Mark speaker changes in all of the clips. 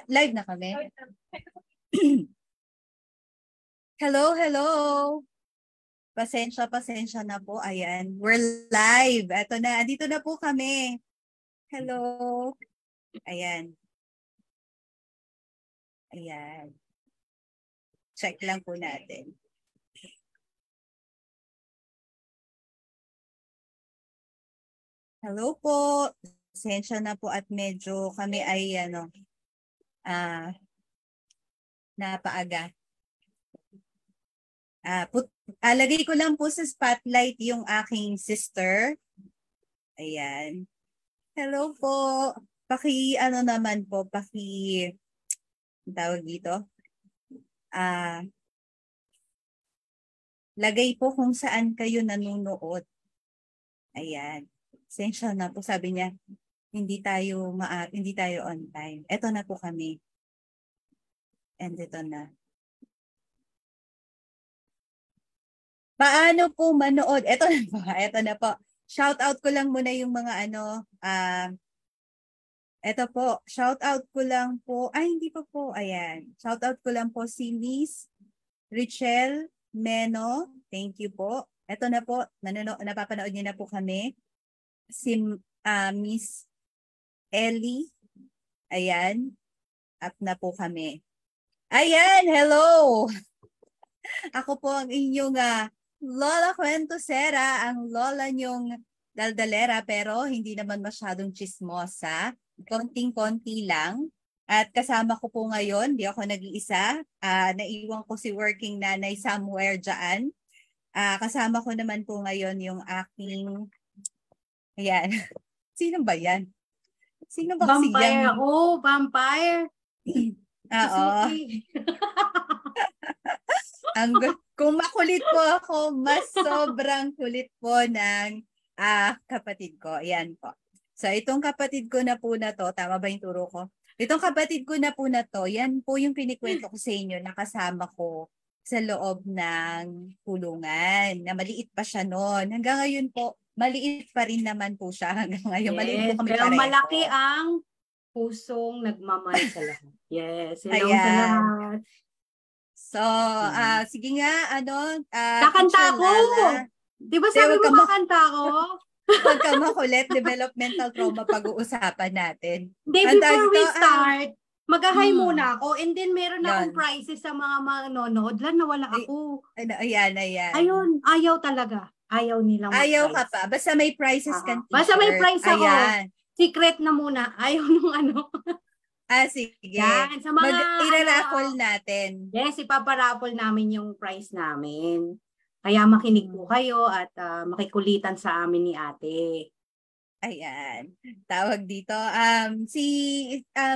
Speaker 1: live na kami. Hello, hello. Pasensya na po. Ayan, we're live. Eto na, andito na po kami. Hello. Ayan. Ayan. Check lang po natin. Hello po. Pasensya na po at medyo kami ay napaaga. Lagay ko lang po sa spotlight yung aking sister. Ayan. Hello po. Tawag dito. Lagay po kung saan kayo nanonood. Ayan. Pasensya na po, sabi niya, hindi tayo on time. Ito na po kami. And ito na. Paano po manood? Ito na po. Shout out ko lang muna yung mga ito po, shout out ko lang po. Hindi pa po. Ayan. Shout out ko lang po si Miss Richelle Meno. Thank you po. Ito na po, napapanood niyo na po kami. Si Miss Ellie. Ayan. Up na po kami. Ayan, hello! Ako po ang inyong Lola Cuentosera, ang lola niyong daldalera, pero hindi naman masyadong chismosa. Konting-konti lang. At kasama ko po ngayon, di ako nag-iisa. Naiwan ko si working nanay somewhere dyan. Kasama ko naman po ngayon yung aking... Ayan. Sino ba yan? Sino ba kasi
Speaker 2: Vampire ako, vampire.
Speaker 1: Oo. Kung makulit po ako, mas sobrang kulit po ng kapatid ko. Ayan po. So itong kapatid ko na po na to, tama ba yung turo ko? Itong kapatid ko na po na to, yan po yung kinikwento ko sa inyo na kasama ko sa loob ng kulungan. Na maliit pa siya noon. Hanggang ngayon po, maliit pa rin naman po siya hanggang ngayon.
Speaker 2: Yes,
Speaker 1: maliit po kami
Speaker 2: pero
Speaker 1: pareho.
Speaker 2: malaki ang pusong nagmamahal sa lahat. Yes, hello sa lahat.
Speaker 1: So, sige nga,
Speaker 2: kakanta ko! Di ba sabi mo kakanta ko?
Speaker 1: Huwag ka makulit, developmental trauma pag-uusapan natin.
Speaker 2: Before we start, mag-hi muna ako and then meron akong prizes sa mga manonood. Nawala ako.
Speaker 1: Ayan.
Speaker 2: Ayun, ayaw talaga. Ayaw nilang mag-prize.
Speaker 1: Ayaw ka pa. Basta may prizes kang t-shirt.
Speaker 2: Basta may prize ako.
Speaker 1: Ayan.
Speaker 2: Secret na muna. Ayaw nung
Speaker 1: Sige.
Speaker 2: Yan, sa mga
Speaker 1: iraraffle natin.
Speaker 2: Yes, ipaparaffle namin yung prize namin. Kaya makinig po kayo at makikulitan sa amin ni ate.
Speaker 1: Ayan. Tawag dito.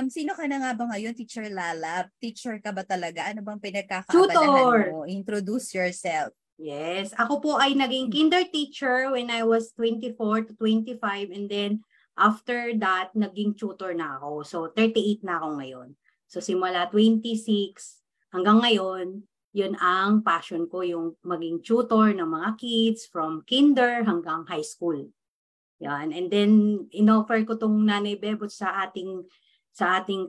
Speaker 1: Sino ka na nga ba ngayon, Teacher Lala? Teacher ka ba talaga? Ano bang pinagkakaabalahan mo? Introduce yourself.
Speaker 2: Yes. Ako po ay naging kinder teacher when I was 24 to 25 and then after that, naging tutor na ako. So, 38 na ako ngayon. So, simula 26 hanggang ngayon, yun ang passion ko, yung maging tutor ng mga kids from kinder hanggang high school. Yan. And then, in-offer ko tong Nanay Bebot sa ating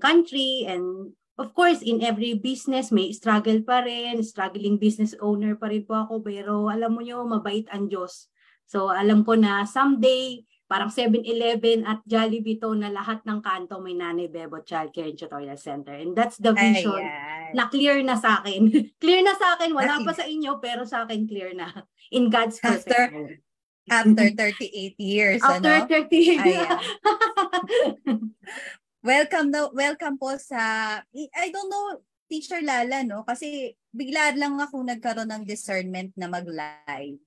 Speaker 2: country. And of course, in every business, may struggle pa rin. Struggling business owner pa rin po ako. Pero alam mo nyo, mabait ang Diyos. So, alam ko na someday, parang 7-Eleven at Jollibee to na lahat ng kanto may Nanay Bebot Childcare and Tutorial Center. And that's the vision na clear na sa akin. Clear na sa akin. Wala pa sa inyo, pero sa akin clear na. In God's perfect will.
Speaker 1: After 38 years.
Speaker 2: After 38 years.
Speaker 1: Welcome po sa, I don't know, Teacher Lala, no? Kasi bigla lang ako nagkaroon ng discernment na mag-live.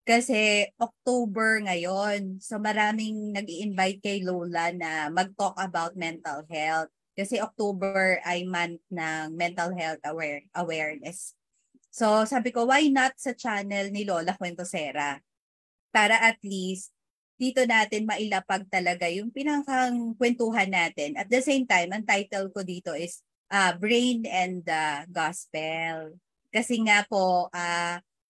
Speaker 1: Kasi October ngayon, so maraming nag-i-invite kay Lola na mag-talk about mental health. Kasi October ay month ng mental health awareness. So sabi ko, why not sa channel ni Lola Cuentosera? Para at least dito natin mailapag talaga yung pinakang kwentuhan natin. At the same time, ang title ko dito is Brain and Gospel. Kasi nga po,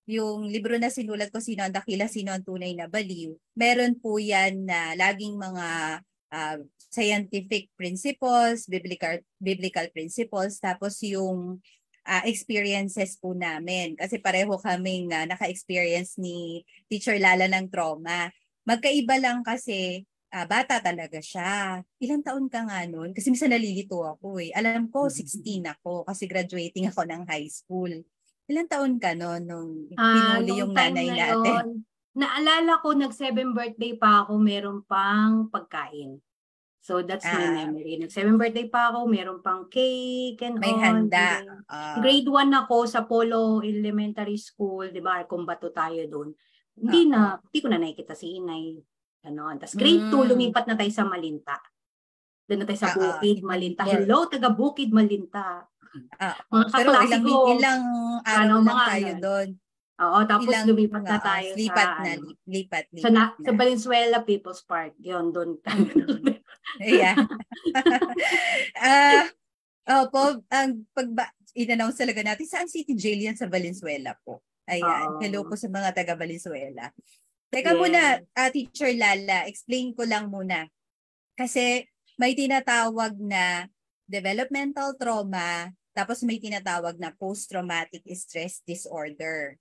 Speaker 1: yung libro na sinulat ko, Sino ang Dakila, Sino ang Tunay na Baliw, meron po yan na laging mga scientific principles, biblical principles, tapos yung experiences po namin. Kasi pareho kaming naka-experience ni Teacher Lala ng trauma. Magkaiba lang kasi bata talaga siya. Ilang taon ka nga nun? Kasi minsan nalilito ako eh. Alam ko, 16 ako kasi graduating ako ng high school. Ilang taon ka nun nung pinuli
Speaker 2: Nung
Speaker 1: yung
Speaker 2: time
Speaker 1: nanay
Speaker 2: na
Speaker 1: natin?
Speaker 2: yon, naalala ko, nag-7 birthday pa ako, meron pang pagkain. So, that's my memory. Nag-7 birthday pa ako, meron pang cake and
Speaker 1: May
Speaker 2: all. And
Speaker 1: handa.
Speaker 2: then, grade 1 ako sa Polo Elementary School, di ba? Kumbato tayo doon. Hindi ko na nakikita si inay. Ganon. Tapos grade 2, lumipat na tayo sa Malinta. Doon na tayo sa Bukid, Malinta. Hello, taga Bukid, Malinta. Mga
Speaker 1: Pero
Speaker 2: kaklase ko.
Speaker 1: ilang araw lang
Speaker 2: mga
Speaker 1: tayo doon.
Speaker 2: Oo, tapos
Speaker 1: Ilang
Speaker 2: lumipat na tayo
Speaker 1: lipat
Speaker 2: sa Valenzuela People's Park. Yun, doon.
Speaker 1: Yeah. In-announce talaga natin, saan City Jail yan sa Valenzuela po? Ayan. Hello po sa mga taga Valenzuela. Teka muna, Teacher Lala, explain ko lang muna. Kasi may tinatawag na developmental trauma, tapos may tinatawag na post-traumatic stress disorder.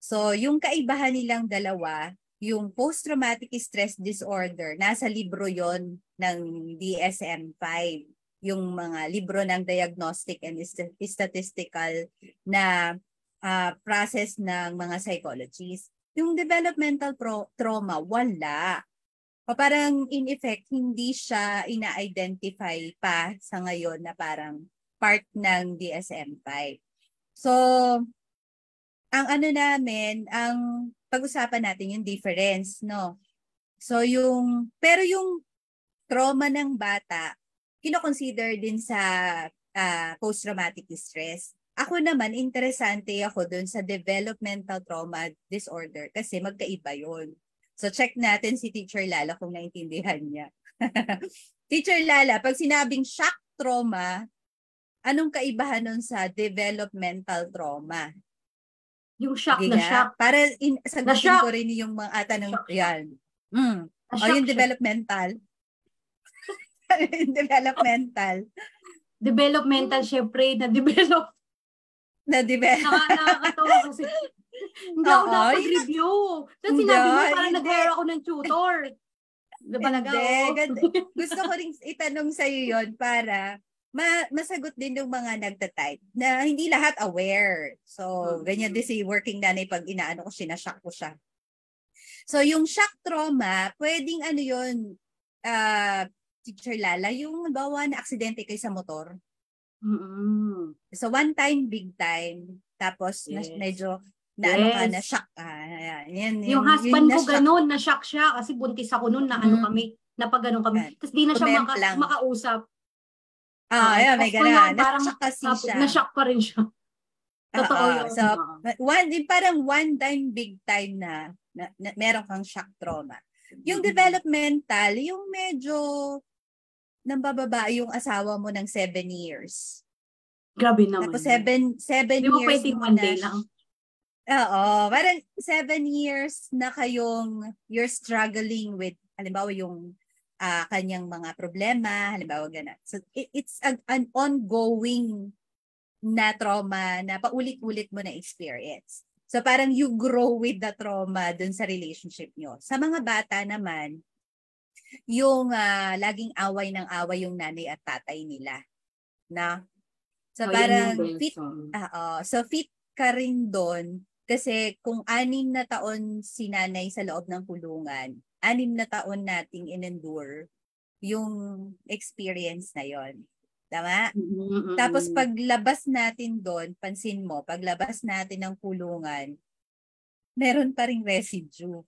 Speaker 1: So, yung kaibahan nilang dalawa, yung post-traumatic stress disorder, nasa libro yon ng DSM-5. Yung mga libro ng diagnostic and statistical na process ng mga psychologists. Yung developmental trauma, wala. O parang in effect, hindi siya ina-identify pa sa ngayon na parang part ng DSM-5. So, ang pag-usapan natin yung difference, no? So, pero yung trauma ng bata, kino-consider din sa post-traumatic stress. Ako naman, interesante ako dun sa developmental trauma disorder kasi magkaiba yun. So, check natin si Teacher Lala kung naintindihan niya. Teacher Lala, pag sinabing shock trauma, anong kaibahan nun sa developmental trauma?
Speaker 2: Yung shock na shock.
Speaker 1: Para sagutin ko rin yung mga tanong yan. Yung developmental.
Speaker 2: Developmental, syempre, na-develop. Nakakatawa kasi. Hindi ako nakapag-review. Tapos sinabi mo, parang nag-hire ako ng tutor.
Speaker 1: Gusto ko rin itanong sa'yo yon para masagot din yung mga nagtatype na hindi lahat aware. So, ganyan din si working nanay pag inaano ko, sinashock ko siya. So, yung shock trauma, pwedeng yun, Teacher Lala, yung bawa na aksidente kayo sa motor. So, one time, big time. Tapos, medyo na shock ka.
Speaker 2: Yung husband ko ganun, na-shock siya kasi buntis ako nun na napag-ganon kami. Tapos di na siya makausap.
Speaker 1: May gana. Na-shock kasi siya.
Speaker 2: Na-shock pa rin siya. Totoo yun.
Speaker 1: So, parang one time, big time na meron kang shock trauma. Yung developmental, yung medyo nambababa yung asawa mo ng 7 years.
Speaker 2: Grabe naman.
Speaker 1: Tapos 7 years
Speaker 2: mo na lang.
Speaker 1: Parang 7 years na you're struggling with, halimbawa yung kanyang mga problema, halimbawa gano'n. So, it's an ongoing na trauma na paulit-ulit mo na experience. So, parang you grow with the trauma dun sa relationship nyo. Sa mga bata naman, yung laging away ng away yung nanay at tatay nila. Na? So, parang fit ka rin doon kasi kung 6 na taon si nanay sa loob ng kulungan, 6 na taon nating in-endure yung experience na yon. Tama? Tapos paglabas natin doon, pansin mo, paglabas natin ng kulungan, meron pa ring residue.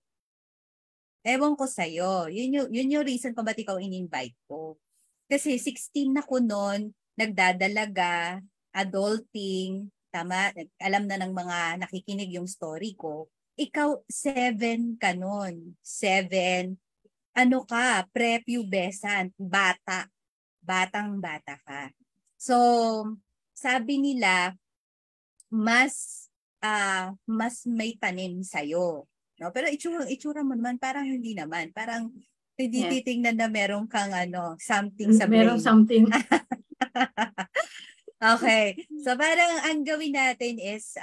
Speaker 1: Ewan ko sa'yo. Yun yung reason kung ba't ikaw in-invite ko. Kasi 16 na ko noon, nagdadalaga, adulting, tama, alam na ng mga nakikinig yung story ko. Ikaw, 7 ka nun. 7, prepubescent, batang-bata ka. So, sabi nila, mas may tanim sa'yo. No? Pero itsura mo naman, parang hindi naman. Parang Hindi
Speaker 2: Yes.
Speaker 1: titingnan na meron kang something sa
Speaker 2: Meron
Speaker 1: brain.
Speaker 2: something.
Speaker 1: Okay. So parang ang gawin natin is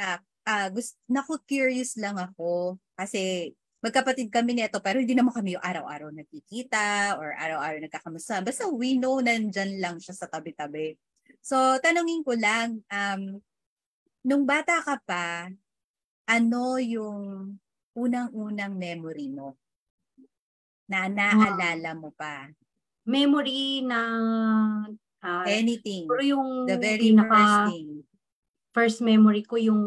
Speaker 1: curious lang ako kasi magkapatid kami nito pero hindi naman kami yung araw-araw nagkikita or araw-araw nagkakamusta. Basta we know nandyan lang siya sa tabi-tabi. So tanungin ko lang, nung bata ka pa, ano yung unang-unang memory mo na naalala mo pa?
Speaker 2: Memory na
Speaker 1: Anything.
Speaker 2: pero yung
Speaker 1: The very first thing.
Speaker 2: First memory ko yung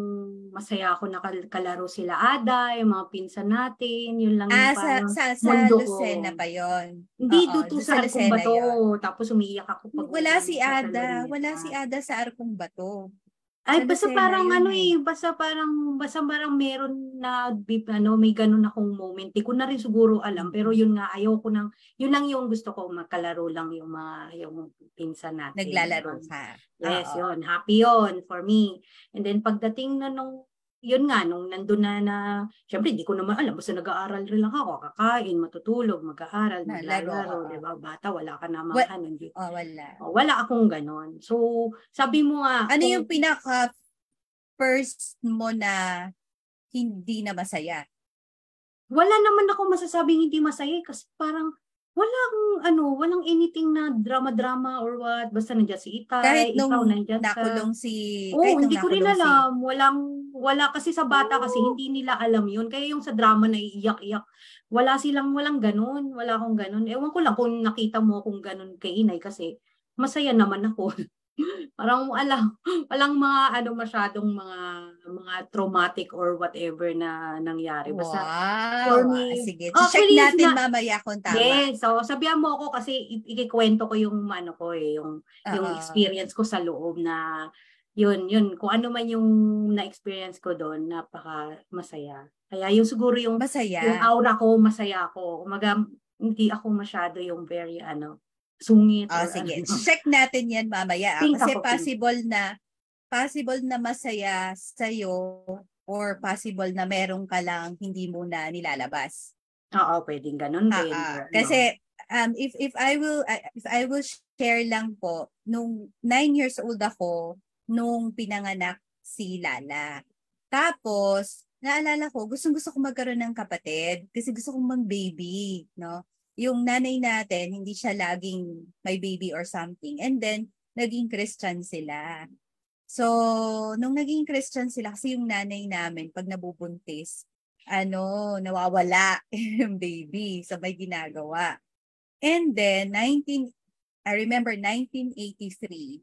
Speaker 2: masaya ako nakalaro sila Ada, yung mga pinsan natin, yun lang yung parang
Speaker 1: sa
Speaker 2: mundo
Speaker 1: Lucena
Speaker 2: ko.
Speaker 1: pa yon.
Speaker 2: Hindi
Speaker 1: Oo,
Speaker 2: doon
Speaker 1: doon
Speaker 2: sa Arkong
Speaker 1: Lucena
Speaker 2: Bato.
Speaker 1: yun.
Speaker 2: Tapos umiiyak ako pag
Speaker 1: Wala si
Speaker 2: nasa
Speaker 1: Ada.
Speaker 2: Luneta.
Speaker 1: Wala si Ada sa Arkong Bato.
Speaker 2: Ay,
Speaker 1: Sa
Speaker 2: basta
Speaker 1: Lucena
Speaker 2: parang
Speaker 1: yun
Speaker 2: basta parang meron na may ganun akong moment. Di ko na rin siguro alam, pero yun nga yun lang yung gusto ko, magkalaro lang yung pinsan natin.
Speaker 1: Naglalaro ka.
Speaker 2: Yes,
Speaker 1: Oo.
Speaker 2: yun. Happy yun for me. And then pagdating na yun nga, nung nandun na, syempre, di ko naman alam. Basta nag-aaral rin lang ako. Kakain, matutulog, mag-aaral, maglalaro. Diba? Bata, wala ka namang
Speaker 1: wala.
Speaker 2: Wala akong ganon. So, sabi mo nga.
Speaker 1: Ano yung pinaka first mo na hindi na masaya?
Speaker 2: Wala naman ako masasabing hindi masaya kasi parang walang anything na drama or what. Basta nandiyan si Itay,
Speaker 1: kahit nung
Speaker 2: ikaw nandiyan
Speaker 1: nakulong
Speaker 2: hindi ko rin alam. Wala kasi sa bata kasi hindi nila alam yun. Kaya yung sa drama na iiyak-iyak, walang ganun. Wala akong ganun. Ewan ko lang kung nakita mo kung ganun kay Inay kasi masaya naman ako. Parang walang mga masyadong mga traumatic or whatever na nangyari. Basta for me,
Speaker 1: sige. Check natin mamaya kung tama.
Speaker 2: Yes, so sabihan mo ako kasi ikikwento ko yung yung experience ko sa loob na yun kung ano man yung na-experience ko doon, napaka masaya. Kaya yung siguro yung aura ko, masaya ako. Kumaga, hindi ako masyado yung very sungit.
Speaker 1: Sige. Check natin yan mamaya. Kasi possible na masaya sa'yo or possible na meron ka lang hindi mo na nilalabas.
Speaker 2: Oo, pwedeng ganun din.
Speaker 1: Kasi if I will share lang po, nung 9 years old ako nung pinanganak si Lala. Tapos naalala ko, gusto ko magkaroon ng kapatid kasi gusto kong mag-baby, no? Yung nanay natin, hindi siya laging may baby or something. And then, naging Christian sila. So, nung naging Christian sila, kasi yung nanay namin, pag nabubuntis, nawawala yung baby. So, may ginagawa. And then, I remember 1983,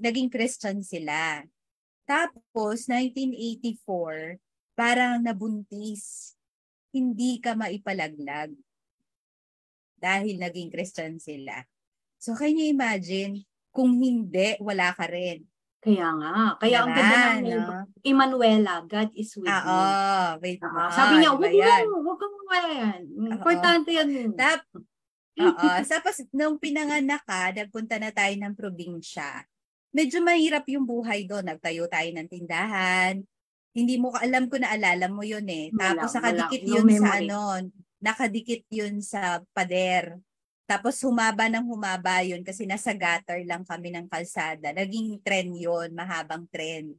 Speaker 1: naging Christian sila. Tapos, 1984, parang nabuntis. Hindi ka maipalaglag dahil naging Christian sila. So, can you imagine, kung hindi, wala ka rin.
Speaker 2: Kaya nga. Kaya ang ganda ng Emanuela, God is with me. Sabi niya, huwag kang yan. Importante yan.
Speaker 1: Tapos, nung pinanganak ka, nagpunta na tayo ng probinsya. Medyo mahirap yung buhay doon. Nagtayo tayo ng tindahan. Hindi mo alam ko naalala mo yun eh. Tapos nakadikit yun sa nakadikit yun sa pader. Tapos humaba yun kasi nasa gutter lang kami ng kalsada. Naging tren yun, mahabang tren.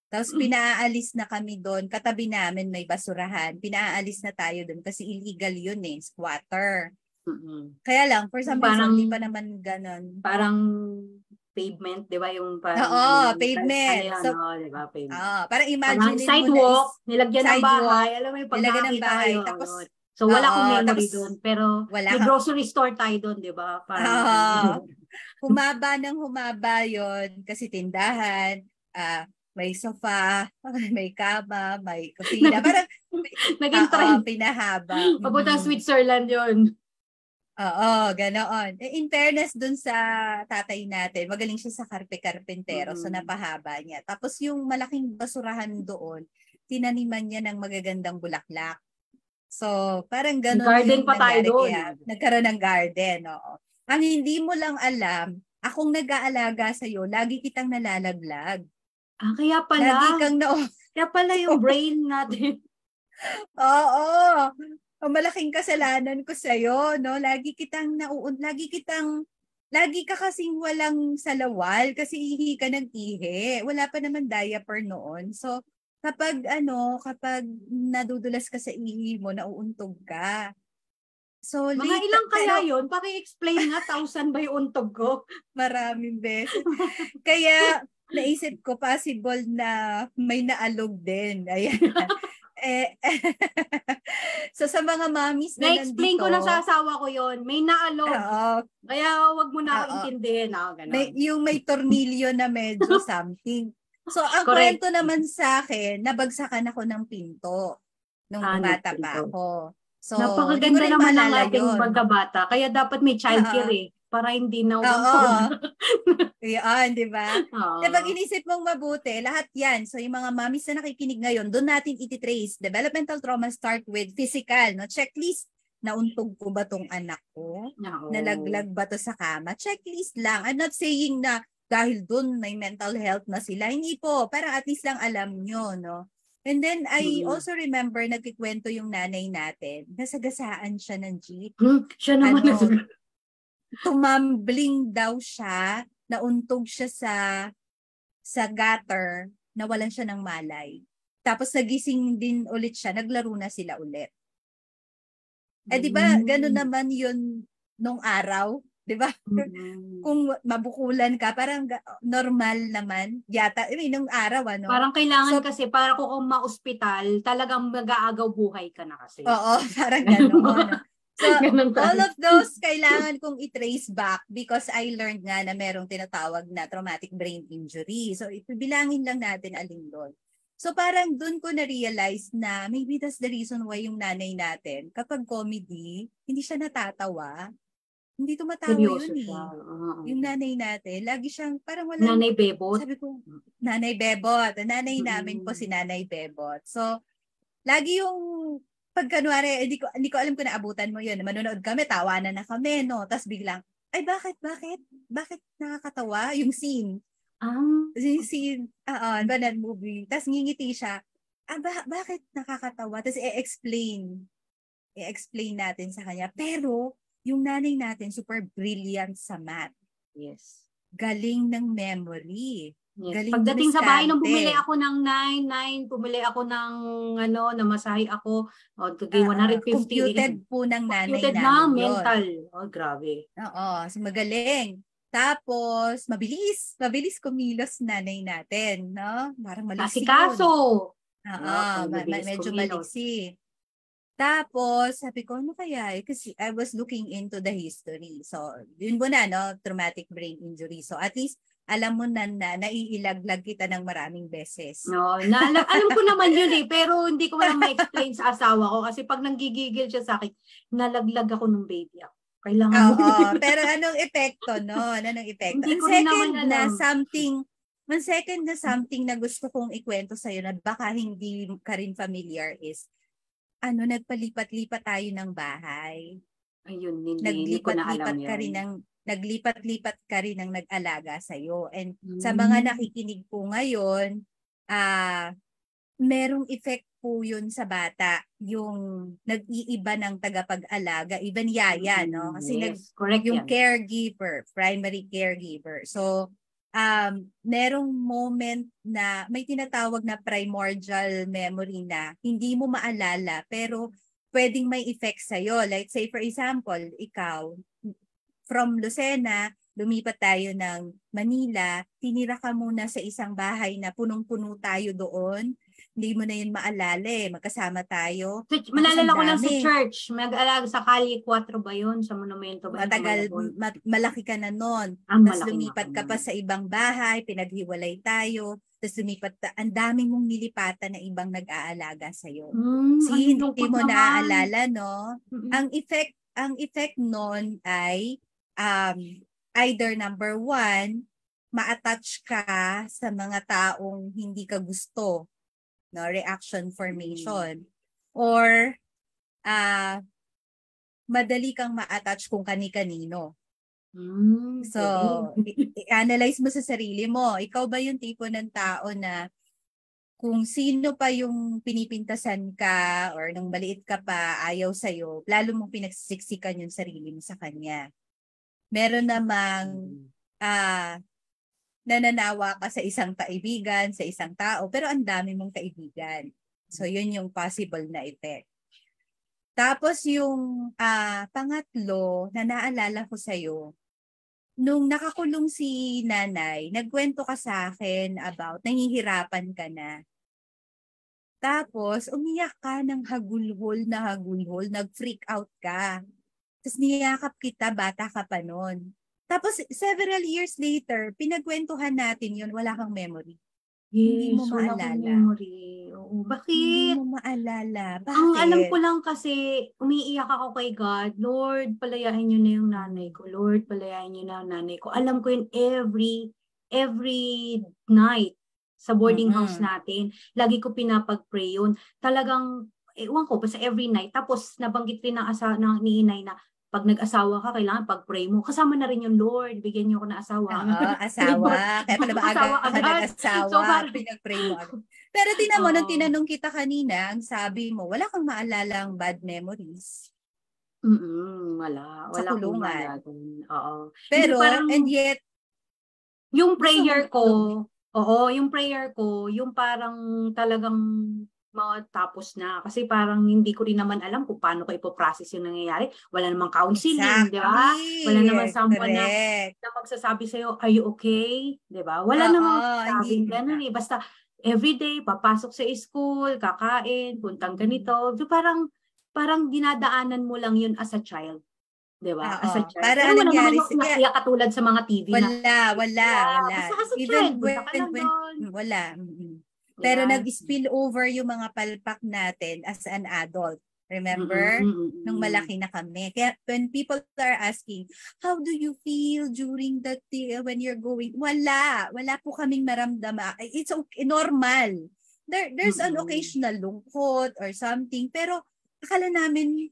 Speaker 1: Tapos pinaalis na kami doon. Katabi namin may basurahan. Pinaalis na tayo doon kasi illegal yun eh, squatter. Kaya lang, for some reason, hindi pa naman ganon.
Speaker 2: Parang pavement, di ba? Yung
Speaker 1: parang pavement.
Speaker 2: Diba? Pavement.
Speaker 1: Parang imagine
Speaker 2: sidewalk, nilagyan ng bahay. Alam mo yung pagkakita kayo.
Speaker 1: Tapos,
Speaker 2: so, wala akong memory doon. Pero, may grocery store tayo doon, di ba?
Speaker 1: Humaba yon kasi tindahan, may sofa, may kama, may kusina. Parang,
Speaker 2: naging trend.
Speaker 1: Pinahaba.
Speaker 2: Papunta Switzerland yon.
Speaker 1: Oo, ganoon. In fairness dun sa tatay natin, magaling siya sa karpentero, so napahaba niya. Tapos yung malaking basurahan doon, tinaniman niya ng magagandang bulaklak. So, parang gano'n
Speaker 2: garden pa tayo doon.
Speaker 1: Nagkaroon ng garden, oo. Ang hindi mo lang alam, akong nag-aalaga sa'yo, lagi kitang nalalaglag.
Speaker 2: Kaya pala.
Speaker 1: Lagi kang
Speaker 2: Kaya pala yung brain natin.
Speaker 1: Oo. Ang malaking kasalanan ko sa'yo, no? Lagi ka kasing walang salawal kasi ihi ka ng ihi. Wala pa naman diaper noon. So, kapag nadudulas ka sa ihi mo, nauuntog ka. So,
Speaker 2: Mga
Speaker 1: late,
Speaker 2: ilang kaya
Speaker 1: pero
Speaker 2: yun? Paki-explain nga, 1,000 ba yung untog ko?
Speaker 1: maraming beses. Kaya, naisip ko possible na may naalog din. Ayan. Eh, so sa mga mommies na
Speaker 2: Na-explain
Speaker 1: nandito,
Speaker 2: ko na sa asawa ko yon. May naalog.
Speaker 1: oo,
Speaker 2: Kaya wag mo na ako
Speaker 1: oo,
Speaker 2: intindihin. Ganon.
Speaker 1: may tornilyo na medyo something. So ang
Speaker 2: Correct.
Speaker 1: kwento naman sa akin, nabagsakan ako ng pinto nung bata pa
Speaker 2: Nagpinto.
Speaker 1: ako. So, di ko
Speaker 2: Napakaganda
Speaker 1: rin
Speaker 2: naman ng
Speaker 1: maalala
Speaker 2: ating
Speaker 1: yun.
Speaker 2: pagkabata. Kaya dapat may childcare
Speaker 1: Oo.
Speaker 2: para hindi na
Speaker 1: Oo.
Speaker 2: untog.
Speaker 1: Yan, di ba? Pag
Speaker 2: Oo.
Speaker 1: inisip mong mabuti, lahat yan. So, yung mga mommies na nakikinig ngayon, doon natin ititrace. Developmental trauma start with physical, no? Checklist. Nauntog ko ba tong anak ko?
Speaker 2: Oo.
Speaker 1: Nalaglag ba to sa kama? Checklist lang. I'm not saying na dahil doon may mental health na sila. Hindi po. Parang at least lang alam nyo, no? And then, I also remember, nagkikwento yung nanay natin. Nasagasaan siya ng jeep.
Speaker 2: Siya naman
Speaker 1: Tumambling daw siya, nauntog siya sa gutter, nawalan siya ng malay. Tapos nagising din ulit siya, naglaro na sila ulit. Di ba, gano'n naman yun nung araw, di ba? Kung mabukulan ka, parang normal naman. Yata, nung araw, ano?
Speaker 2: Parang kailangan kasi, para kung ma-ospital, talagang mag-aagaw buhay ka na kasi.
Speaker 1: Oo, parang gano'n. So, all of those kailangan kong i-trace back because I learned nga na merong tinatawag na traumatic brain injury. So, ipibilangin lang natin alin doon. So, parang doon ko na-realize na maybe that's the reason why yung nanay natin, kapag comedy, hindi siya natatawa. Hindi tumatawa
Speaker 2: Seryoso
Speaker 1: yun
Speaker 2: siya.
Speaker 1: Yung nanay natin, lagi siyang parang walang...
Speaker 2: Nanay Bebot?
Speaker 1: Sabi ko, Nanay Bebot. Nanay namin po si Nanay Bebot. So, lagi yung pag kunwari, hindi ko alam kung naabutan mo yun. Manonood kami, tawanan na kami, no? Tapos biglang, ay bakit nakakatawa? Yung scene. Yung scene, ba that movie. Tapos ngingiti siya, bakit nakakatawa? Tapos i-explain natin sa kanya. Pero, yung nanay natin, super brilliant sa math.
Speaker 2: Yes.
Speaker 1: Galing ng memory.
Speaker 2: Yes. Pagdating sa bahay, nung bumili ako ng 9, bumili ako ng namasahe ako, 150.
Speaker 1: Computed po ng nanay
Speaker 2: computed
Speaker 1: namin
Speaker 2: na, mental. Grabe.
Speaker 1: Oo, so magaling. Tapos, mabilis kumilos nanay natin, no? Parang maliksi
Speaker 2: Asikaso.
Speaker 1: Medyo maliksi. Tapos, sabi ko, ano kaya? Kasi I was looking into the history. So, yun muna, no? Traumatic brain injury. So, at least, alam mo na naiilaglag kita ng maraming beses.
Speaker 2: No, alam ko naman yun pero hindi ko man ma-explain sa asawa ko kasi pag nanggigigil siya sa akin, nalaglag ako nung baby ako. Kailangan mo.
Speaker 1: Pero anong epekto, no? Anong epekto?
Speaker 2: Hindi ko rin naman alam.
Speaker 1: Second na something na gusto kong ikwento sa'yo na baka hindi ka rin familiar is, nagpalipat-lipat tayo ng bahay.
Speaker 2: Ayun, hindi ko na alam
Speaker 1: yun. Naglipat-lipat ka rin ng nag-alaga sa'yo. And sa mga nakikinig po ngayon, merong effect po yun sa bata, yung nag-iiba ng tagapag-alaga, even yaya, no? Kasi yung caregiver, primary caregiver. So, merong moment na may tinatawag na primordial memory na hindi mo maalala, pero pwedeng may effect sa'yo. Like say for example, ikaw, from Lucena, lumipat tayo ng Manila, tinira ka muna sa isang bahay na punong-puno tayo doon. Hindi mo na yun maalala magkasama tayo.
Speaker 2: Malalala ko lang sa church. Mag-alaga sa Kali 4 ba yun? Sa monumento ba yun?
Speaker 1: Matagal, malaki ka na nun. Tapos lumipat ka pa sa ibang bahay, pinaghiwalay tayo. Tapos lumipat, ang daming mong nilipatan na ibang nag-aalaga sa'yo. Hindi mo naaalala, no? Ang effect nun ay either number 1, ma-attach ka sa mga taong hindi ka gusto, no, reaction formation, or madali kang ma-attach kung kani-kanino. So, i-analyze mo sa sarili mo. Ikaw ba yung tipo ng tao na kung sino pa yung pinipintasan ka or nung maliit ka pa, ayaw sa'yo, lalo mong pinagsisiksikan yung sarili mo sa kanya. Meron namang nananawa ka sa isang kaibigan, sa isang tao, pero ang dami mong kaibigan. So, yun yung possible na effect. Tapos yung pangatlo na naalala ko sa'yo, nung nakakulong si nanay, nagkwento ka sa akin about nahihirapan ka na. Tapos, umiyak ka ng hagulhol, nag-freak out ka. Tapos niyakap kita, bata ka pa nun. Tapos, several years later, pinagkwentuhan natin yun, wala kang memory. Hindi mo
Speaker 2: Yes, wala akong
Speaker 1: maalala.
Speaker 2: memory. Oo,
Speaker 1: Hindi
Speaker 2: bakit?
Speaker 1: mo maalala.
Speaker 2: Ang alam
Speaker 1: Bakit?
Speaker 2: ko lang kasi, umiiyak ako kay God. Lord, palayain niyo na yung nanay ko. Lord, palayain niyo na yung nanay ko. Alam ko yun every night sa boarding house natin. Lagi ko pinapag-pray yun. Talagang, ewan ko, basta every night. Tapos, nabanggit rin ng ni inay na pag nag-asawa ka, kailangan pag-pray mo. Kasama na rin yung Lord, bigyan niyo ako ng asawa.
Speaker 1: Oo, asawa. Kaya pala maaga
Speaker 2: Asawa
Speaker 1: ka
Speaker 2: agad.
Speaker 1: nag-asawa.
Speaker 2: So, parang,
Speaker 1: Pinag-pray mo agad. Pero tinan mo, nung
Speaker 2: Oo.
Speaker 1: tinanong kita kanina, ang sabi mo, wala kang maalalang bad memories
Speaker 2: Wala.
Speaker 1: sa
Speaker 2: Wala akong
Speaker 1: kulungan.
Speaker 2: maalala dun. Oo. Hindi,
Speaker 1: Pero,
Speaker 2: parang,
Speaker 1: and yet,
Speaker 2: yung
Speaker 1: gusto
Speaker 2: prayer
Speaker 1: mong
Speaker 2: ko, yung prayer ko, yung parang talagang matapos na. Kasi parang hindi ko rin naman alam kung paano ko ipoprocess yung nangyayari. Wala namang counseling, di ba? Wala naman
Speaker 1: exactly.
Speaker 2: someone
Speaker 1: Correct.
Speaker 2: na magsasabi sa'yo, are you okay? Di ba? Wala
Speaker 1: Oo,
Speaker 2: namang
Speaker 1: hindi.
Speaker 2: sabing ganun eh. Basta everyday, papasok sa school, kakain, puntang ganito. So, parang dinadaanan mo lang yun as a child. Di ba? As a
Speaker 1: Oo.
Speaker 2: child.
Speaker 1: Para
Speaker 2: Pero
Speaker 1: anong
Speaker 2: wala naman
Speaker 1: nangyari?
Speaker 2: yung iyak katulad sa mga TV na
Speaker 1: Wala.
Speaker 2: basta as a child,
Speaker 1: Even
Speaker 2: punta ka lang doon.
Speaker 1: wala.
Speaker 2: Di
Speaker 1: Pero
Speaker 2: ba?
Speaker 1: nag-spill over yung mga palpak natin as an adult. Remember? Nung malaki na kami. Kaya when people are asking, how do you feel during that when you're going? Wala po kaming maramdaman. It's okay, normal. There's an occasional lungkot or something. Pero akala namin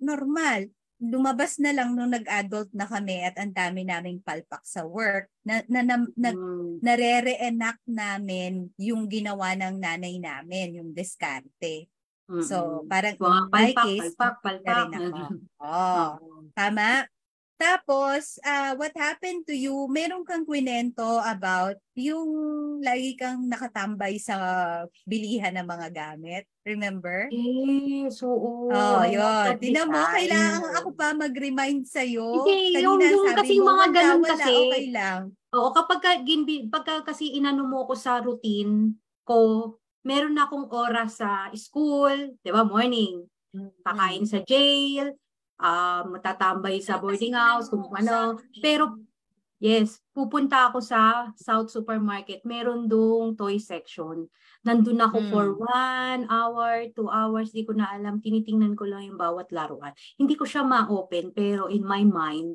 Speaker 1: normal. Lumabas na lang nung nag-adult na kami at ang dami naming palpak sa work nare-reenact namin yung ginawa ng nanay namin, yung diskarte. So, parang
Speaker 2: Mga
Speaker 1: in my case,
Speaker 2: palpak.
Speaker 1: na rin ako. Oh, tama? Tapos, what happened to you? Meron kang kwento about yung lagi kang nakatambay sa bilihan ng mga gamit. Remember?
Speaker 2: Yes, oo.
Speaker 1: Oh,
Speaker 2: I love
Speaker 1: yun.
Speaker 2: that
Speaker 1: Tingnan mo,
Speaker 2: design.
Speaker 1: kailangan ako pa mag-remind sa'yo.
Speaker 2: Hindi,
Speaker 1: Kanina
Speaker 2: yung
Speaker 1: sabi
Speaker 2: kasing
Speaker 1: mo,
Speaker 2: mga ganun
Speaker 1: wala,
Speaker 2: kasi,
Speaker 1: okay lang.
Speaker 2: oo, pagka kasi inano mo ko sa routine ko, meron na akong oras sa school, di ba, morning, kakain sa jail, matatambay sa boarding house, kung ano. Pero, yes, pupunta ako sa South Supermarket. Meron dong toy section. Nandun ako for 1 hour, 2 hours, di ko na alam. Tinitingnan ko lang yung bawat laruan. Hindi ko siya ma-open, pero in my mind,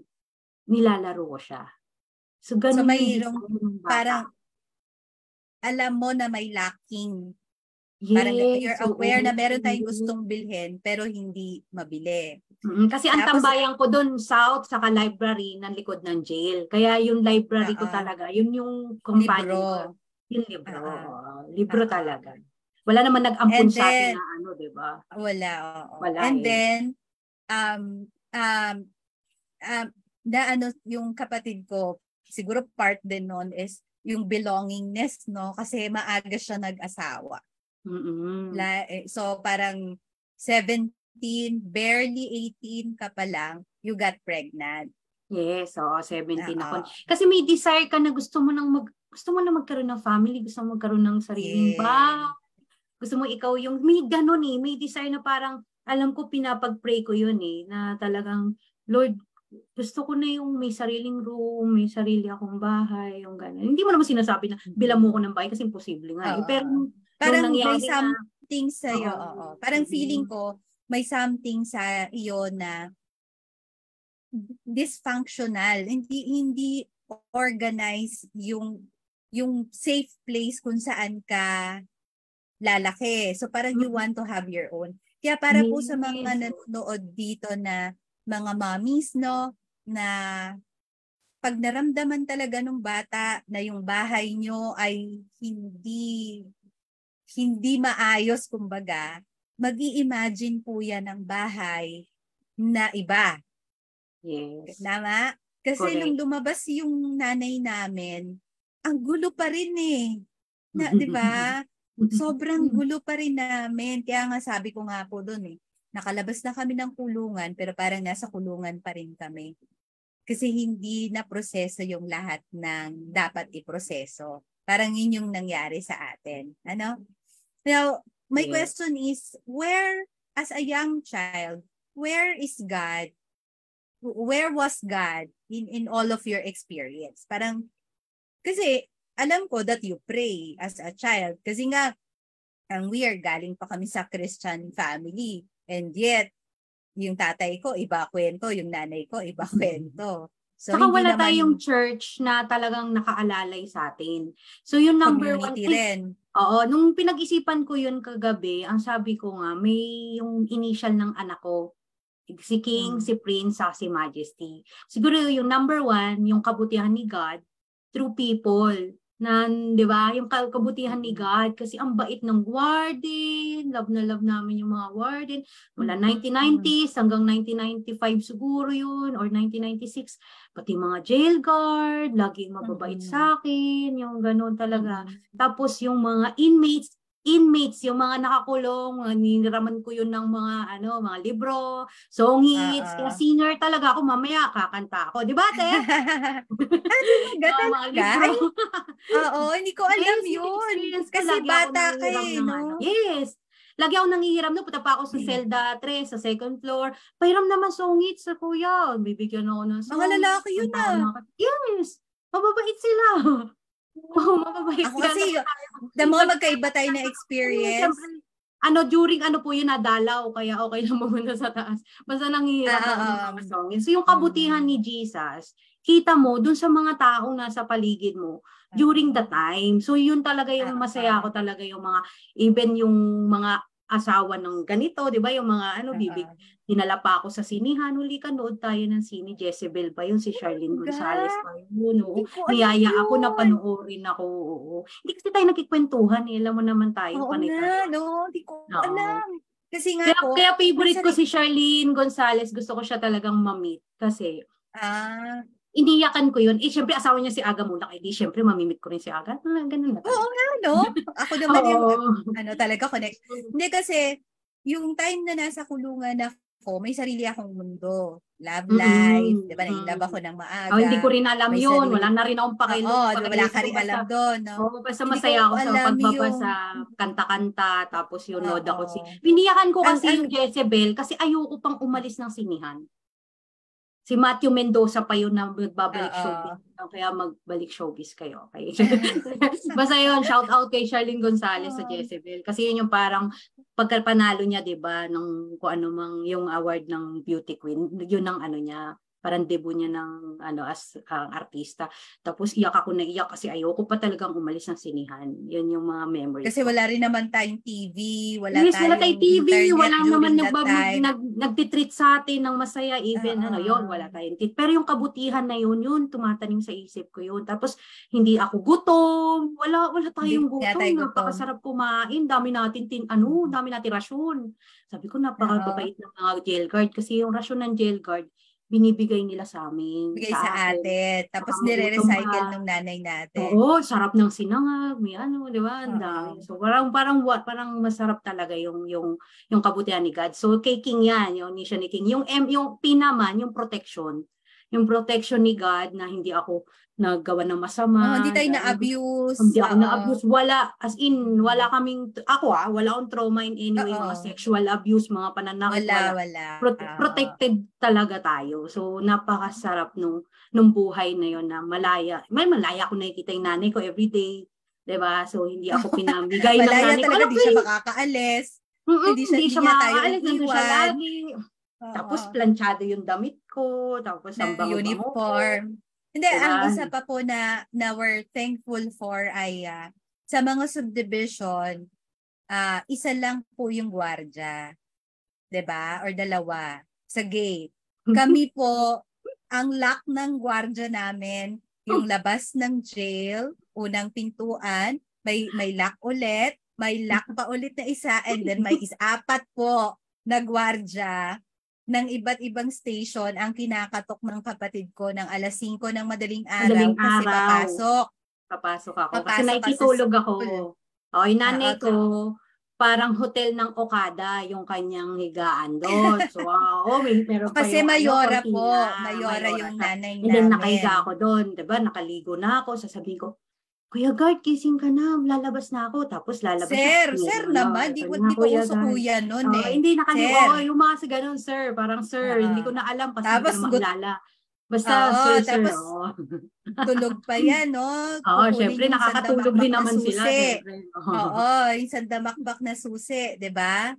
Speaker 2: nilalaro ko siya. So, ganun yung
Speaker 1: mayroong
Speaker 2: design ng bata.
Speaker 1: parang alam mo na may lacking. Parang you're
Speaker 2: Yes,
Speaker 1: aware
Speaker 2: oo.
Speaker 1: na meron tayong gustong bilhin pero hindi mabili.
Speaker 2: Kasi ang
Speaker 1: Tapos,
Speaker 2: tambayan ko doon, South, saka library ng likod ng jail. Kaya yung library ko
Speaker 1: oo,
Speaker 2: talaga, yun yung companion ko.
Speaker 1: libro.
Speaker 2: Yung libro.
Speaker 1: Oo.
Speaker 2: Libro
Speaker 1: Oo.
Speaker 2: talaga. Wala naman nag-ampun
Speaker 1: And
Speaker 2: sa atin
Speaker 1: then,
Speaker 2: na ano, di ba?
Speaker 1: wala, oo.
Speaker 2: Wala
Speaker 1: And
Speaker 2: eh.
Speaker 1: then, um, na ano, yung kapatid ko, siguro part din nun is yung belongingness, no? Kasi maaga siya nag-asawa. So, parang 17, barely 18 ka pa lang, you got pregnant.
Speaker 2: Yes, 17 ako. Kasi may desire ka na gusto mo na magkaroon ng family, gusto mo magkaroon ng sariling bahay. Gusto mo ikaw yung, may ganun eh, may desire na parang, alam ko pinapag-pray ko yun eh, na talagang, Lord, gusto ko na yung may sariling room, may sarili akong bahay, yung gano'n. Hindi mo naman sinasabi na bilang mo ko ng bahay kasi imposible nga eh. Pero
Speaker 1: parang
Speaker 2: nangyari
Speaker 1: may something sa iyo, parang feeling ko may something sa iyo na dysfunctional, hindi organized yung safe place kung saan ka lalaki. So parang you want to have your own. Kaya para po sa mga nanonood dito na mga mommies, no, na pag naramdaman talaga ng bata na yung bahay nyo ay hindi hindi maayos, kumbaga, mag-i-imagine po yan ng bahay na iba.
Speaker 2: Yes.
Speaker 1: Tama? Kasi nung
Speaker 2: Correct.
Speaker 1: lumabas yung nanay namin, ang gulo pa rin eh. Na, 'di ba? Sobrang gulo pa rin namin. Kaya nga sabi ko nga po doon eh, nakalabas na kami ng kulungan pero parang nasa kulungan pa rin kami. Kasi hindi na proseso yung lahat ng dapat iproseso. Parang yun yung nangyari sa atin. Ano? Now, my
Speaker 2: Yes.
Speaker 1: question is, where, as a young child, where is God? Where was God in all of your experience? Parang, kasi alam ko that you pray as a child. Kasi nga, ang weird, galing pa kami sa Christian family. And yet, yung tatay ko, iba kwento. Yung nanay ko, iba kwento. So,
Speaker 2: Saka
Speaker 1: hindi
Speaker 2: wala
Speaker 1: naman
Speaker 2: tayong church na talagang nakaalalay sa atin. So, yung number one,
Speaker 1: community rin.
Speaker 2: oo, nung pinag-isipan ko yun kagabi, ang sabi ko nga, may yung initial ng anak ko, si King, si Prince, si Majesty. Siguro yung number one, yung kabutihan ni God through people. Na, di ba? Yung kabutihan ni God. Kasi ang bait ng warden. Love na love namin yung mga warden. Mula 1990s hanggang 1995 siguro yun. Or 1996. Pati mga jail guard. Laging mababait sa akin. Yung ganun talaga. Tapos yung mga inmates, yung mga nakakulong, niraman ko yun ng mga mga libro, song hits, kaya singer talaga ako, mamaya kakanta ako. Di ba, te?
Speaker 1: Talaga,
Speaker 2: mga libro.
Speaker 1: Oo, hindi ko alam
Speaker 2: Yes,
Speaker 1: yun.
Speaker 2: experience ko,
Speaker 1: Kasi
Speaker 2: lagi ako
Speaker 1: bata ka
Speaker 2: nangihiram
Speaker 1: eh,
Speaker 2: ng
Speaker 1: no?
Speaker 2: Yes. Lagi ako nangihiram no, punta pa ako sa Zelda 3, sa second floor. Pahiram naman song hits sa kuya. Bibigyan ako ng song.
Speaker 1: Mga lalaki yun ah.
Speaker 2: Yes. Mababait sila. Oo, mababait
Speaker 1: Ako
Speaker 2: sila.
Speaker 1: kasi, damo magkaiba tayo na experience.
Speaker 2: Siyempre, during po yun, nadalaw, kaya okay lang pumunta sa taas. Basta nanghihirap ako ng mga songs. So, yung kabutihan ni Jesus, kita mo dun sa mga taong nasa paligid mo during the time. So, yun talaga yung masaya ko talaga yung mga, even yung mga asawa ng ganito, di ba? Yung mga dinala pa ako sa sinihan, huli ka, nood tayo ng sini, Jezebel pa yun, si Charlene Gonzalez pa yun. Niyaya ako na panoorin ako. Oo. Hindi kasi tayo nagkikwentuhan eh. Alam mo naman tayo, panay tayo.
Speaker 1: No, hindi ko alam. Kasi nga
Speaker 2: kaya favorite ko si Charlene Gonzalez. Gusto ko siya talagang ma-meet. Kasi, iniyakan ko yun. Siyempre, asawa niya si Aga Mulak. Siyempre, mamimit ko rin si Aga. Ganun na.
Speaker 1: Oo nga, no? Ako naman yung, talaga connect. Hindi kasi, yung time na nasa kulungan ako, may sarili akong mundo. Love life. Diba? Nailab ako ng maaga.
Speaker 2: Hindi ko rin alam yun. Wala na rin akong pakialam.
Speaker 1: Wala ka rin alam doon, no?
Speaker 2: Basta masaya ako sa pagbabasa, kanta-kanta, tapos yun, nood ako. Piniyakan ko kasi yung Jezebel kasi ayoko pang umalis ng sinihan. Si Matthew Mendoza pa yun na magbabalik showbiz. Kaya magbalik showbiz kayo. Okay? Basta yun, shout out kay Charlene Gonzalez sa Jezebel. Kasi yun yung parang pagkapanalo niya, diba, ng kung ano mang yung award ng Beauty Queen. Yun ang niya, parang debut niya ng as artista. Tapos iyak ako na iyak kasi ayoko pa talagang umalis ng sinihan. Yun yung mga memories.
Speaker 1: Kasi wala rin naman tayong TV, wala
Speaker 2: tayong TV,
Speaker 1: internet
Speaker 2: wala naman
Speaker 1: nagtitreat
Speaker 2: sa atin ng masaya, even yun, wala tayong tit. Pero yung kabutihan na yun tumatanim sa isip ko yun. Tapos hindi ako gutom, wala tayong gutom, napakasarap kumain, dami natin rasyon. Sabi ko napakababait ng mga jail guard kasi yung rasyon ng jail guard binibigay nila sa amin.
Speaker 1: Bigay sa atin. Tapos nire-recycle ng nanay natin.
Speaker 2: Oo, sarap ng sinangag, may di ba? Ang dami. So parang masarap talaga yung kabutihan ni God. So kay King yan, yung mission ni King. Yung P naman, yung protection. Yung protection ni God na hindi ako naggawa ng masama.
Speaker 1: Hindi tayo na-abuse.
Speaker 2: Hindi ako na-abuse. Wala, as in, wala akong trauma in any way, mga sexual abuse, mga pananakit.
Speaker 1: Wala.
Speaker 2: Protected talaga tayo. So, napakasarap nung buhay na yon na malaya. May malaya ako nakikita yung nanay ko everyday. Diba? So, hindi ako pinamigay ng nanay ko.
Speaker 1: Malaya talaga, di siya makakaalis.
Speaker 2: Hindi siya makakaalis. Nandun siya lagi. Tapos, planchado yung damit ko. Tapos, ang
Speaker 1: uniform. Hindi, ang isa pa po na we're thankful for ay sa mga subdivision, isa lang po yung gwardiya. 'Di ba? Or dalawa sa gate. Kami po, ang lock ng gwardiya namin, yung labas ng jail, unang pintuan, may lock ulit, may lock pa ulit na isa, and then may apat po na gwardya ng iba't ibang station ang kinakatok ng kapatid ko ng alas 5 ng madaling araw
Speaker 2: Madaling
Speaker 1: kasi
Speaker 2: araw.
Speaker 1: papasok.
Speaker 2: Papasok ako. Kasi
Speaker 1: Papasok ka sa
Speaker 2: nakikitulog ako.
Speaker 1: school.
Speaker 2: O, yung nanay
Speaker 1: Oo,
Speaker 2: ko, parang hotel ng Okada yung kanyang higaan doon. So, meron pa
Speaker 1: kasi
Speaker 2: yung
Speaker 1: mayora po.
Speaker 2: cortina.
Speaker 1: Mayora yung
Speaker 2: siya.
Speaker 1: nanay
Speaker 2: And then, nakahiga
Speaker 1: namin.
Speaker 2: ako doon. Diba? Nakaligo na ako. Sasabihin ko, Kuya Guard, kising ka na. Lalabas na ako. Tapos lalabas siya.
Speaker 1: Sir naman,
Speaker 2: Ito
Speaker 1: di
Speaker 2: na,
Speaker 1: ko
Speaker 2: Kuya
Speaker 1: uso
Speaker 2: Guard.
Speaker 1: kuya nun eh.
Speaker 2: Hindi nakaligo.
Speaker 1: Sir.
Speaker 2: Yung mga sa ganun, sir. Parang, sir, hindi ko
Speaker 1: Oo.
Speaker 2: na alam kasi hindi
Speaker 1: Tapos,
Speaker 2: ko na maalala. Basta,
Speaker 1: oo,
Speaker 2: sir,
Speaker 1: tapos
Speaker 2: oo.
Speaker 1: tulog pa yan, no?
Speaker 2: Oo, syempre,
Speaker 1: Kukunin yung
Speaker 2: nakakatulog
Speaker 1: sandamakbak
Speaker 2: din
Speaker 1: na
Speaker 2: naman sila,
Speaker 1: susi.
Speaker 2: syempre.
Speaker 1: Oo, yung sandamakbak na susi, di ba?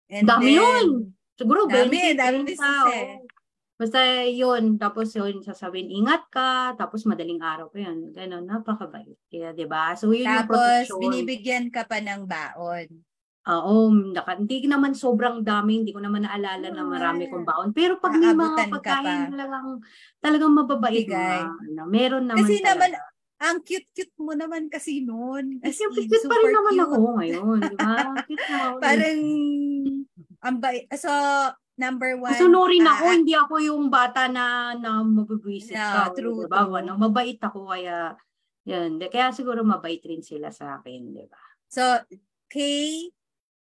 Speaker 1: And
Speaker 2: Dami yun.
Speaker 1: then,
Speaker 2: Siguro
Speaker 1: dami
Speaker 2: 20,
Speaker 1: susi.
Speaker 2: oh. Basta yun. Tapos yun, sasabihin, ingat ka. Tapos madaling araw pa yun. Ganon, napakabait. Kaya, di ba? So, yun yung
Speaker 1: Tapos,
Speaker 2: protection.
Speaker 1: binibigyan ka pa ng baon.
Speaker 2: Oo, hindi naman sobrang dami, hindi ko naman naalala na marami kong baon. Pero pag may mga
Speaker 1: Aabutan ka
Speaker 2: pagkain
Speaker 1: pa.
Speaker 2: talagang mababait
Speaker 1: Bigay.
Speaker 2: meron naman
Speaker 1: Kasi naman,
Speaker 2: talaga.
Speaker 1: ang cute-cute mo naman kasi noon. As
Speaker 2: Siyempre,
Speaker 1: in,
Speaker 2: cute pa rin
Speaker 1: super
Speaker 2: naman ako
Speaker 1: cute.
Speaker 2: ngayon, di ba? Cute na ako.
Speaker 1: Parang, so, number one.
Speaker 2: Masunurin ako, hindi ako yung bata na mabibwisit ka.
Speaker 1: True,
Speaker 2: Diba?
Speaker 1: true.
Speaker 2: Mabait ako, kaya, yan. Kaya siguro mabait rin sila sa akin, di ba?
Speaker 1: So, K,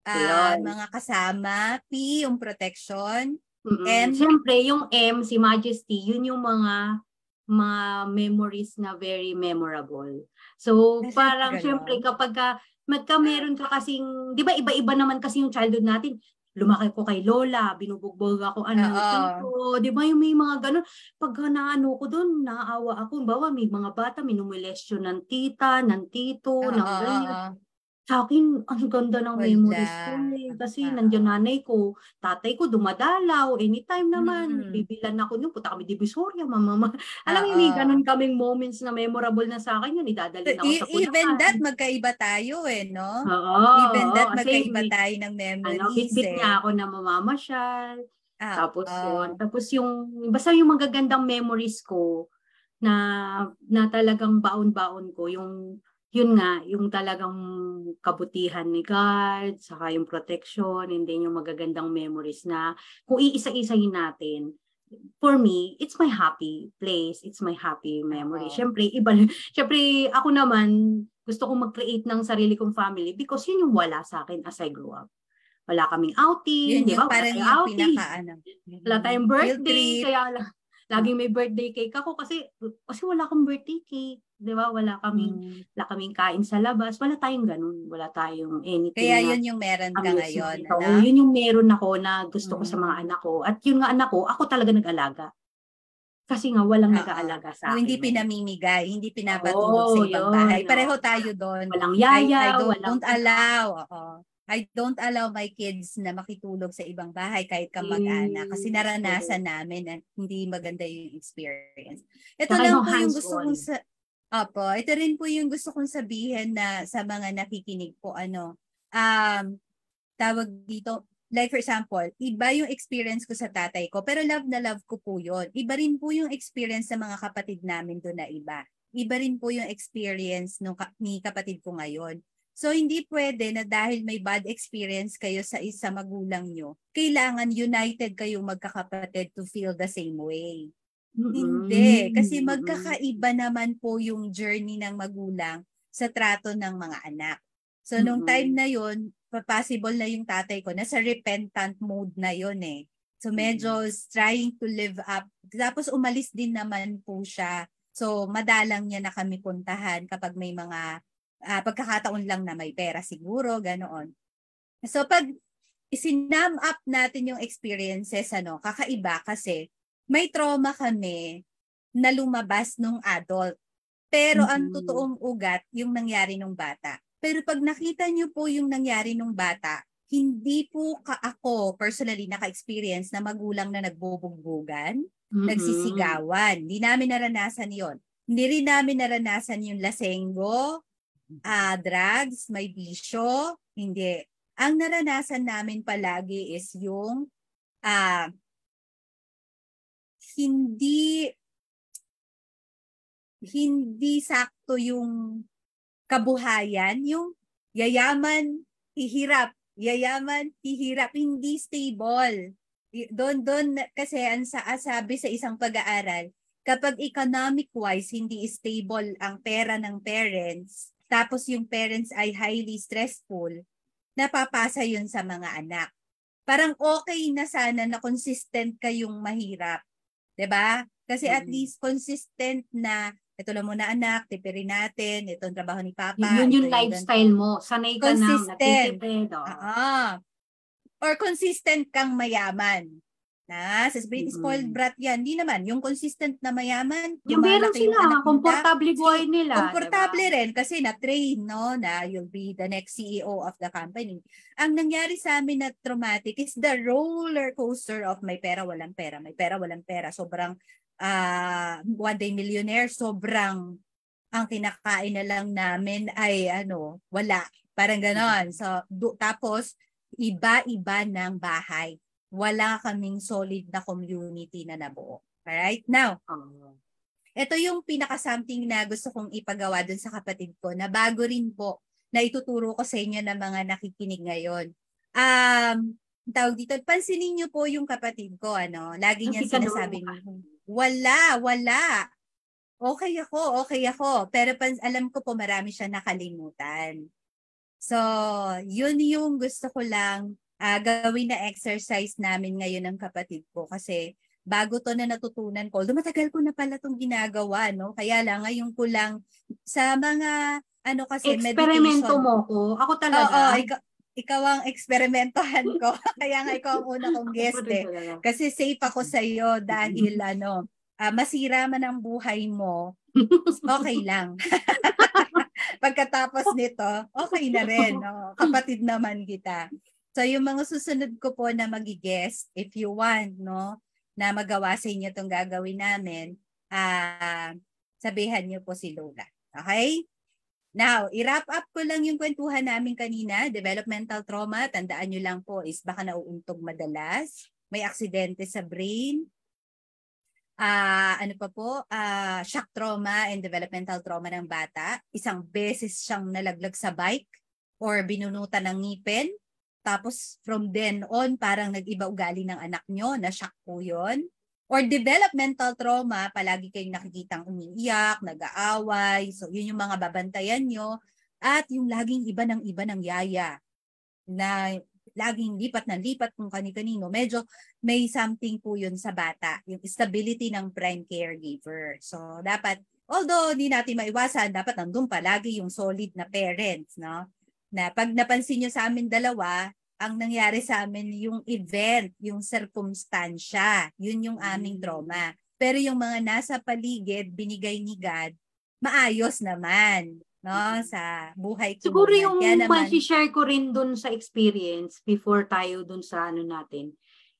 Speaker 2: Ayun.
Speaker 1: mga kasama, P, yung protection,
Speaker 2: M. Siyempre, yung M, si Majesty, yun yung mga memories na very memorable. So, parang siyempre kapag meron ka kasing, di ba iba-iba naman kasi yung childhood natin. Lumaki ko kay Lola, binubugbog ako ng tito, di ba yung may mga ganun. Pag naano ko doon, naaawa ako. Bawa may mga bata, minumulestyo ng tita, ng tito, ng ganyan. Sa akin, ang ganda ng memories ko kasi nandiyan nanay ko, tatay ko dumadalaw, anytime naman, bibilan ako nung punta kami Divisoria, mama. Alam mo, may ganun kaming moments na memorable na sa akin yun, idadalhin ako sa Bulacan.
Speaker 1: Even that, magkaiba tayo no?
Speaker 2: Oo.
Speaker 1: Even that, magkaiba tayo ng memories.
Speaker 2: Bit-bit niya ako na mamamasyal. Tapos yun. Tapos basta yung magagandang memories ko na talagang baon-baon ko, yun nga, yung talagang kabutihan ni God, saka yung protection, and then yung magagandang memories na kung iisa-isahin natin, for me, it's my happy place, it's my happy memory. Siyempre, ako naman, gusto kong mag-create ng sarili kong family because yun yung wala sa akin as I grew up. Wala kaming outing, di ba? Wala tayong outing. Wala tayong birthday, kaya laging may birthday cake ako kasi wala akong birthday cake. Di ba? Wala kaming kain sa labas. Wala tayong ganun. Wala tayong anything.
Speaker 1: Kaya yun yung meron ka ngayon.
Speaker 2: Yun yung meron ako na gusto ko sa mga anak ko. At yun nga anak ko, ako talaga nag-alaga. Kasi nga walang nag-aalaga sa akin.
Speaker 1: Hindi pinamimigay, hindi pinapatulog sa ibang bahay. Pareho tayo doon.
Speaker 2: Walang yaya,
Speaker 1: don't allow. I don't allow my kids na makitulog sa ibang bahay kahit kamag-anak kasi naranasan namin at hindi maganda yung experience. Ito lang po yung gusto kong ito rin po yung gusto kong sabihin na sa mga nakikinig po tawag dito, like for example, iba yung experience ko sa tatay ko pero love na love ko po yun. Iba rin po yung experience sa mga kapatid namin doon na iba. Iba rin po yung experience ni kapatid ko ngayon. So, hindi pwede na dahil may bad experience kayo sa isa magulang nyo, kailangan united kayong magkakapatid to feel the same way. Hindi. Kasi magkakaiba naman po yung journey ng magulang sa trato ng mga anak. So, nung time na yun, possible na yung tatay ko, nasa repentant mode na yun eh. So, medyo trying to live up. Tapos, umalis din naman po siya. So, madalang niya na kami puntahan kapag may mga pagkakataon lang na may pera siguro, ganoon. So pag isinam up natin yung experiences, kakaiba kasi may trauma kami na lumabas nung adult. Pero ang totoong ugat, yung nangyari nung bata. Pero pag nakita niyo po yung nangyari nung bata, hindi po ako personally naka-experience na magulang na nagbubugbugan, nagsisigawan. Hindi namin naranasan yon. Hindi rin namin naranasan yung lasenggo, drugs, may bisyo, hindi. Ang naranasan namin palagi is yung hindi sakto yung kabuhayan, yung Yayaman, hihirap. Yayaman, hihirap. Hindi stable. Doon kasi ang sabi sa isang pag-aaral, kapag economic-wise hindi stable ang pera ng parents, tapos yung parents ay highly stressful, napapasa yun sa mga anak. Parang okay na sana na consistent kayong mahirap. 'Di ba? Kasi at least consistent na ito lang muna anak, tipirin natin, ito ang trabaho ni Papa.
Speaker 2: Yun yung lifestyle mo. Sanay ka na,
Speaker 1: consistent.
Speaker 2: nagtitipid.
Speaker 1: Or consistent kang mayaman. Sa spoiled brat yan. Hindi naman. Yung consistent na mayaman,
Speaker 2: Yung meron
Speaker 1: lumalaki yung
Speaker 2: sila,
Speaker 1: anak nila.
Speaker 2: komportable buhay nila.
Speaker 1: Komportable
Speaker 2: diba?
Speaker 1: rin kasi na-train, no, na you'll be the next CEO of the company. Ang nangyari sa amin na traumatic is the roller coaster of may pera, walang pera. May pera, walang pera. Sobrang one day millionaire, sobrang ang kinakain na lang namin ay wala. Parang ganon. So, tapos, iba-iba ng bahay. Wala kaming solid na community na nabuo. Alright? Now, ito yung pinaka-something na gusto kong ipagawa dun sa kapatid ko na bago rin po na ituturo ko sa inyo ng mga nakikinig ngayon. Tawag dito, pansinin niyo po yung kapatid ko, lagi niya sinasabi wala. Okay ako. Pero alam ko po marami siya nakalimutan. So, yun yung gusto ko lang gawin na exercise namin ngayon ng kapatid ko kasi bago to na natutunan ko, matagal ko na pala itong ginagawa, no? Kaya lang, ngayon ko lang sa mga, kasi
Speaker 2: eksperimento
Speaker 1: meditation.
Speaker 2: mo ko. Ako talaga.
Speaker 1: Oo, ikaw ang eksperimentohan ko. Kaya nga ikaw ang una kong guest Kasi safe ako sa iyo dahil masira man ang buhay mo, okay lang. Pagkatapos nito, okay na rin. No? Kapatid naman kita. So yung mga susunod ko po na magi-guest, if you want, no, na magawa sa inyo itong gagawin namin, sabihan niyo po si Lola. Okay? Now, i-wrap up ko lang yung kwentuhan namin kanina, developmental trauma, tandaan nyo lang po is baka nauuntog madalas, may aksidente sa brain, shock trauma and developmental trauma ng bata, isang beses siyang nalaglag sa bike or binunutan ng ngipin, tapos from then on, parang nag-iba ugali ng anak nyo, na-shock po yun. Or developmental trauma, palagi kayong nakikitang umiiyak, nag-aaway. So, yun yung mga babantayan nyo. At yung laging iba ng yaya. Na laging lipat ng lipat kung kani-kanino. Medyo may something po yun sa bata. Yung stability ng prime caregiver. So, dapat, although di natin maiwasan, dapat nandun palagi yung solid na parents, no? Na pag napansin nyo sa amin dalawa, ang nangyari sa amin yung event, yung circumstansya, yun yung aming trauma. Pero yung mga nasa paligid, binigay ni God, maayos naman, no, sa buhay ko.
Speaker 2: Siguro yung share ko rin dun sa experience before tayo dun sa natin.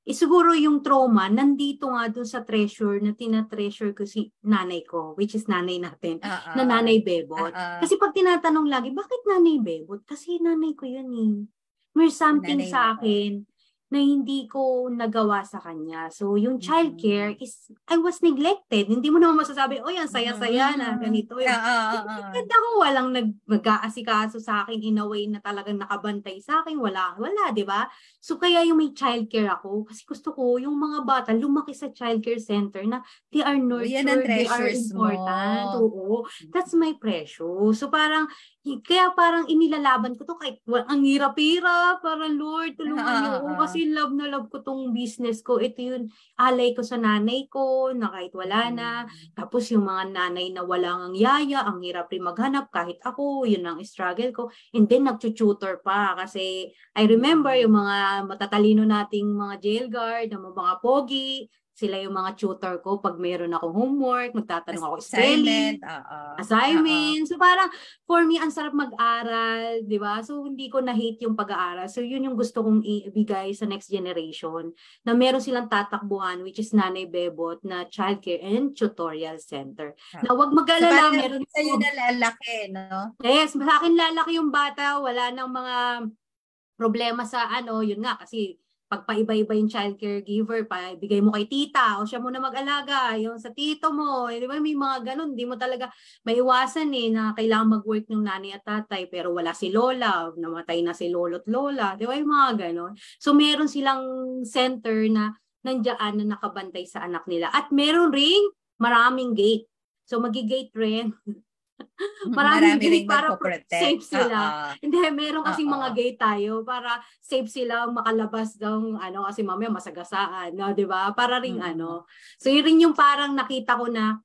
Speaker 2: Siguro yung trauma, nandito nga dun sa treasure na tina-treasure ko si nanay ko, which is nanay natin, na nanay Bebot. Kasi pag tinatanong lagi, bakit nanay Bebot? Kasi nanay ko yun eh. May something nanay sa akin na hindi ko nagawa sa kanya. So, yung childcare is, I was neglected. Hindi mo naman masasabi, ang saya-saya na, ganito. Kahit ako walang nag-aasikaso sa akin in a way na talagang nakabantay sa akin. Wala, di ba? So, kaya yung may childcare ako, kasi gusto ko yung mga bata lumaki sa childcare center na they are nurtured, they are important. Oo, that's my precious. So, kaya parang inilalaban ko to kahit ang hirap-hirap, parang Lord, tulungan niyo ako kasi love na love ko tong business ko. Ito yun, alay ko sa nanay ko na kahit wala na. Tapos yung mga nanay na walang ang yaya, ang hirap rin maghanap kahit ako, yun ang struggle ko. And then nagtututor pa kasi I remember yung mga matatalino nating mga jail guard, mga pogi, sila yung mga tutor ko pag mayroon akong homework, magtatanong ako spelling, assignment. So parang for me ang sarap mag-aral, 'di ba? So hindi ko na-hate yung pag-aaral. So yun yung gusto kong ibigay sa next generation na meron silang tatakbuhan which is Nanay Bebot na childcare and tutorial center. Na wag mag-alala, so, meron
Speaker 1: sa'yo na lalaki, no?
Speaker 2: Yes, sa akin lalaki yung bata, wala nang mga problema sa yun nga kasi pagpaiba-iba yung child caregiver, bigay mo kay tita o siya muna mag-alaga, yung sa tito mo, di ba may mga ganun, di mo talaga maiwasan na kailangan mag-work ng nanay at tatay pero wala si lola, namatay na si lolo't lola, di ba yung mga ganun. So meron silang center na nandiyan na nakabantay sa anak nila at meron ring maraming gate. So magi-gate rin. Maraming
Speaker 1: Marami ring
Speaker 2: gate para
Speaker 1: magpo-protect.
Speaker 2: safe sila. Hindi, meron kasing mga
Speaker 1: Oo.
Speaker 2: gate tayo para safe sila makalabas ng kasi mamaya masagasaan, no, 'di ba? Para ring So yun rin yung parang nakita ko na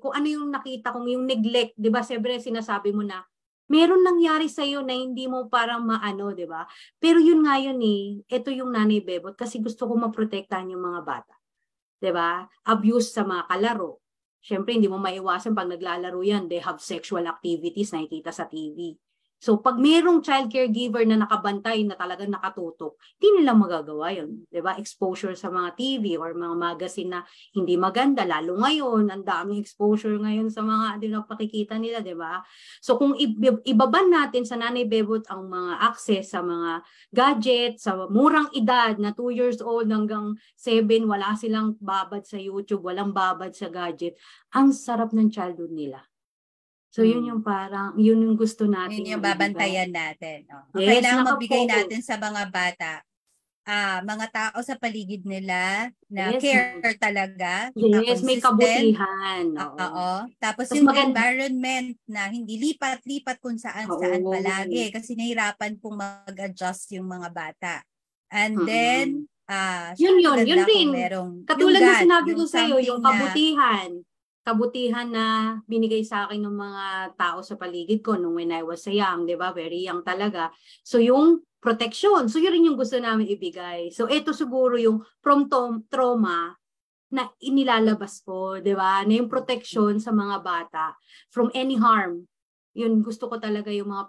Speaker 2: kung ano yung nakita kong yung neglect, 'di ba? Siyempre sinasabi mo na meron nangyari sa iyo na hindi mo parang maano, 'di ba? Pero yun nga yun ito yung Nanay Bebot kasi gusto ko maprotektahan yung mga bata. 'Di ba? Abuse sa mga kalaro. Siyempre, hindi mo maiwasan pag naglalaro yan, they have sexual activities nakikita sa TV. So, pag mayroong child caregiver na nakabantay, na talagang nakatutok, hindi nila magagawa yun. Diba? Exposure sa mga TV or mga magazine na hindi maganda. Lalo ngayon, ang daming exposure ngayon sa mga pakikita nila, diba? So, kung ibaban natin sa Nanay Bebot ang mga access sa mga gadget, sa murang edad na 2 years old hanggang 7, wala silang babad sa YouTube, walang babad sa gadget, ang sarap ng childhood nila. So, yun yung parang, yun yung gusto natin.
Speaker 1: Yun yung babantayan natin.
Speaker 2: Yes,
Speaker 1: kailangan magbigay natin sa mga bata, mga tao sa paligid nila na care talaga,
Speaker 2: yes, may
Speaker 1: consistent.
Speaker 2: kabutihan.
Speaker 1: Oo. Tapos
Speaker 2: Tas
Speaker 1: yung environment na hindi lipat-lipat kung saan-saan
Speaker 2: Oo.
Speaker 1: palagi kasi nahirapan pong mag-adjust yung mga bata. And then,
Speaker 2: yun
Speaker 1: maganda
Speaker 2: rin.
Speaker 1: kung merong
Speaker 2: Katulad
Speaker 1: yung
Speaker 2: na sinabi ko
Speaker 1: yung
Speaker 2: sa iyo, yung
Speaker 1: something
Speaker 2: kabutihan na binigay sa akin ng mga tao sa paligid ko nung when I was young, 'di ba? Very young talaga. So yung protection, so yun rin yung gusto namin ibigay. So ito siguro yung from trauma na inilalabas ko, 'di ba? Na yung protection sa mga bata from any harm. Yun gusto ko talaga yung mga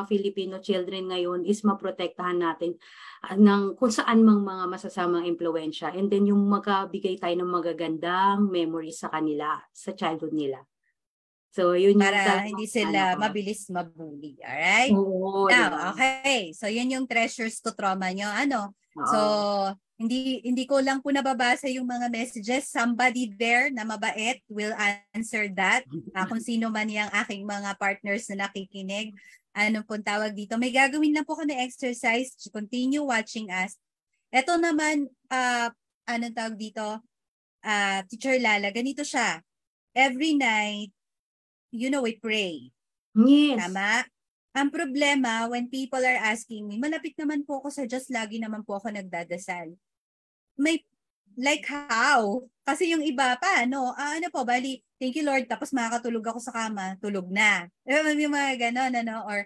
Speaker 2: Filipino children ngayon is maprotektahan natin ng kung saan mang mga masasamang impluwensya, and then yung magabigay tayo ng magagandang memories sa kanila sa childhood nila. So yun yung
Speaker 1: para hindi sila mabilis mabully. Alright?
Speaker 2: Oo,
Speaker 1: Now,
Speaker 2: diba?
Speaker 1: okay. So yun yung treasures to trauma nyo. So hindi ko lang po nababasa yung mga messages. Somebody there na mabait will answer that. Kung sino man yung aking mga partners na nakikinig. Ano pong tawag dito? May gagawin lang po kami exercise. Continue watching us. Ito naman, anong tawag dito? Teacher Lala, ganito siya. Every night, we pray.
Speaker 2: Yes.
Speaker 1: Tama? Ang problema, when people are asking me, malapit naman po ako sa Diyos, lagi naman po ako nagdadasal. Like how? Kasi yung iba pa, bali, thank you Lord, tapos makakatulog ako sa kama, tulog na. Yung mga ganon, or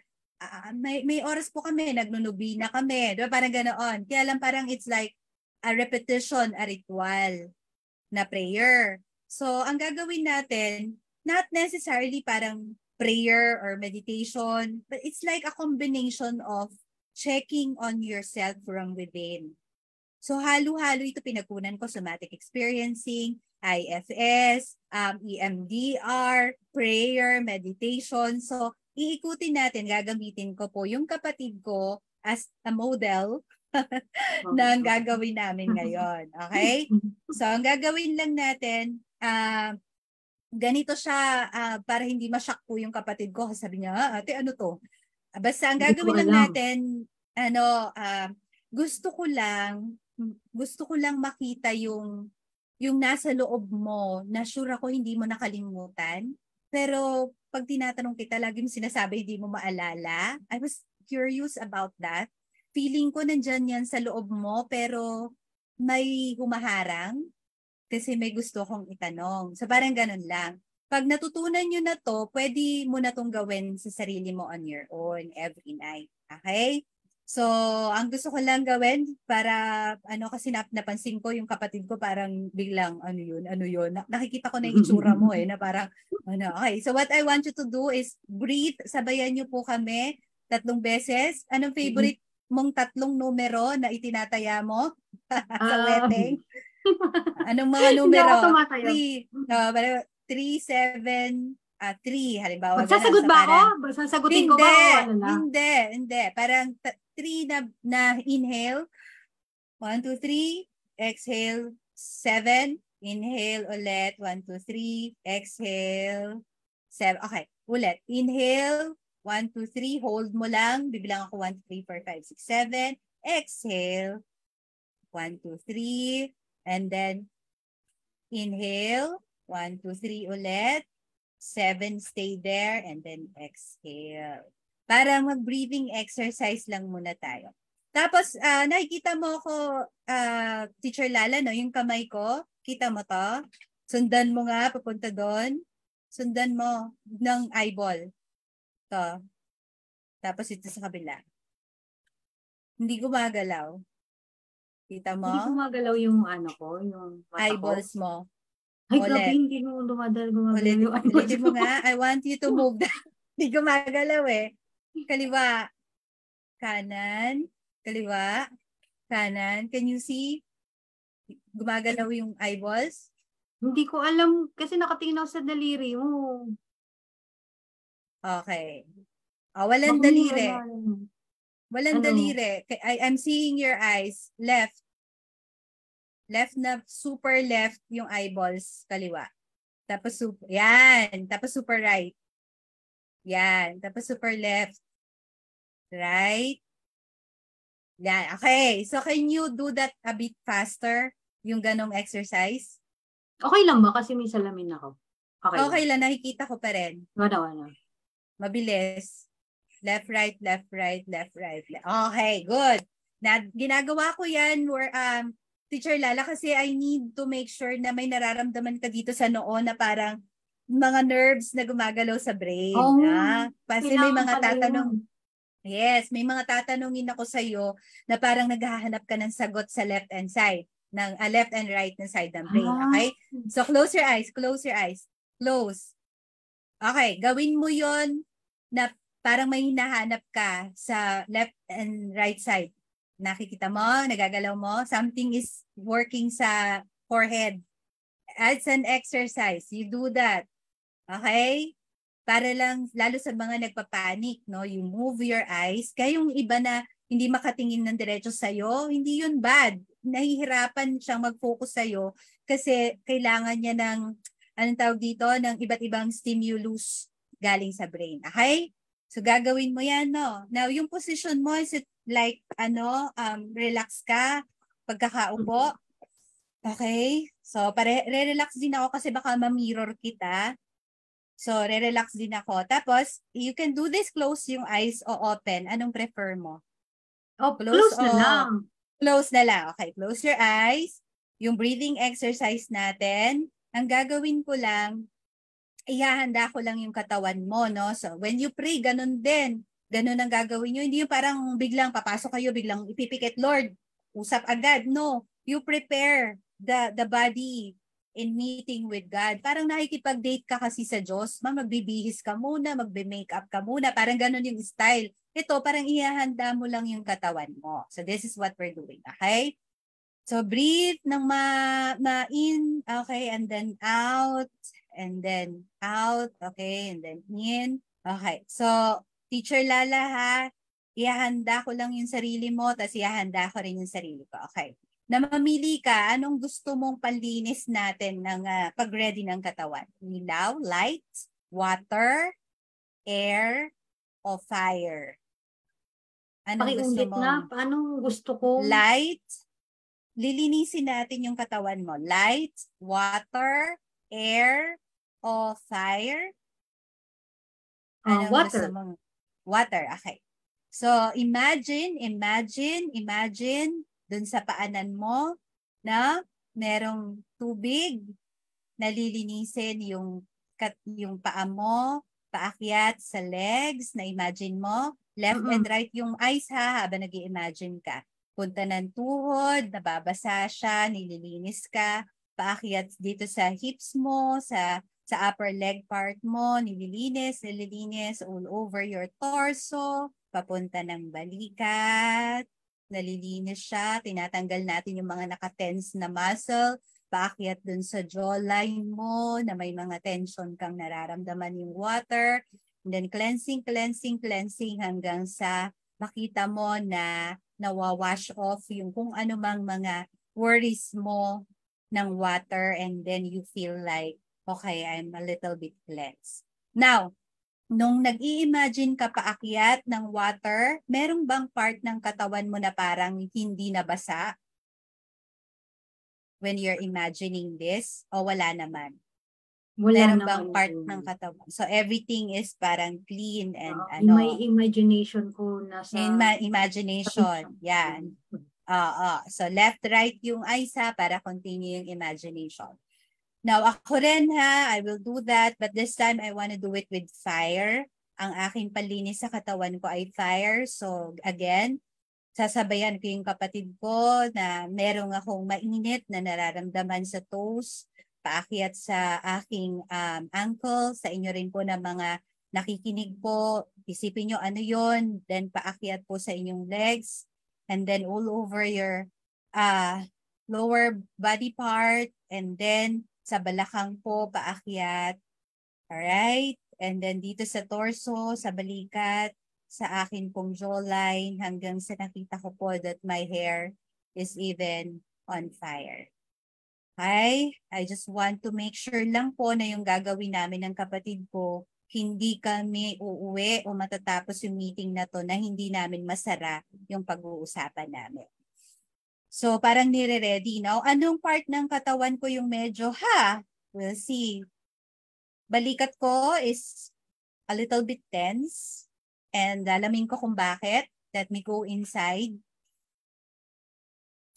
Speaker 1: may oras po kami, nagnunubina kami, diba? Parang ganoon. Kaya lang parang it's like a repetition, a ritual na prayer. So, ang gagawin natin, not necessarily parang prayer or meditation, but it's like a combination of checking on yourself from within. So halo-halo ito pinagkunan ko, somatic experiencing, IFS, EMDR, prayer, meditation. So iikutin natin, gagamitin ko po yung kapatid ko as a model na ang gagawin namin ngayon. Okay? So ang gagawin lang natin, ganito siya, para hindi ma-shock po yung kapatid ko. Sabi niya, ate, ano to? Basta ang gagawin lang natin, gusto ko lang makita yung nasa loob mo na sure ako hindi mo nakalimutan. Pero pag tinatanong kita, lagi mo sinasabi hindi mo maalala. I was curious about that. Feeling ko nandyan yan sa loob mo pero may humaharang kasi may gusto kong itanong. So parang ganun lang. Pag natutunan nyo na to, pwede mo na tong gawin sa sarili mo on your own every night. Okay? So, ang gusto ko lang gawin para, kasi napansin ko yung kapatid ko parang biglang, ano yun. Nakikita ko na yung itsura mo na parang, okay. So, what I want you to do is breathe. Sabayan nyo po kami 3 beses. Anong favorite mong 3 numero na itinataya mo sa wedding? Anong mga numero? 3, 7, 3, halimbawa.
Speaker 2: Magsasagot ba ako? Sasagutin ko ba?
Speaker 1: Hindi. Parang 3 na inhale. 1, 2, 3. Exhale. 7. Inhale ulit. 1, 2, 3. Exhale. 7. Okay. Ulit. Inhale. 1, 2, 3. Hold mo lang. Bibilang ako 1, 2, 3, 4, 5, 6, 7. Exhale. 1, 2, 3. And then, inhale. 1, 2, 3 ulit. 7, stay there. And then, exhale. Para mag-breathing exercise lang muna tayo. Tapos, nakikita mo ako, Teacher Lala, no? Yung kamay ko. Kita mo to? Sundan mo nga, papunta doon. Sundan mo ng eyeball. To. Tapos ito sa kabila. Hindi gumagalaw. Kita mo?
Speaker 2: Hindi gumagalaw yung ano ko, yung mata
Speaker 1: Eyeballs
Speaker 2: ko.
Speaker 1: mo.
Speaker 2: Ay,
Speaker 1: Ulit.
Speaker 2: grabe, hindi mo gumagalaw yung eyeballs
Speaker 1: Ulitin mo
Speaker 2: ko.
Speaker 1: nga. I want you to move that. Hindi gumagalaw eh. Kaliwa. Kanan. Kaliwa. Kanan. Can you see? Gumagalaw yung eyeballs?
Speaker 2: Hindi ko alam, kasi nakatingin ako sa daliri mo.
Speaker 1: Okay. Walang daliri. Walang
Speaker 2: Ano?
Speaker 1: daliri. I'm seeing your eyes. Left. Left na super left yung eyeballs. Kaliwa. Tapos super, yan. Tapos super right. Yan. Tapos super left. Right. Yan. Okay. So can you do that a bit faster? Yung ganong exercise?
Speaker 2: Okay lang ba? Kasi may salamin ako.
Speaker 1: Okay lang. Nakikita ko pa rin.
Speaker 2: Wala.
Speaker 1: Mabilis. Left, right, left, right, left, right. Okay, good. Ginagawa ko yan, Teacher Lala, kasi I need to make sure na may nararamdaman ka dito sa noo na parang mga nerves na gumagalaw sa brain. Kasi may mga tatanong. Yes, may mga tatanungin ako sa iyo na parang naghahanap ka ng sagot sa left and side, ng left and right na side ng brain. Okay? So close your eyes, close your eyes. Close. Okay, gawin mo 'yon na parang may hinahanap ka sa left and right side. Nakikita mo, nagagalaw mo, something is working sa forehead. It's an exercise. You do that. Okay? Para lang, lalo sa mga nagpapanik, no? You move your eyes. Kaya yung iba na hindi makatingin ng diretso sa'yo, hindi yun bad. Nahihirapan siyang mag-focus sa'yo kasi kailangan niya ng, anong tawag dito, ng iba't ibang stimulus galing sa brain. Okay? So, gagawin mo yan, no? Now, yung position mo, is it like, relax ka, pagkakaupo? Okay? So, re-relax din ako kasi baka ma-mirror kita. So, re-relax din ako. Tapos, you can do this, close yung eyes o open. Anong prefer mo?
Speaker 2: Close na lang.
Speaker 1: Close na lang. Okay, close your eyes. Yung breathing exercise natin, ang gagawin ko lang, ihahanda ko lang yung katawan mo, no? So, when you pray, ganun din. Ganun ang gagawin nyo. Hindi yung parang biglang papasok kayo, biglang ipipikit, Lord, usap agad. No, you prepare the body in meeting with God. Parang nakikipag-date ka kasi sa Diyos. Magbibihis ka muna, magbe-makeup ka muna. Parang ganun yung style. Ito, parang ihahanda mo lang yung katawan mo. So, this is what we're doing. Okay? So, breathe ng ma-in. Okay, and then out. And then out. Okay, and then in. Okay, so, Teacher Lala ha, ihahanda ko lang yung sarili mo, tapos ihahanda ko rin yung sarili ko. Okay. Na mamili ka, anong gusto mong panlinis natin ng pag-ready ng katawan? Ilaw, light, water, air, o fire? Anong gusto mo?
Speaker 2: Na, paano gusto ko?
Speaker 1: Light. Lilinisin natin yung katawan mo. Light, water, air, o fire? Anong
Speaker 2: water.
Speaker 1: Gusto mong? Water, okay. So, imagine dun sa paanan mo na merong tubig, nalilinisin yung paa mo, paakyat sa legs, na imagine mo, left and right yung eyes ha, habang nag-i-imagine ka. Punta ng tuhod, nababasa siya, nililinis ka, paakyat dito sa hips mo, sa upper leg part mo, nililinis all over your torso, papunta ng balikat, nalilinis siya, tinatanggal natin yung mga nakatense na muscle, paakyat dun sa jawline mo na may mga tension kang nararamdaman yung water, and then cleansing hanggang sa makita mo na nawawash off yung kung ano mang mga worries mo ng water, and then you feel like, okay, I'm a little bit cleansed. Now, nung nag-i-imagine ka paakyat ng water, merong bang part ng katawan mo na parang hindi nabasa when you're imagining this? O wala naman?
Speaker 2: Wala
Speaker 1: Meron
Speaker 2: naman
Speaker 1: bang part
Speaker 2: po.
Speaker 1: ng katawan? So everything is parang clean and
Speaker 2: May imagination ko nasa...
Speaker 1: in my imagination. Yan. So left, right yung eyes ha, para continue yung imagination. Now, ako rin ha, I will do that, but this time I want to do it with fire. Ang aking palinis sa katawan ko ay fire. So again, sasabayan ko yung kapatid ko na merong akong mainit na nararamdaman sa toes, paakyat sa aking ankle, sa inyo rin po na mga nakikinig po, isipin nyo ano yon, then paakyat po sa inyong legs, and then all over your lower body part, and then sa balakang po paakyat. Alright? And then dito sa torso, sa balikat, sa akin pong jawline, hanggang sa nakita ko po that my hair is even on fire. Okay? I just want to make sure lang po na yung gagawin namin ng kapatid ko, hindi kami uuwi o matatapos yung meeting na to na hindi namin masara yung pag-uusapan namin. So parang nire-ready now. Anong part ng katawan ko yung medyo we'll see. Balikat ko is a little bit tense. And alamin ko kung bakit. Let me go inside.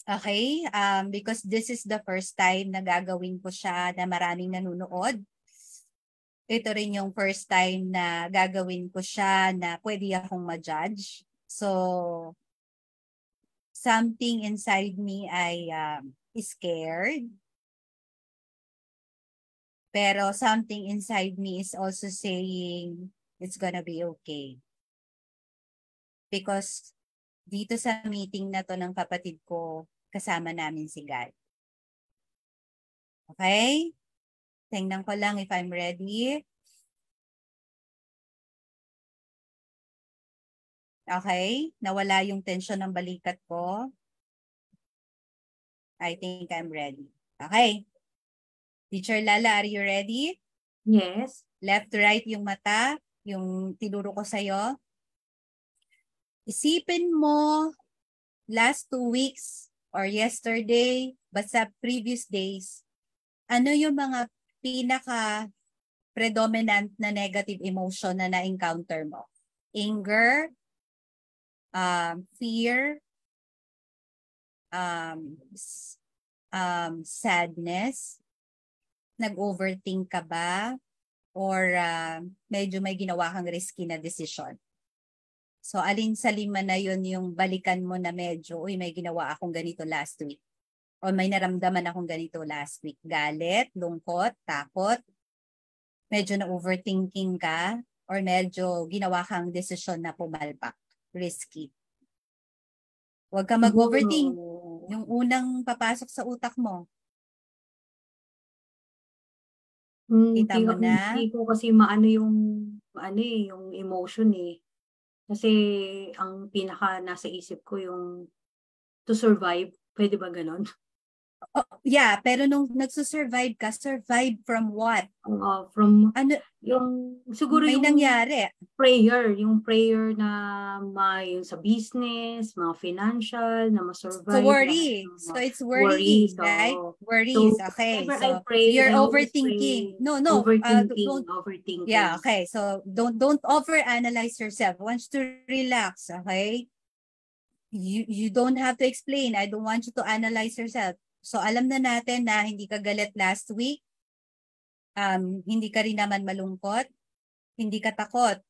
Speaker 1: Okay? Because this is the first time na gagawin ko siya na maraming nanonood. Ito rin yung first time na gagawin ko siya na pwede akong ma-judge. So, something inside me ay scared. Pero something inside me is also saying it's gonna be okay. Because dito sa meeting na to ng kapatid ko, kasama namin si God. Okay? Tingnan ko lang if I'm ready. Okay? Nawala yung tension ng balikat ko. I think I'm ready. Okay. Teacher Lala, are you ready?
Speaker 2: Yes.
Speaker 1: Left to right yung mata, yung tinuro ko sa'yo. Isipin mo last 2 weeks or yesterday, basta previous days, ano yung mga pinaka predominant na negative emotion na na-encounter mo? Anger, fear, sadness, nag-overthink ka ba, or medyo may ginawa kang risky na decision? So, alin sa lima na yun yung balikan mo na medyo, may ginawa akong ganito last week. O may naramdaman akong ganito last week. Galit, lungkot, takot, medyo na overthinking ka, or medyo ginawa kang desisyon na pumalpak, risky. Huwag ka mag-overthink. Yung unang papasok sa utak mo. Kita mo na?
Speaker 2: Hindi ko kasi maano yung emotion eh. Kasi ang pinaka nasa isip ko yung to survive. Pwede ba ganon?
Speaker 1: Yeah, pero nung nagsusurvive ka, survive from what?
Speaker 2: From
Speaker 1: ano,
Speaker 2: yung siguro
Speaker 1: may
Speaker 2: yung
Speaker 1: nangyari.
Speaker 2: Yung prayer na yung sa business, mga financial, na ma-survive.
Speaker 1: So worry. So it's worrying, right? Worries.
Speaker 2: So,
Speaker 1: okay. So
Speaker 2: pray,
Speaker 1: you're overthinking. No.
Speaker 2: Overthinking.
Speaker 1: Yeah, okay. So don't overanalyze yourself. I want you to relax, okay? You don't have to explain. I don't want you to analyze yourself. So alam na natin na hindi ka galit last week. Hindi ka rin naman malungkot. Hindi ka takot.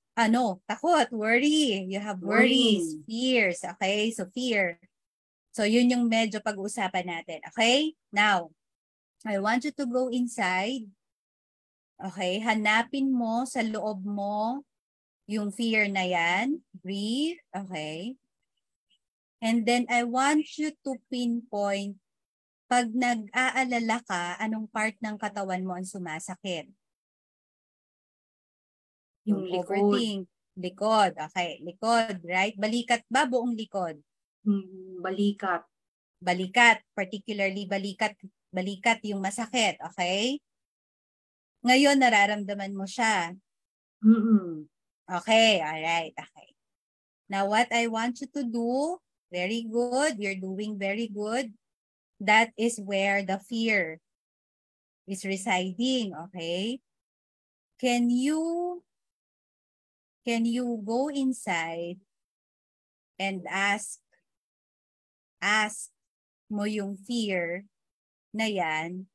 Speaker 1: Takot, worry. You have worries, fears. Okay, so fear. So yun yung medyo pag-uusapan natin. Okay, now, I want you to go inside. Okay, hanapin mo sa loob mo yung fear na yan. Breathe. Okay. And then I want you to pinpoint pag nag-aalala ka, anong part ng katawan mo ang sumasakit?
Speaker 2: Yung
Speaker 1: overthink. Likod. Okay, likod, right? Balikat ba? Buong likod.
Speaker 2: Balikat.
Speaker 1: Balikat. Particularly balikat yung masakit. Okay? Ngayon, nararamdaman mo siya. Okay, alright. Okay. Now, what I want you to do, very good. You're doing very good. That is where the fear is residing. Okay? Can you go inside and ask mo yung fear na yan,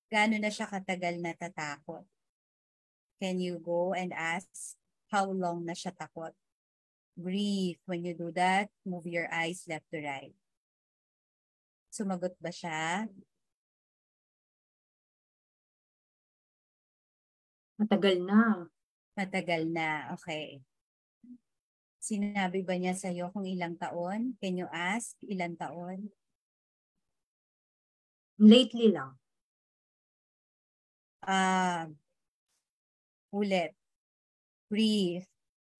Speaker 1: gaano na siya katagal natatakot? Can you go and ask how long na siya takot? Breathe. When you do that, move your eyes left to right. Sumagot ba siya?
Speaker 2: Matagal na.
Speaker 1: Matagal na. Okay. Sinabi ba niya sa'yo kung ilang taon? Can you ask ilang taon?
Speaker 2: Lately lang.
Speaker 1: Ulit. Breathe.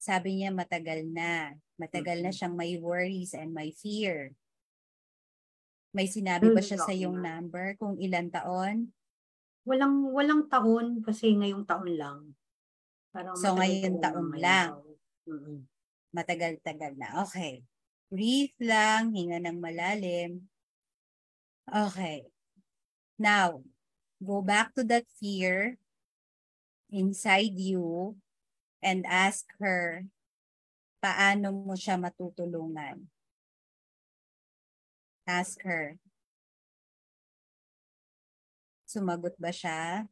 Speaker 1: Sabi niya matagal na. Matagal na siyang may worries and may fear. May sinabi ba siya sa yung number kung ilang taon?
Speaker 2: Walang taon kasi ngayong taon lang. Parang
Speaker 1: so ngayong taon lang. Matagal-tagal na. Okay. Breathe lang, hinga ng malalim. Okay. Now, go back to that fear inside you and ask her, paano mo siya matutulungan? Ask her. Sumagot ba siya?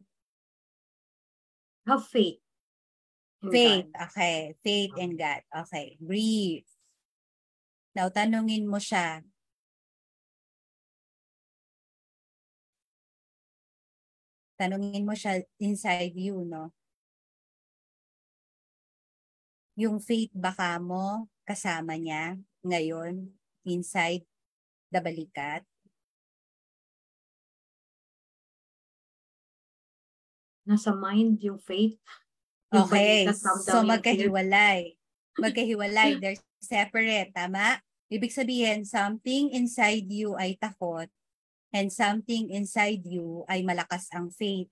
Speaker 2: Have faith.
Speaker 1: Faith. Okay. Faith in God. Okay. Breathe. Now, tanungin mo siya. Tanungin mo siya inside you, no? Yung faith baka mo kasama niya ngayon inside the balikat?
Speaker 2: Nasa mind yung faith.
Speaker 1: Okay, so magkahiwalay. Magkahiwalay, they're separate, tama? Ibig sabihin, something inside you ay takot and something inside you ay malakas ang faith.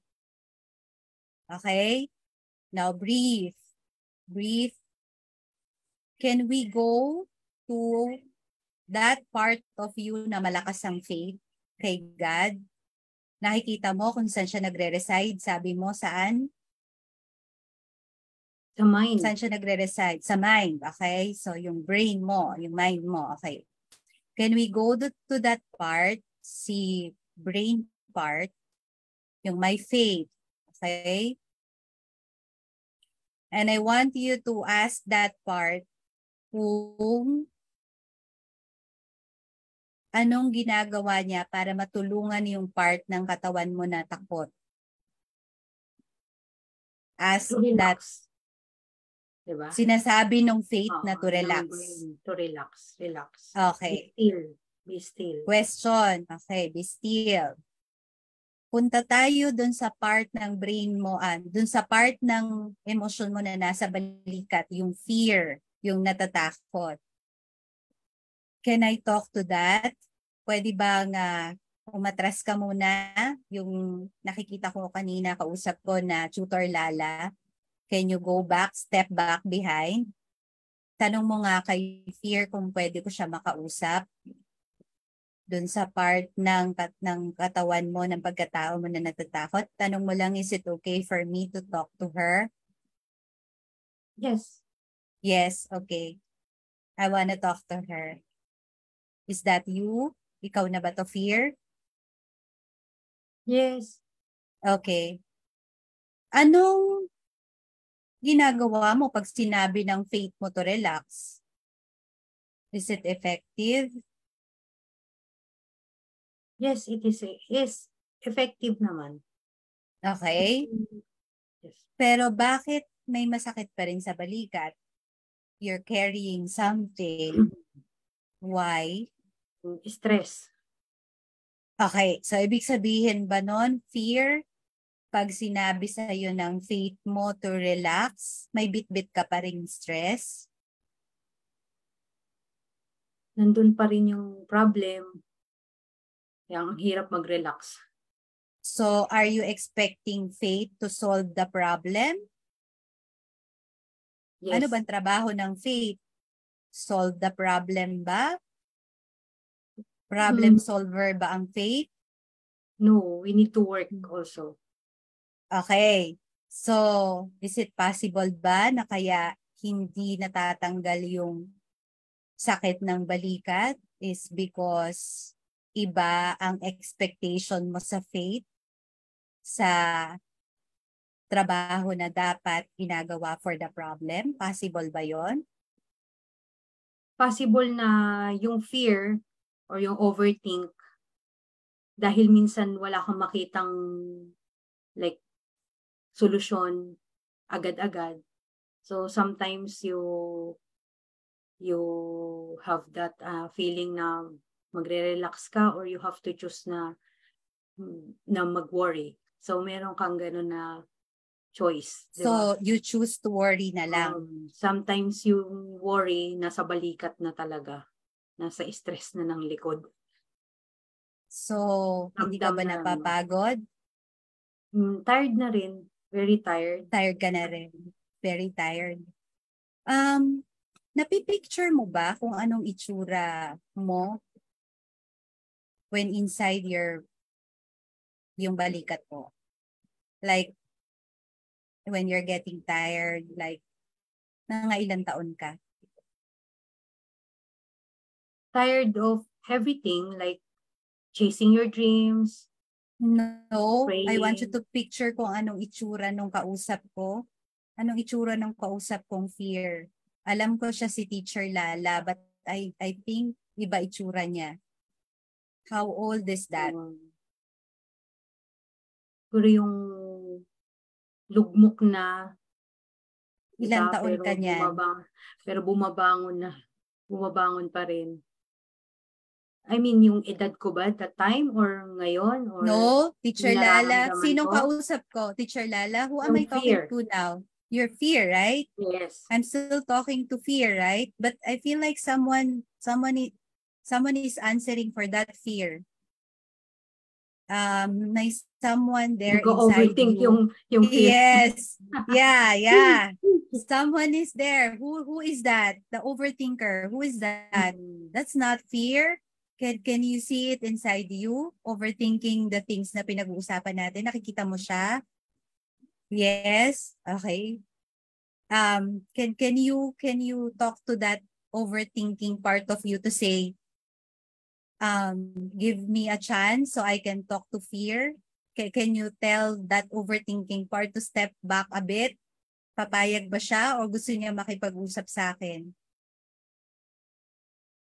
Speaker 1: Okay? Now breathe. Breathe. Can we go to that part of you na malakas ang faith kay God? Nakikita mo kung saan siya nagre-reside? Sabi mo, saan?
Speaker 2: Sa mind.
Speaker 1: Saan siya nagre-reside? Sa mind, okay? So, yung brain mo, yung mind mo, okay. Can we go to that part, si brain part, yung my faith, okay? And I want you to ask that part kung anong ginagawa niya para matulungan yung part ng katawan mo na takot. Ask that.
Speaker 2: Diba?
Speaker 1: Sinasabi ng faith na to relax.
Speaker 2: To relax. Relax.
Speaker 1: Okay.
Speaker 2: Be still. Be still.
Speaker 1: Question. Okay, be still. Punta tayo dun sa part ng brain mo, dun sa part ng emosyon mo na nasa balikat, yung fear, yung natatakot. Can I talk to that? Pwede bang umatras ka muna? Yung nakikita ko kanina, kausap ko na tutor Lala. Can you go back, step back behind? Tanong mo nga kay fear kung pwede ko siya makausap. Doon sa part ng katawan mo, ng pagkatao mo na natatakot. Tanong mo lang, is it okay for me to talk to her?
Speaker 2: Yes.
Speaker 1: Yes, okay. I wanna talk to her. Is that you? Ikaw na ba to, fear?
Speaker 2: Yes.
Speaker 1: Okay. Anong ginagawa mo pag sinabi ng faith mo to relax? Is it effective?
Speaker 2: Yes, it is effective naman.
Speaker 1: Okay.
Speaker 2: Yes.
Speaker 1: Pero bakit may masakit pa rin sa balikat? You're carrying something. Why?
Speaker 2: Stress.
Speaker 1: Okay. So, ibig sabihin ba nun, fear, pag sinabi sa'yo ng faith mo to relax, may bit-bit ka pa ring stress?
Speaker 2: Nandun pa rin yung problem. Kaya ang hirap mag-relax.
Speaker 1: So, are you expecting faith to solve the problem?
Speaker 2: Yes.
Speaker 1: Ano bang trabaho ng faith? Solve the problem ba? Problem solver ba ang faith?
Speaker 2: No, we need to work also.
Speaker 1: Okay. So, is it possible ba na kaya hindi natatanggal yung sakit ng balikat is because iba ang expectation mo sa faith sa trabaho na dapat ginagawa for the problem? Possible ba yon?
Speaker 2: Possible na yung fear or yung overthink dahil minsan wala kang makitang like solusyon agad-agad. So sometimes you have that feeling na magre-relax ka or you have to choose na mag-worry. So meron kang ganun na choice.
Speaker 1: So, you choose to worry na lang.
Speaker 2: Sometimes yung worry nasa balikat na talaga. Nasa stress na ng likod.
Speaker 1: So, hindi ka ba napapagod?
Speaker 2: Tired na rin. Very tired.
Speaker 1: Tired ka na rin. Very tired. Napipicture mo ba kung anong itsura mo when inside yung balikat mo? Like, when you're getting tired, like, ilang taon ka?
Speaker 2: Tired of everything, like chasing your dreams.
Speaker 1: No,
Speaker 2: praying.
Speaker 1: I want you to picture kung anong itsura nung kausap ko. Anong itsura ng kausap kong fear. Alam ko siya si Teacher Lala, but I think iba itsura niya. How old is that?
Speaker 2: Siguro yung lugmok na.
Speaker 1: Ilang taon ka niyan?
Speaker 2: Pero bumabangon pa rin. I mean, yung edad ko ba at that time or ngayon? Or
Speaker 1: no, Teacher Lala. Sinong kausap ko? Teacher Lala, who am I talking to now? Your fear, right?
Speaker 2: Yes.
Speaker 1: I'm still talking to fear, right? But I feel like someone is answering for that fear. May someone there inside you.
Speaker 2: Yung fear.
Speaker 1: Yes. Yeah. Someone is there. Who is that? The overthinker. Who is that? That's not fear. Can you see it inside you? Overthinking the things na pinag-uusapan natin. Nakikita mo siya? Yes. Okay. Can you talk to that overthinking part of you to say, give me a chance so I can talk to fear? Can you tell that overthinking part to step back a bit? Papayag ba siya o gusto niya makipag-usap sa akin?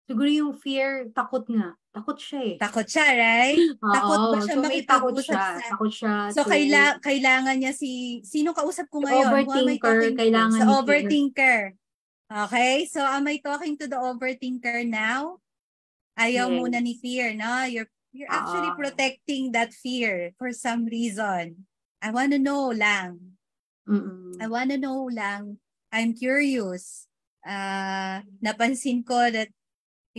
Speaker 2: Siguro yung fear, takot nga. Takot siya eh.
Speaker 1: Takot siya, right? Takot ba siya makipag-usap sa...
Speaker 2: Takot siya.
Speaker 1: So, kailangan niya sino kausap ko ngayon?
Speaker 2: Overthinker, kailangan
Speaker 1: ni overthinker. Okay? So, am I talking to the overthinker now? Ayaw muna ni fear, no? You're actually protecting that fear for some reason. I want to know lang. I want to know lang. I'm curious. Napansin ko that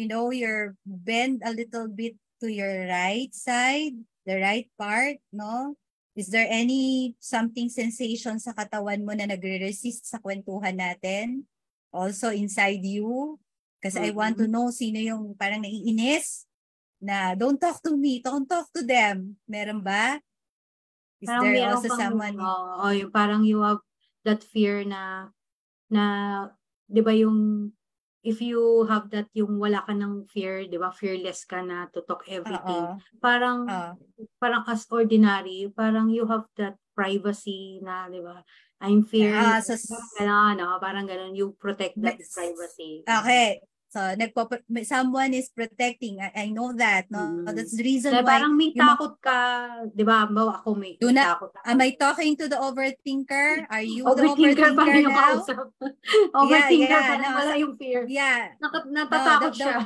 Speaker 1: you're bend a little bit to your right side, the right part, no? Is there something sensation sa katawan mo na nagre-resist sa kwentuhan natin? Also inside you? Kasi I want to know sino yung parang naiinis na don't talk to me, don't talk to them. Meron ba? Is
Speaker 2: parang
Speaker 1: there also someone?
Speaker 2: Yung parang you have that fear na 'di ba yung if you have that yung wala ka ng fear, 'di ba? Fearless ka na to talk everything. Parang as ordinary, parang you have that privacy na, 'di ba? I'm fearless. Parang ganun, you protect that privacy.
Speaker 1: Okay. So, someone is protecting. I know that, no? That's the reason why.
Speaker 2: Parang may takot ka, di ba? Ako may takot.
Speaker 1: Am I talking to the overthinker? Are you the overthinker now?
Speaker 2: Overthinker pa rin, wala yung fear.
Speaker 1: Yeah.
Speaker 2: Natatakot siya.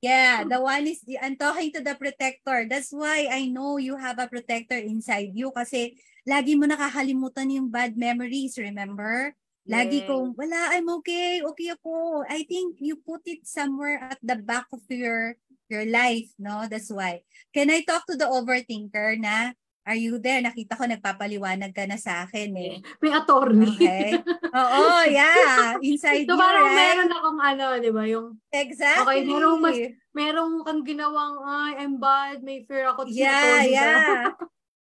Speaker 1: Yeah, the one is, I'm talking to the protector. That's why I know you have a protector inside you kasi lagi mo nakakalimutan yung bad memories, remember? Lagi
Speaker 2: Yes.
Speaker 1: kong, wala, I'm okay, okay ako. I think you put it somewhere at the back of your life, no? That's why. Can I talk to the overthinker na, are you there? Nakita ko nagpapaliwanag ka na sa akin eh.
Speaker 2: May attorney.
Speaker 1: Okay? Oo, yeah. Inside
Speaker 2: So
Speaker 1: you,
Speaker 2: parang
Speaker 1: right?
Speaker 2: meron akong di ba, yung
Speaker 1: Exactly.
Speaker 2: okay, merong kang ginawang, I'm bad, may fear ako.
Speaker 1: Yeah.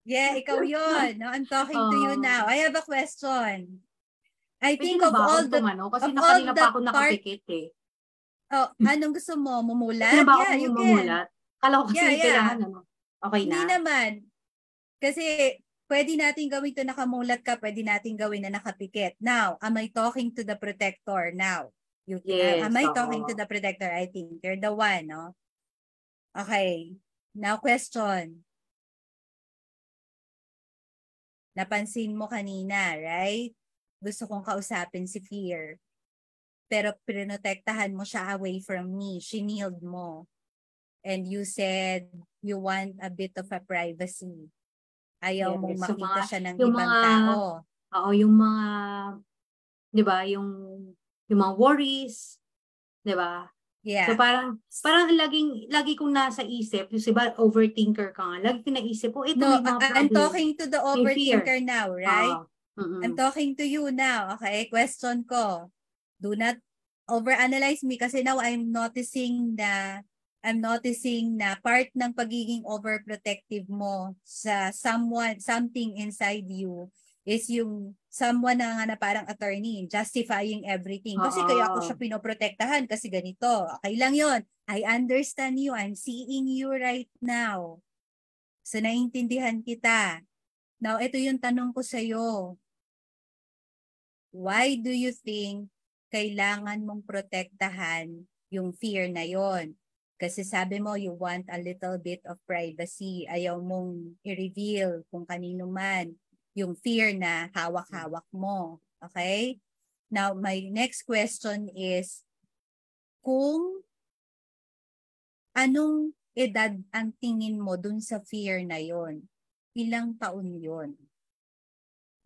Speaker 1: Yeah, ikaw yun. No? I'm talking to you now. I have a question. I
Speaker 2: Pwede
Speaker 1: think
Speaker 2: na
Speaker 1: of
Speaker 2: ba
Speaker 1: all
Speaker 2: akong
Speaker 1: the
Speaker 2: kasi
Speaker 1: of
Speaker 2: na
Speaker 1: all
Speaker 2: kanina
Speaker 1: the
Speaker 2: pa ako
Speaker 1: part.
Speaker 2: nakapikit eh.
Speaker 1: Oh, anong gusto mo?
Speaker 2: Pwede
Speaker 1: Mumulat?
Speaker 2: na ba
Speaker 1: Yeah,
Speaker 2: akong
Speaker 1: you can.
Speaker 2: mumulat? Kala ko kasi
Speaker 1: Yeah.
Speaker 2: kailangan Okay
Speaker 1: Hindi
Speaker 2: na?
Speaker 1: naman. Kasi pwede natin gawin to nakamulat ka, pwede natin gawin na nakapikit. Now, am I talking to the protector now?
Speaker 2: Yes.
Speaker 1: Am I talking to the protector? I think you're the one, no? Okay. Now, question. Napansin mo kanina, right? Gusto kong kausapin si Fear. Pero prinotektahan mo siya away from me. Shinield mo. And you said you want a bit of a privacy. Ayaw mong makita siya ng ibang tao.
Speaker 2: Oo, yung mga, di ba, yung mga worries, di ba?
Speaker 1: Yeah.
Speaker 2: So parang lagi kong nasa isip, yung diba, overthinker ka nga, lagi kong naisip, ito may mga problem.
Speaker 1: I'm talking to the overthinker now, right? I'm talking to you now, okay? Question ko. Do not overanalyze me kasi now I'm noticing na part ng pagiging overprotective mo sa something inside you is yung someone na parang attorney, justifying everything. Kasi kaya ako siya pinoprotektahan kasi ganito. Okay lang yon. I understand you. I'm seeing you right now. So, naiintindihan kita. Now, ito yung tanong ko sa'yo. Why do you think kailangan mong protektahan yung fear na yon? Kasi sabi mo, you want a little bit of privacy. Ayaw mong i-reveal kung kanino man yung fear na hawak-hawak mo. Okay? Now, my next question is, kung anong edad ang tingin mo dun sa fear na yon? Ilang taon yon?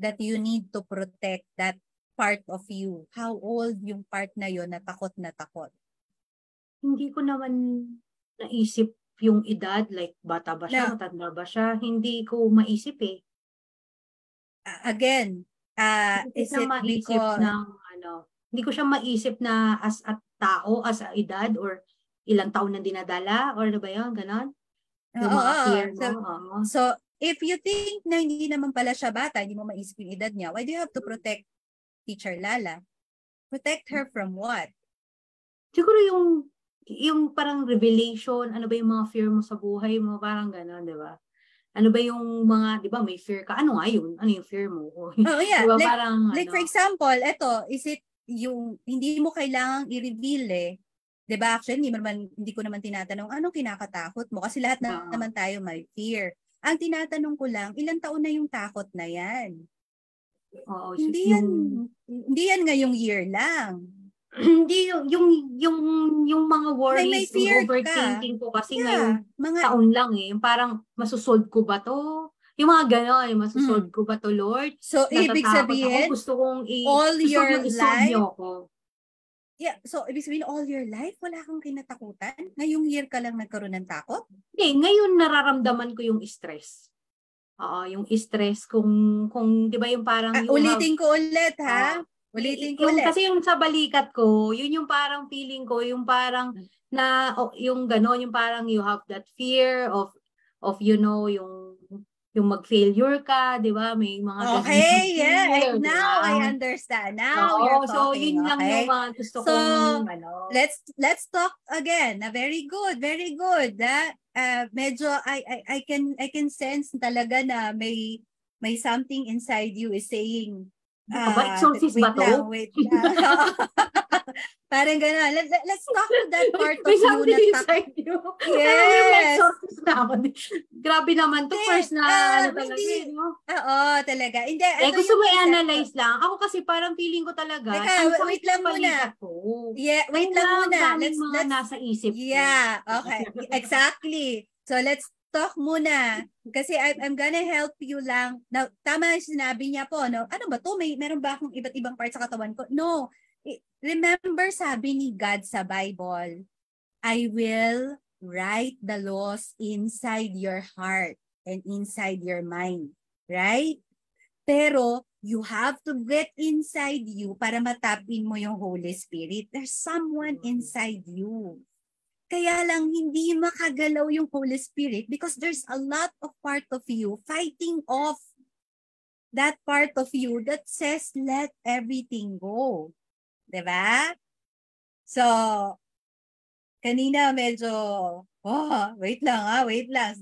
Speaker 1: That you need to protect that part of you. How old yung part na yon na takot na takot?
Speaker 2: Hindi ko naman naisip yung edad, like bata ba siya, matanda ba siya, hindi ko maisip eh.
Speaker 1: Again, is it because
Speaker 2: hindi ko siya maisip na as a tao, as a edad, or ilang taon na dinadala, or ano ba yun, ganon? Yung mga fear mo.
Speaker 1: So, if you think na hindi naman pala siya bata, hindi mo maisip yung edad niya, why do you have to protect Teacher Lala? Protect her from what?
Speaker 2: Siguro yung parang revelation, ano ba yung mga fear mo sa buhay mo, parang ganon, di ba? Ano ba yung mga, di ba, may fear ka? Ano nga yun? Ano yung fear mo?
Speaker 1: Yeah.
Speaker 2: Diba,
Speaker 1: for example, is it yung, hindi mo kailangang i-reveal eh. Di ba? Actually, hindi ko naman tinatanong, anong kinakatakot mo? Kasi lahat naman tayo may fear. Ang tinatanong ko lang, ilang taon na yung takot na yan? Hindi yan ngayong year lang.
Speaker 2: Hindi yung mga worries, yung overthinking ko kasi ngayong taon lang eh. Parang masusolve ko ba to? Yung mga gano'n, masusolve ko ba to, Lord?
Speaker 1: So, ibig sabihin,
Speaker 2: gusto kong
Speaker 1: all your life,
Speaker 2: niyo ako.
Speaker 1: Yeah, so ibig sabihin, all your life, wala kang kinatakutan? Ngayong year ka lang nagkaroon ng takot?
Speaker 2: Hindi, ngayon nararamdaman ko yung stress. Yung stress kung di ba yung parang
Speaker 1: ulitin ko ulit ha. Ulitin ko ulit.
Speaker 2: Kasi yung sa balikat ko, yun yung parang feeling ko, yung parang na yung gano'n, yung parang you have that fear of yung mag-failure ka, di ba? May mga
Speaker 1: okay, yeah. Now I understand. Now you're talking.
Speaker 2: So yun lang yung mga gusto kong
Speaker 1: let's talk again. Very good, very good. Medyo I can sense talaga na may something inside you is saying
Speaker 2: exorcist ba to?
Speaker 1: Wait lang. Parang gano'n. Let's talk to that part of you na
Speaker 2: inside you.
Speaker 1: Yes.
Speaker 2: Grabe naman to. First na talaga.
Speaker 1: Oo, talaga. Hindi.
Speaker 2: Gusto mo i-analyze lang. Ako kasi parang feeling ko talaga.
Speaker 1: Wait lang muna. Yeah, wait lang muna.
Speaker 2: Let's nasa isip ko.
Speaker 1: Yeah, okay. Exactly. So let's talk muna. Kasi I'm gonna help you lang. Now, tama yung sinabi niya po, no? Ano ba to? Meron ba akong iba't ibang part sa katawan ko? No. Remember, sabi ni God sa Bible, I will write the laws inside your heart and inside your mind. Right? Pero, you have to get inside you para matapin mo yung Holy Spirit. There's someone inside you. Kaya lang hindi makagalaw yung Holy Spirit because there's a lot of part of you fighting off that part of you that says let everything go. Diba? So, kanina medyo, wait lang.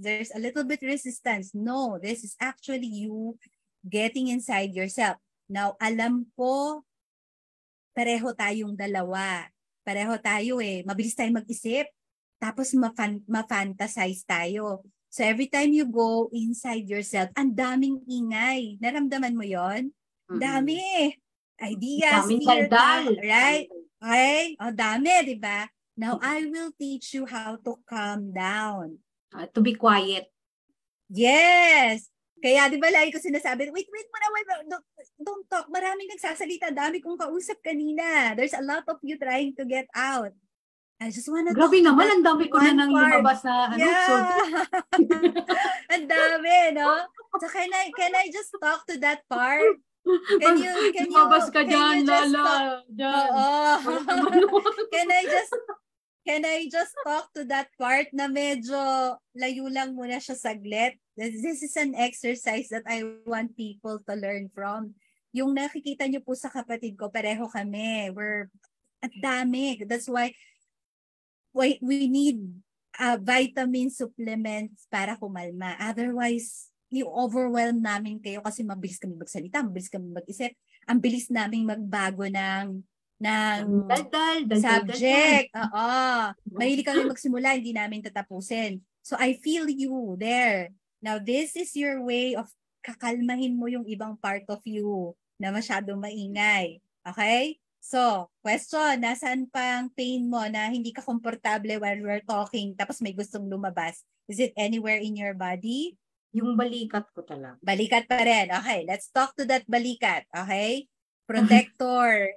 Speaker 1: There's a little bit resistance. No, this is actually you getting inside yourself. Now, alam ko, pareho tayong dalawa. Pareho tayo mabilis tayong mag-isip. Tapos ma-fantasize tayo. So every time you go inside yourself, ang daming ingay. Naramdaman mo yon? Dami. Ideas, fear, right? Okay? O, dami, di ba? Now, I will teach you how to calm down.
Speaker 2: To be quiet.
Speaker 1: Yes! Kaya, di ba, lagi ko sinasabi, wait muna, don't talk. Maraming nagsasalita. Dami kong kausap kanina. There's a lot of you trying to get out. I just wanna
Speaker 2: Grabe naman, ang dami ko na nang lumabas na
Speaker 1: ang dami, no? So can I just talk to that part? Can you
Speaker 2: lumabas ka dyan, Lala.
Speaker 1: Can I just talk to that part na medyo layo lang muna siya saglit? This is an exercise that I want people to learn from. Yung nakikita niyo po sa kapatid ko, pareho kami. We're at dami. That's why we need vitamin supplements para kumalma. Otherwise, i-overwhelm namin kayo kasi mabilis kami magsalita, mabilis kami mag-isip. Ang bilis naming magbago ng subject. Mahilig kami magsimula, hindi namin tatapusin. So I feel you there. Now, this is your way of kakalmahin mo yung ibang part of you na masyadong maingay. Okay? So, question, nasaan pang pain mo na hindi ka komportable while we're talking tapos may gustong lumabas? Is it anywhere in your body?
Speaker 2: Yung balikat ko talaga.
Speaker 1: Balikat pa rin. Okay, let's talk to that balikat. Okay? Protector.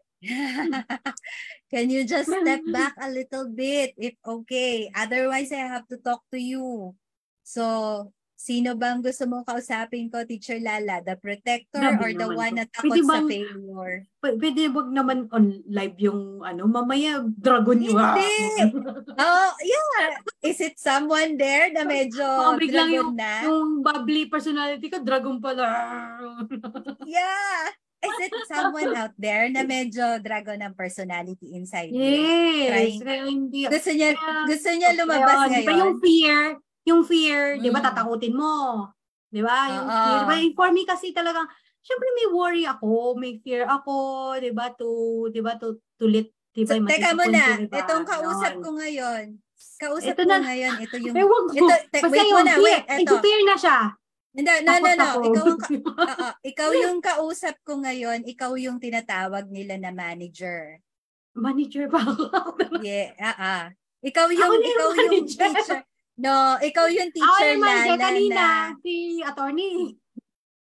Speaker 1: Can you just step back a little bit if okay? Otherwise, I have to talk to you. So, sino bang gusto mong kausapin ko, Teacher Lala? The protector or the one na takot sa failure?
Speaker 2: Pwede wag naman on live yung mamaya dragon yung
Speaker 1: yeah. Is it someone there na medyo dragon na?
Speaker 2: Yung bubbly personality ko, dragon pala.
Speaker 1: Yeah. Is it someone out there na medyo dragon ang personality inside
Speaker 2: you? Yes.
Speaker 1: Gusto niya lumabas ngayon.
Speaker 2: Yung fear, di ba, tatakutin mo. Di ba? Yung fear. Diba, for me kasi talagang, syempre may worry ako, may fear ako, di ba, to let, di ba,
Speaker 1: teka muna, itong kausap ko ngayon, ito yung, wait,
Speaker 2: ito fear na siya.
Speaker 1: No. Ikaw yung kausap ko ngayon, ikaw yung tinatawag nila na manager.
Speaker 2: Manager ba ako?
Speaker 1: Yeah, Ikaw yung teacher. No, ikaw yung teacher
Speaker 2: kanina, si attorney.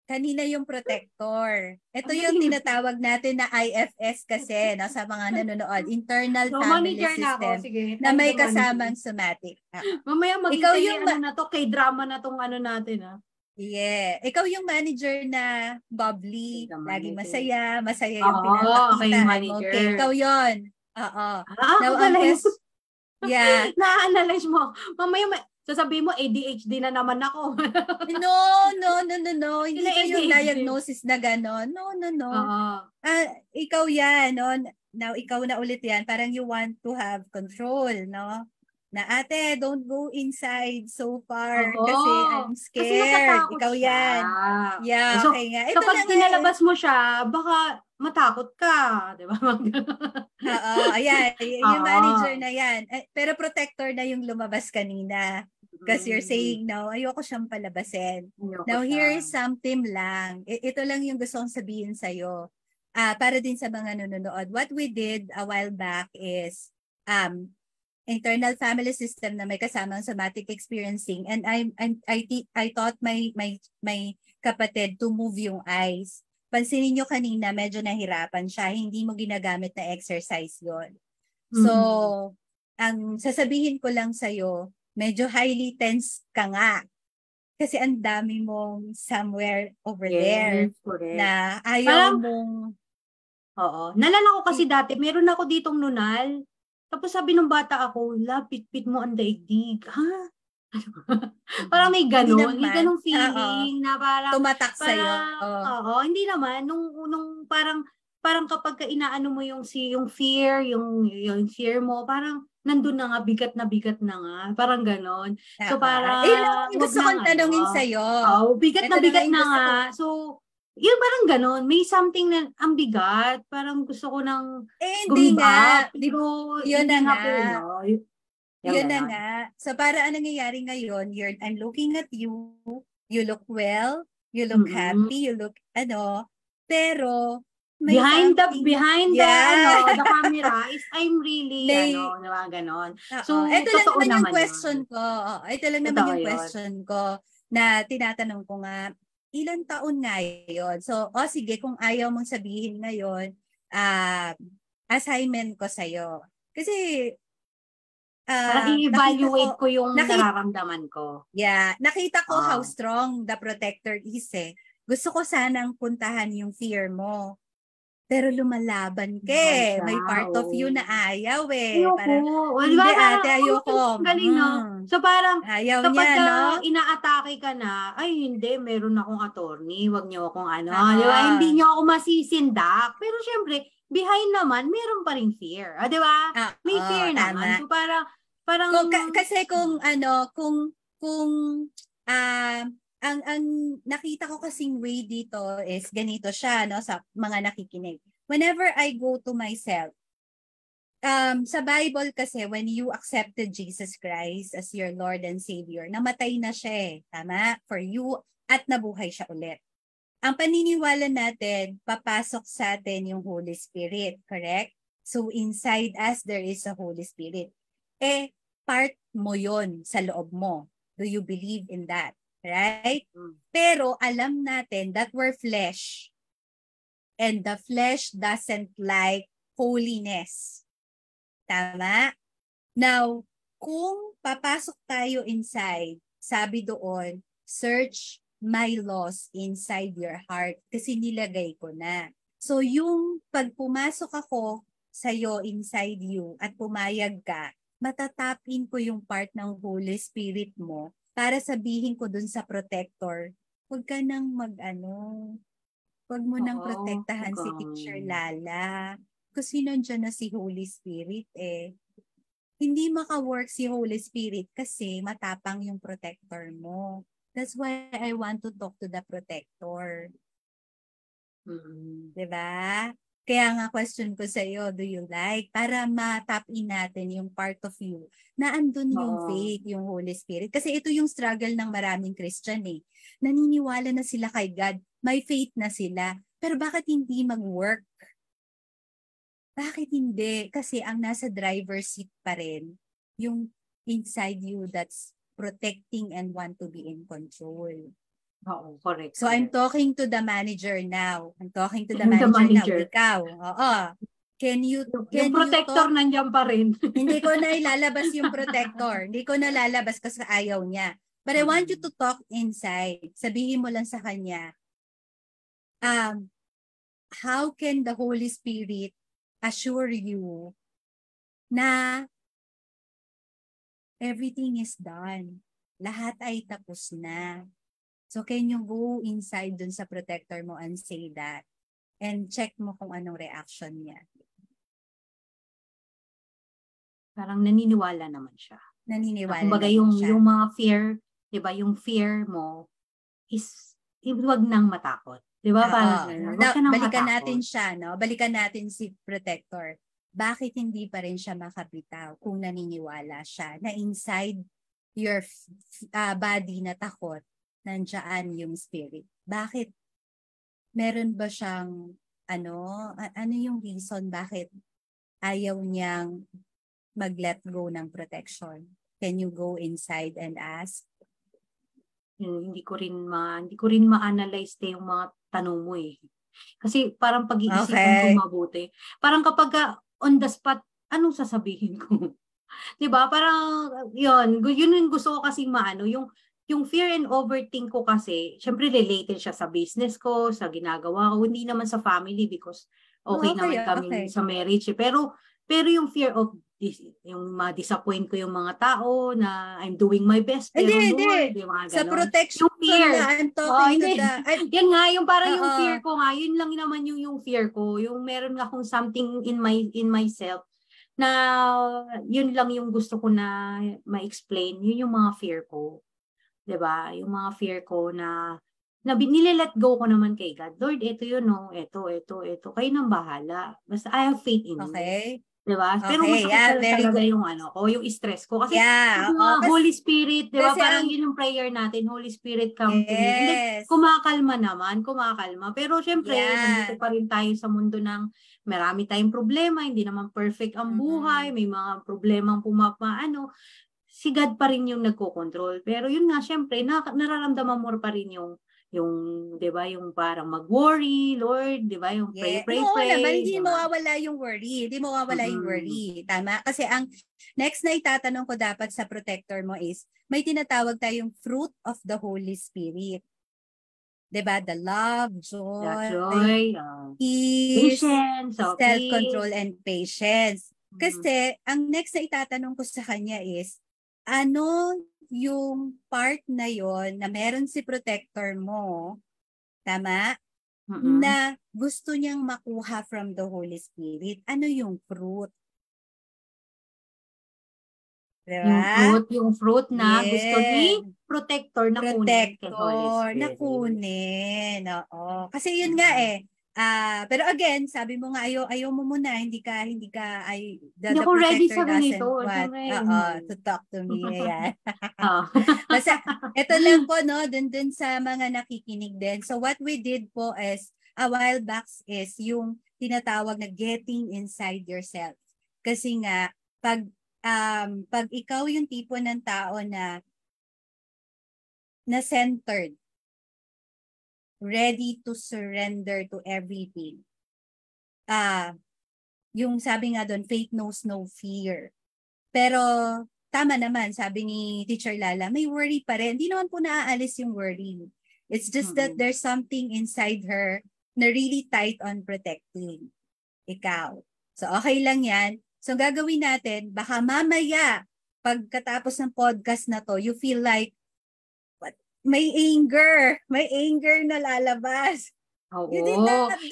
Speaker 1: Kanina yung protector. Ito yung tinatawag natin na IFS kasi, no, sa mga nanonood, internal family system na may kasamang somatic.
Speaker 2: Mamaya magiging K-drama na tong natin.
Speaker 1: Yeah. Ikaw yung manager na bubbly, laging masaya yung pinapakita. Okay, ikaw yun. Yeah.
Speaker 2: Na-analyze mo. Mamaya sasabihin mo, ADHD na naman ako.
Speaker 1: No. Hindi ka yung diagnosis na gano'n. No. Ikaw yan, no? Now, ikaw na ulit yan. Parang you want to have control, no? Na ate, don't go inside so far kasi I'm scared.
Speaker 2: Kasi
Speaker 1: ikaw yan. Yeah,
Speaker 2: so,
Speaker 1: okay nga.
Speaker 2: Kapag tinalabas mo siya, baka matakot ka. Di ba?
Speaker 1: Ayan. Yung manager na yan. Pero protector na yung lumabas kanina. Because you're saying, no, ayoko siyang palabasin. Now, here's something lang. Ito lang yung gusto kong sabihin sa'yo. Para din sa mga nanonood. What we did a while back is, internal family system na may kasamang somatic experiencing, and I taught my kapatid to move yung eyes. Pansinin nyo kanina, medyo nahirapan siya. Hindi mo ginagamit na exercise yon. So, ang sasabihin ko lang sa'yo, medyo highly tense ka nga. Kasi ang dami mong somewhere over there
Speaker 2: correct.
Speaker 1: na ayaw
Speaker 2: Parang,
Speaker 1: mong...
Speaker 2: Oo. Nalala ko kasi dati, meron ako ditong nunal. Tapos sabi ng bata ako, lapit-pit mo ang daigdig. Ha? Parang may ganun. May ganung feeling na parang...
Speaker 1: Tumatak sa'yo.
Speaker 2: Oo. Hindi naman. Nung parang kapag inaano mo yung fear, yung fear mo, parang nandun na nga, bigat na nga. Parang ganon. So parang...
Speaker 1: gusto kong tanongin sa'yo.
Speaker 2: Bigat na bigat na nga. So, yun parang ganon. May something na ang bigat. Parang gusto ko nang
Speaker 1: hindi nga.
Speaker 2: Pero
Speaker 1: yun na nga.
Speaker 2: Yun
Speaker 1: na nga. So para anong nangyayari ngayon, I'm looking at you. You look well. You look happy. You look pero
Speaker 2: behind the camera is I'm really ganon. So
Speaker 1: ito lang naman yung question ko. Ito lang naman yung question ko na tinatanong ko nga, ilang taon nga yun? So, sige, kung ayaw mong sabihin ngayon, assignment ko sa'yo. Kasi,
Speaker 2: para i-evaluate ko yung nararamdaman ko.
Speaker 1: Yeah. Nakita ko how strong the protector is eh. Gusto ko sanang puntahan yung fear mo. Pero lumalaban ka eh. May part of you na ayaw eh.
Speaker 2: Ayoko.
Speaker 1: Hindi ate, ayoko.
Speaker 2: Galing, no? So parang,
Speaker 1: ayaw
Speaker 2: kapag
Speaker 1: niya, no?
Speaker 2: inaatake ka na, ay hindi, meron akong attorney. Wag niyo akong di ba? Hindi niyo ako masisindak. Pero syempre, behind naman, meron pa rin fear. Di ba? May fear naman. So parang
Speaker 1: kasi kung ang nakita ko kasing way dito is ganito siya, no, sa mga nakikinig. Whenever I go to myself, sa Bible kasi, when you accepted Jesus Christ as your Lord and Savior, namatay na siya eh, tama? For you, at nabuhay siya ulit. Ang paniniwala natin, papasok sa atin yung Holy Spirit, correct? So inside us, there is a Holy Spirit. Part mo yon sa loob mo. Do you believe in that? Right? Pero alam natin that we're flesh. And the flesh doesn't like holiness. Tama? Now, kung papasok tayo inside, sabi doon, search my laws inside your heart kasi nilagay ko na. So yung pag pumasok ako sa'yo inside you at pumayag ka, matatapin ko yung part ng Holy Spirit mo para sabihin ko dun sa protector, huwag ka nang huwag mo nang protektahan si Teacher Lala. Kasi nandiyan na si Holy Spirit eh. Hindi maka-work si Holy Spirit kasi matapang yung protector mo. That's why I want to talk to the protector. Diba? Kaya nga question ko sa iyo, do you like? Para matap-in natin yung part of you na andun yung faith, yung Holy Spirit. Kasi ito yung struggle ng maraming Christian eh. Naniniwala na sila kay God, may faith na sila. Pero bakit hindi mag-work? Bakit hindi? Kasi ang nasa driver's seat pa rin, yung inside you that's protecting and want to be in control.
Speaker 2: Oo, correct.
Speaker 1: So I'm talking to the manager now. I'm talking to the manager now. Ikaw. Oo.
Speaker 2: Yung protector nandiyan pa rin.
Speaker 1: Hindi ko na ilalabas yung protector. Hindi ko na lalabas kasi ayaw niya. But I want you to talk inside. Sabihin mo lang sa kanya, how can the Holy Spirit assure you na everything is done. Lahat ay tapos na. So can you go inside dun sa protector mo and say that? And check mo kung anong reaction niya.
Speaker 2: Parang naniniwala naman siya.
Speaker 1: Naniniwala
Speaker 2: kumbaga
Speaker 1: naman siya.
Speaker 2: Yung mga fear, 'di ba? Yung fear mo is huwag nang matakot. 'Di ba?
Speaker 1: Balikan natin siya, no? Balikan natin si protector. Bakit hindi pa rin siya makabitaw kung naniniwala siya na inside your body na takot, nandiyan yung spirit? Bakit? Meron ba siyang ano yung reason bakit ayaw niyang mag-let go ng protection? Can you go inside and ask?
Speaker 2: Hindi ko rin ma-analyze yung mga tanong mo eh. Kasi parang pag-iisipan ko mabuti. Parang kapag on the spot, anong sasabihin ko? 'Di ba? Parang yun yung gusto ko kasing maano, yung fear and overthink ko kasi, syempre related siya sa business ko, sa ginagawa ko, hindi naman sa family because okay naman kami sa marriage eh. Pero yung fear of this, yung ma-disappoint ko yung mga tao na I'm doing my best pero Lord, yung mga
Speaker 1: sa
Speaker 2: ganon.
Speaker 1: protection
Speaker 2: Yung fear
Speaker 1: na I'm talking to the
Speaker 2: yan nga yung parang yung fear ko nga, yun lang naman yung fear ko, yung meron nga akong something in myself na yun lang yung gusto ko na ma-explain, yun yung mga fear ko. 'Di ba? Yung mga fear ko na nile-let go ko naman kay God. Lord, ito yun no, ito. Kayo nang bahala. Basta I have faith in you. 'Di ba? Pero masakit talaga yung yung stress ko kasi Holy Spirit, 'di ba? Parang yun yung prayer natin, Holy Spirit come to me. And then kumakalma. Pero syempre, nandito pa rin tayo sa mundo ng marami tayong problema, hindi naman perfect ang buhay, may mga problemang si God pa rin yung nagko-control. Pero yun nga, syempre, nararamdaman mo pa rin yung 'di ba, yung parang mag-worry, Lord, 'di ba, yung pray.
Speaker 1: Oo naman, hindi mawawala yung worry. Hindi mawawala yung worry. Tama? Kasi ang next na itatanong ko dapat sa protector mo is, may tinatawag tayong fruit of the Holy Spirit. 'Di ba? The love, joy, peace, self-control, and patience. Kasi, ang next na itatanong ko sa kanya is, ano yung part na yon na meron si protector mo, tama? Na gusto niyang makuha from the Holy Spirit. Ano yung fruit? Diba?
Speaker 2: Yung fruit na gusto ni protector na kunin kay Holy Spirit.
Speaker 1: Oo. Kasi yun nga eh. Pero again, sabi mo nga ayaw mo muna, hindi ka
Speaker 2: hindi ako ready sa ganito.
Speaker 1: To talk to me. Ayan. Basta, ito lang po, no, dun sa mga nakikinig din. So what we did po is, a while back is yung tinatawag na getting inside yourself. Kasi nga, pag ikaw yung tipo ng tao na centered, ready to surrender to everything. Yung sabi nga doon, faith knows no fear. Pero tama naman, sabi ni Teacher Lala, may worry pa rin. Hindi naman po naaalis yung worry. It's just that there's something inside her na really tight on protecting ikaw. So okay lang yan. So gagawin natin, baka mamaya, pagkatapos ng podcast na to, you feel like, may anger na lalabas.
Speaker 2: Oo.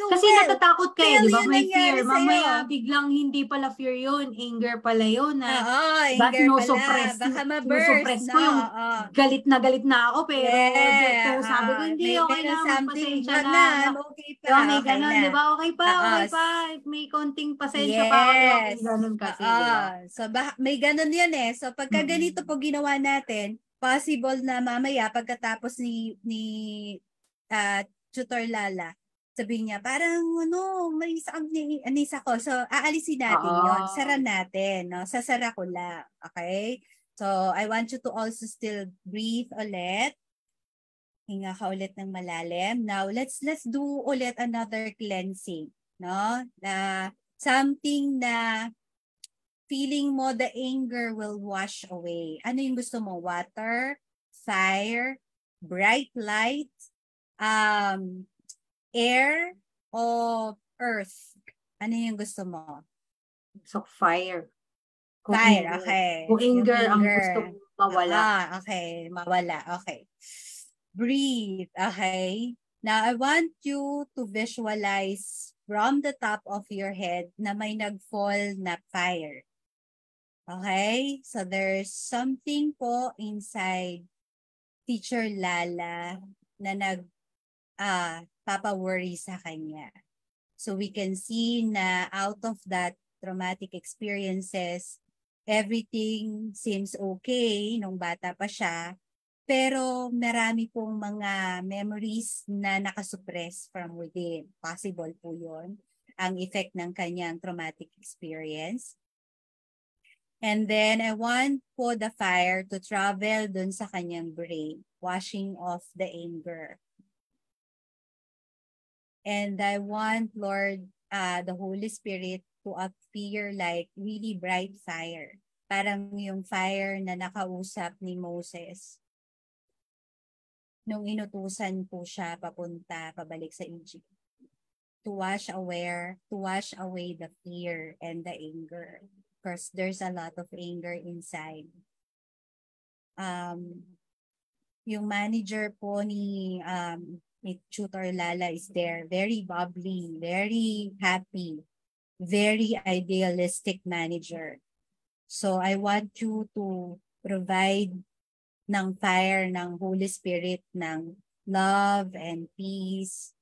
Speaker 2: Kasi natatakot ka di ba? May fear. Mamaya biglang hindi pala fear yun. Anger pala yun.
Speaker 1: Anger pala. Baka ma-burst.
Speaker 2: Ko yung galit na ako. Pero sabi ko, hindi, okay lang. Pasensya na.
Speaker 1: Okay pa.
Speaker 2: May ganon, di ba? Okay pa. May konting pasensya pa ako. May ganon kasi, di ba?
Speaker 1: So, may ganon yan eh. So, pagka ganito po ginawa natin, possible na mamaya pagkatapos ni Tutor Lala, sabihin niya, parang may anisa ko. So, aalisin natin yon, sara natin. No? Sasara ko lang. Okay? So, I want you to also still breathe ulit. Hinga ka ulit ng malalim. Now, let's do ulit another cleansing. No? Something na feeling mo the anger will wash away. Ano yung gusto mo? Water, fire, bright light, air, o earth? Ano yung gusto mo?
Speaker 2: So, fire.
Speaker 1: Fire, okay.
Speaker 2: Kung anger ang gusto mawala.
Speaker 1: Okay, mawala. Okay. Breathe, okay. Now, I want you to visualize from the top of your head na may nag-fall na fire. Okay? So, there's something po inside Teacher Lala na papa-worry sa kanya. So, we can see na out of that traumatic experiences, everything seems okay nung bata pa siya. Pero marami pong mga memories na nakasuppress from within. Possible po yun, ang effect ng kanyang traumatic experience. And then I want po the fire to travel dun sa kanyang brain, washing off the anger. And I want, Lord, the Holy Spirit to appear like really bright fire. Parang yung fire na nakausap ni Moses nung inutusan po siya pabalik sa Egypt. To wash away the fear and the anger. Because there's a lot of anger inside. Yung manager po ni Tutor Lala is there. Very bubbly, very happy, very idealistic manager. So I want you to provide ng fire ng Holy Spirit ng love and peace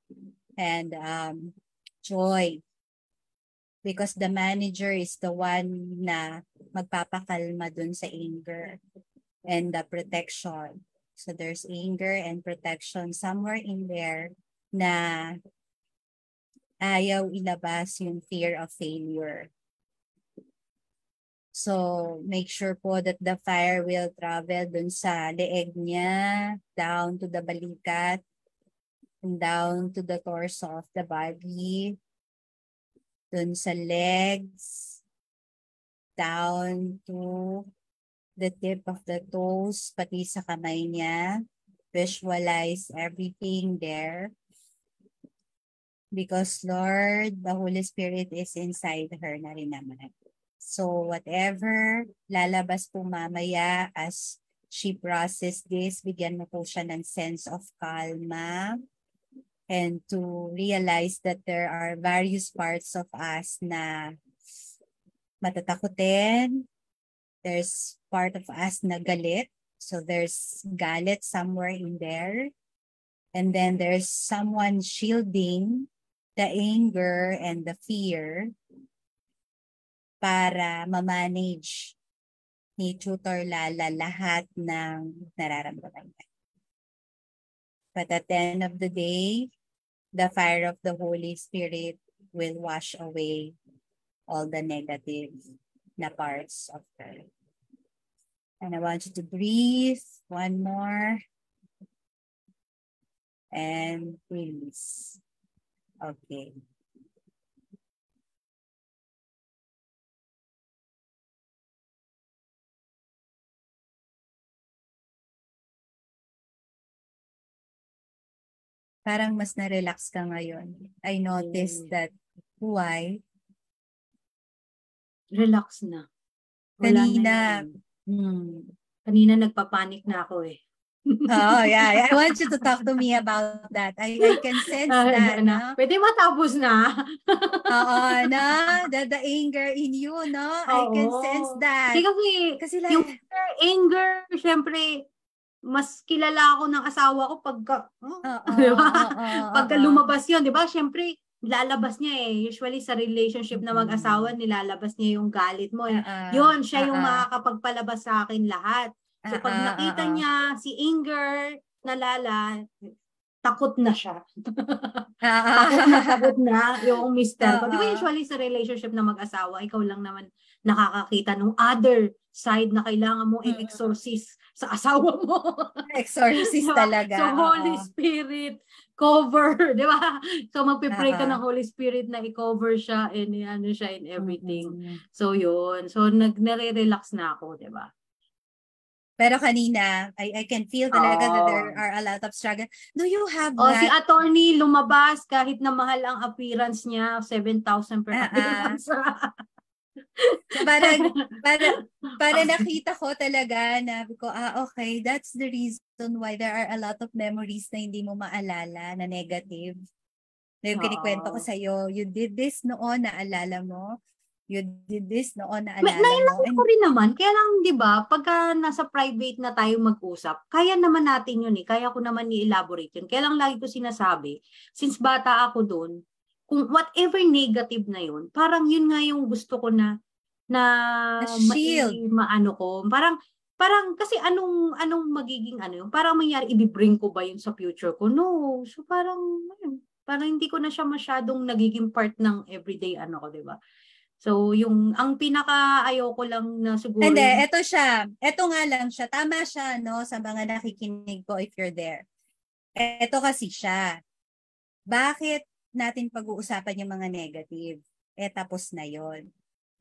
Speaker 1: and joy. Because the manager is the one na magpapakalma dun sa anger and the protection. So there's anger and protection somewhere in there na ayaw ilabas yung fear of failure. So make sure po that the fire will travel dun sa leeg niya, down to the balikat, and down to the torso of the body, dun sa legs, down to the tip of the toes, pati sa kamay niya. Visualize everything there. Because Lord, the Holy Spirit is inside her na rin naman. So whatever lalabas po mamaya as she process this, bigyan mo po siya ng sense of calma and to realize that there are various parts of us na matatakutin. There's part of us na galit. So there's galit somewhere in there. And then there's someone shielding the anger and the fear para ma-manage ni Tutor Lala lahat ng nararamdaman niya. But at the end of the day, the fire of the Holy Spirit will wash away all the negative na parts of her. And I want you to breathe one more. And release. Okay. Parang mas na-relax ka ngayon. I noticed that. Why?
Speaker 2: Relax na.
Speaker 1: Kanina.
Speaker 2: Kanina nagpapanik na ako eh.
Speaker 1: Oh, yeah. I want you to talk to me about that. I can sense that. No?
Speaker 2: Pwede matapos na.
Speaker 1: Oo, no? The anger in you, no? I can sense that.
Speaker 2: Kasi like, yung anger, syempre, mas kilala ako ng asawa ko pagka, diba? Pagka lumabas yun, diba? Syempre, lalabas niya eh. Usually sa relationship na mag-asawa, nilalabas niya yung galit mo. Yun, siya yung makakapagpalabas sa akin lahat. So pag nakita niya si anger na Lala, takot na siya. Takot na yung mister ko. Di ba usually sa relationship na mag-asawa, ikaw lang naman nakakakita ng other side na kailangan mong i-exorcise sa asawa mo.
Speaker 1: Exorcist
Speaker 2: diba?
Speaker 1: talaga.
Speaker 2: So Holy Spirit, cover, di ba? So magpipray ka ng Holy Spirit na i-cover siya and ano siya in everything. So yun. So nare-relax na ako, di ba?
Speaker 1: Pero kanina, I can feel talaga that there are a lot of struggle. Do you have that?
Speaker 2: Si attorney lumabas kahit na mahal ang appearance niya, 7,000 per appearance.
Speaker 1: So para nakita ko talaga na okay, that's the reason why there are a lot of memories na hindi mo maalala na negative. Yung kinikwento ko sa'yo, you did this noon, naalala mo? You did this noon, naalala mo?
Speaker 2: Nailang ko rin naman. Kaya lang, di ba, pagka nasa private na tayo mag-usap, kaya naman natin yun eh. Kaya ko naman i-elaborate yun. Kaya lang lagi ko sinasabi, since bata ako dun, kung whatever negative na yun, parang yun nga yung gusto ko na maano ko. Parang kasi anong magiging ano yung parang mangyari, i-bring ko ba yun sa future ko? No. So parang hindi ko na siya masyadong nagiging part ng everyday ano ko, di ba? So, ang pinaka-ayoko lang na siguro
Speaker 1: Hindi,
Speaker 2: yung,
Speaker 1: eto siya. Eto nga lang siya. Tama siya, no, sa mga nakikinig po if you're there. Eto kasi siya. Bakit natin pag-uusapan yung mga negative? Tapos na yon.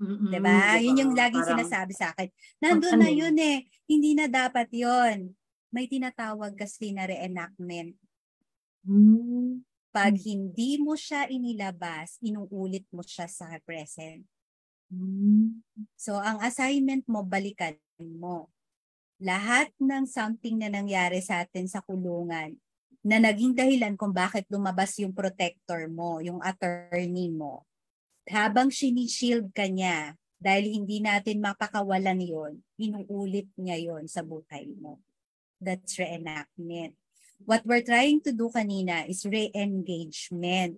Speaker 1: 'Di ba?
Speaker 2: di ba?
Speaker 1: Yun yung laging
Speaker 2: Parang,
Speaker 1: sinasabi sa akin. Nandun
Speaker 2: ano
Speaker 1: na
Speaker 2: yun?
Speaker 1: yun eh. Hindi na dapat yon. May tinatawag kasi na reenactment.
Speaker 2: Hmm.
Speaker 1: Pag hindi mo siya inilabas, inuulit mo siya sa present.
Speaker 2: Hmm.
Speaker 1: So, ang assignment mo, balikan mo. Lahat ng something na nangyari sa atin sa kulungan na naging dahilan kung bakit lumabas yung protector mo, yung attorney mo. Habang sinishield ka niya, dahil hindi natin mapakawalan yon, inuulit niya yon sa buhay mo. That's reenactment. What we're trying to do kanina is re-engagement.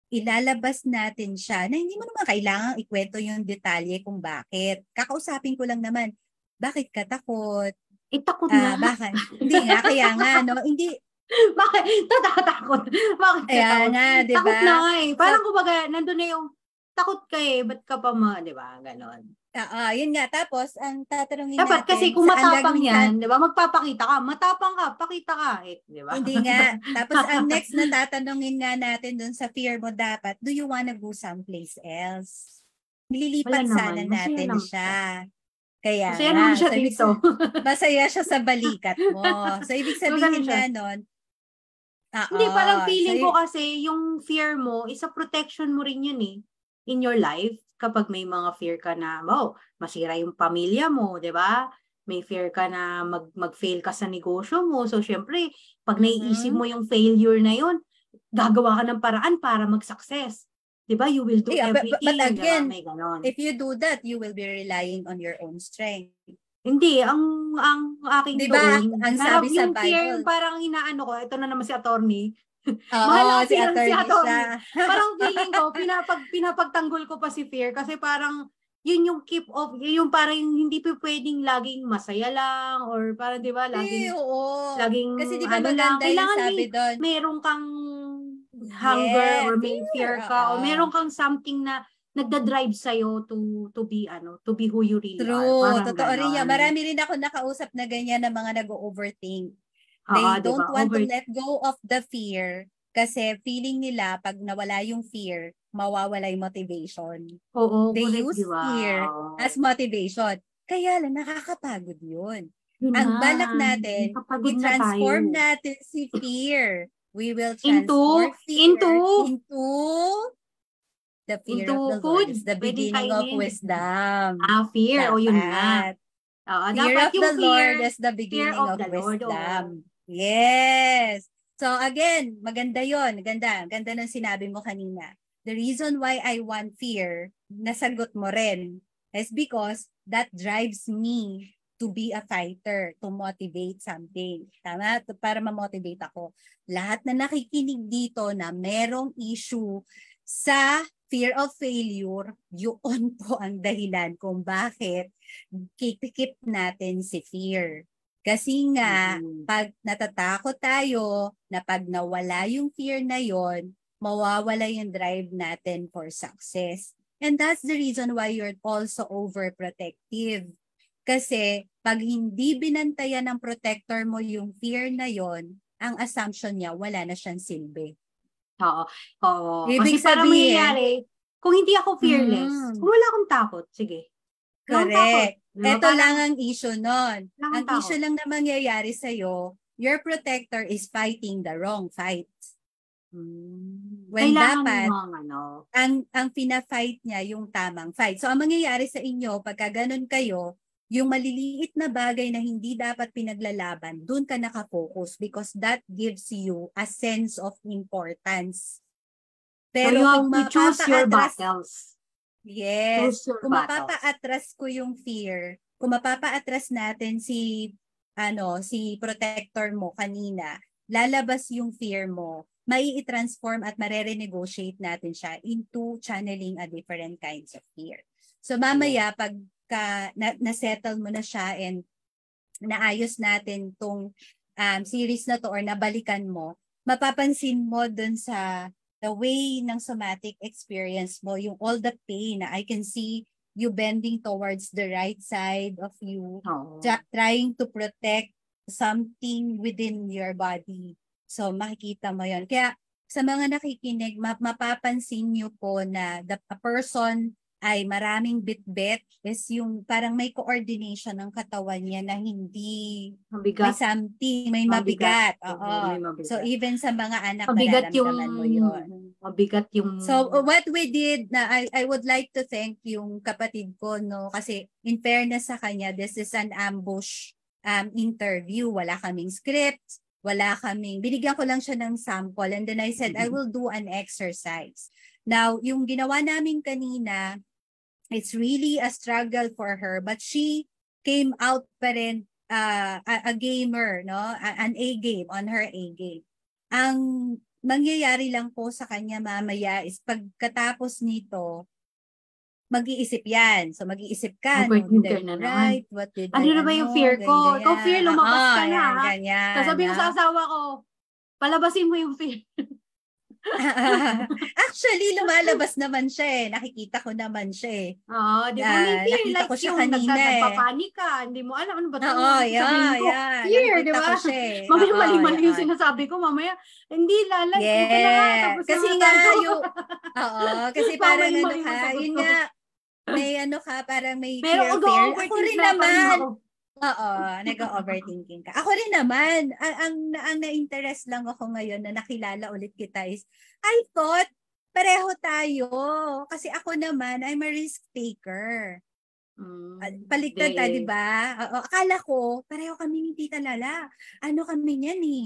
Speaker 1: Ilalabas natin siya na hindi mo naman kailangang ikwento yung detalye kung bakit. Kakausapin ko lang naman, bakit ka takot?
Speaker 2: Takot nga.
Speaker 1: Bakit? Hindi nga, kaya nga, no? Hindi,
Speaker 2: Bakit? Takot. Bakit ka
Speaker 1: kaya
Speaker 2: takot?
Speaker 1: nga, di
Speaker 2: Takot
Speaker 1: ba?
Speaker 2: na nga eh.
Speaker 1: So,
Speaker 2: Parang kumbaga, nandun na yung, takot ka eh, ba't ka pa di ba? Ganon.
Speaker 1: yun nga. Tapos, ang tatanungin
Speaker 2: Dapat kasi
Speaker 1: natin,
Speaker 2: kung
Speaker 1: saan
Speaker 2: matapang
Speaker 1: gagawin
Speaker 2: yan, di ba? Magpapakita ka. Matapang ka, pakita ka. Di ba?
Speaker 1: Hindi nga. Tapos ang next na tatanungin nga natin dun sa fear mo dapat, do you wanna go someplace else?
Speaker 2: Wala
Speaker 1: Nililipat sana
Speaker 2: naman. Masaya
Speaker 1: natin
Speaker 2: naman siya.
Speaker 1: siya. Kaya
Speaker 2: Masaya
Speaker 1: nga.
Speaker 2: naman siya
Speaker 1: So,
Speaker 2: dito.
Speaker 1: masaya siya sa balikat mo. So, ibig
Speaker 2: Magano
Speaker 1: sabihin
Speaker 2: siya.
Speaker 1: nga nun,
Speaker 2: Hindi, parang
Speaker 1: So,
Speaker 2: feeling ko kasi yung fear mo, isa protection mo rin yun eh. In your life, kapag may mga fear ka na, masira yung pamilya mo, di ba? May fear ka na mag-fail ka sa negosyo mo. So, syempre, pag naiisip mo yung failure na yun, gagawa ka ng paraan para mag-success. Di ba? You will do
Speaker 1: yeah, but
Speaker 2: everything, di ba?
Speaker 1: again,
Speaker 2: May ganon.
Speaker 1: if you do that, you will be relying on your own strength.
Speaker 2: Hindi, ang aking
Speaker 1: Di ba,
Speaker 2: doon,
Speaker 1: ang sabi sa
Speaker 2: yung fear, yung
Speaker 1: Bible?
Speaker 2: parang inaano ko, ito na naman si attorney.
Speaker 1: Oo,
Speaker 2: Mahal ang
Speaker 1: si
Speaker 2: appearance si
Speaker 1: attorney
Speaker 2: attorney.
Speaker 1: siya.
Speaker 2: Parang feeling ko, pinapagtanggol ko pa si fear kasi parang yun yung keep off, yung parang hindi pa pwedeng laging masaya lang or parang 'di ba,
Speaker 1: Oo.
Speaker 2: laging
Speaker 1: Kasi di ba
Speaker 2: ano lang,
Speaker 1: maganda yung
Speaker 2: kailangan
Speaker 1: sabi doon?
Speaker 2: meron kang hunger
Speaker 1: Yeah,
Speaker 2: or may
Speaker 1: fear.
Speaker 2: fear ka or meron kang something na nagda-drive sa'yo to be who you really are.
Speaker 1: True.
Speaker 2: Parang
Speaker 1: Totoo rin yan.
Speaker 2: ganon.
Speaker 1: Marami rin ako nakausap na ganyan na mga nag-overthink.
Speaker 2: Oo,
Speaker 1: They
Speaker 2: 'di ba?
Speaker 1: don't want to let go of the fear kasi feeling nila pag nawala yung fear, mawawala yung motivation.
Speaker 2: Oo,
Speaker 1: They
Speaker 2: correct, 'di
Speaker 1: use
Speaker 2: ba?
Speaker 1: fear
Speaker 2: Oo.
Speaker 1: as motivation. Kaya lang, nakakapagod yun.
Speaker 2: Yun
Speaker 1: Ang
Speaker 2: nga,
Speaker 1: balak natin,
Speaker 2: napapagod na tayo.
Speaker 1: i-transform natin si fear. We will
Speaker 2: Into,
Speaker 1: transform fear
Speaker 2: into,
Speaker 1: into the fear of
Speaker 2: into
Speaker 1: the Lord is
Speaker 2: food.
Speaker 1: the
Speaker 2: Pwedeng
Speaker 1: beginning of
Speaker 2: kainin.
Speaker 1: wisdom.
Speaker 2: Fear. O, yun nga.
Speaker 1: Dapat. Fear
Speaker 2: Dapat
Speaker 1: of
Speaker 2: yung
Speaker 1: the Lord
Speaker 2: fear,
Speaker 1: is the
Speaker 2: fear
Speaker 1: beginning
Speaker 2: of
Speaker 1: of
Speaker 2: the Lord. Oo.
Speaker 1: wisdom. Yes. So again, maganda yon. Ganda. Ganda ng sinabi mo kanina. The reason why I want fear, nasagot mo rin, is because that drives me to be a fighter, to motivate something. Tama? Para ma-motivate ako. Lahat na nakikinig dito na merong issue sa fear of failure, yun po ang dahilan kung bakit kikikip natin si fear. Kasi nga, pag natatakot tayo, na pag nawala yung fear na yon, mawawala yung drive natin for success. And that's the reason why you're also overprotective. Kasi pag hindi binantayan ng protector mo yung fear na yon, ang assumption niya, wala na siyang silbi.
Speaker 2: Oo. Oo.
Speaker 1: Ibig
Speaker 2: Kasi parang
Speaker 1: sabihin,
Speaker 2: mangyayari, kung hindi ako fearless, kung wala akong takot, sige. Wala akong takot.
Speaker 1: correct. Ito lang ang issue nun.
Speaker 2: Wala
Speaker 1: Ang
Speaker 2: akong takot.
Speaker 1: issue lang na mangyayari sa'yo, your protector is fighting the wrong fight. When
Speaker 2: Kailangan
Speaker 1: dapat,
Speaker 2: mo,
Speaker 1: ang pina-fight niya yung tamang fight. So, ang mangyayari sa inyo, pagka ganun kayo, yung maliliit na bagay na hindi dapat pinaglalaban, dun ka nakafocus because that gives you a sense of importance. Pero
Speaker 2: so you have
Speaker 1: kung
Speaker 2: to choose your
Speaker 1: mapapa-atras,
Speaker 2: battles.
Speaker 1: yes,
Speaker 2: Choose your
Speaker 1: kung
Speaker 2: battles.
Speaker 1: mapapa-atras ko yung fear, kung mapapa-atras natin si protector mo kanina, lalabas yung fear mo, mai-transform at marere-negotiate natin siya into channeling a different kinds of fear. So mamaya, pag na-settle mo na siya and naayos natin tong series na to or nabalikan mo, mapapansin mo dun sa the way ng somatic experience mo, yung all the pain na I can see you bending towards the right side of you, trying to protect something within your body. So makikita mo yon. Kaya sa mga nakikinig, mapapansin niyo po na a person ay maraming bit-bit is yung parang may coordination ng katawan niya na hindi
Speaker 2: mabigat.
Speaker 1: May something, may mabigat. Oo.
Speaker 2: May mabigat.
Speaker 1: So even sa mga anak
Speaker 2: mabigat
Speaker 1: nararamdaman mo yun.
Speaker 2: Mabigat yung...
Speaker 1: So what we did, na I would like to thank yung kapatid ko, no? Kasi in fairness sa kanya, this is an ambush interview. Wala kaming script, binigyan ko lang siya ng sample and then I said, I will do an exercise. Now, yung ginawa namin kanina, it's really a struggle for her, but she came out pa rin a gamer, no? An A game, on her A game. Ang mangyayari lang po sa kanya mamaya is pagkatapos nito, mag-iisip yan. So mag-iisip ka, no? Did I do right? What did
Speaker 2: ano na ba yung fear ko? Ikaw fear, lumabas ka na.
Speaker 1: Ganyan.
Speaker 2: Sasabihin ko sa asawa ko, palabasin mo yung fear.
Speaker 1: Actually, lumalabas naman siya eh. Nakikita ko naman siya eh.
Speaker 2: Oo, di ba may fear?
Speaker 1: Nakita ko siya kanina eh.
Speaker 2: Nagpapanik ka. Hindi mo alam ano ba ito?
Speaker 1: Oo, yeah.
Speaker 2: Fear, di ba? Mamaya mali-mali yung sinasabi ko. Mamaya, hindi lalay.
Speaker 1: Yeah. Kasi nga yung... Oo, kasi parang ano ka, yun nga, may ano ka, parang may fear. Ako rin naman. Oo, nag-overthinking ka. Ako rin naman, ang na-interest lang ako ngayon na nakilala ulit kita is, I thought, pareho tayo. Kasi ako naman, I'm a risk taker. Paligtad tayo, di ba? Akala ko, pareho kami hindi talala. Ano kami niyan eh?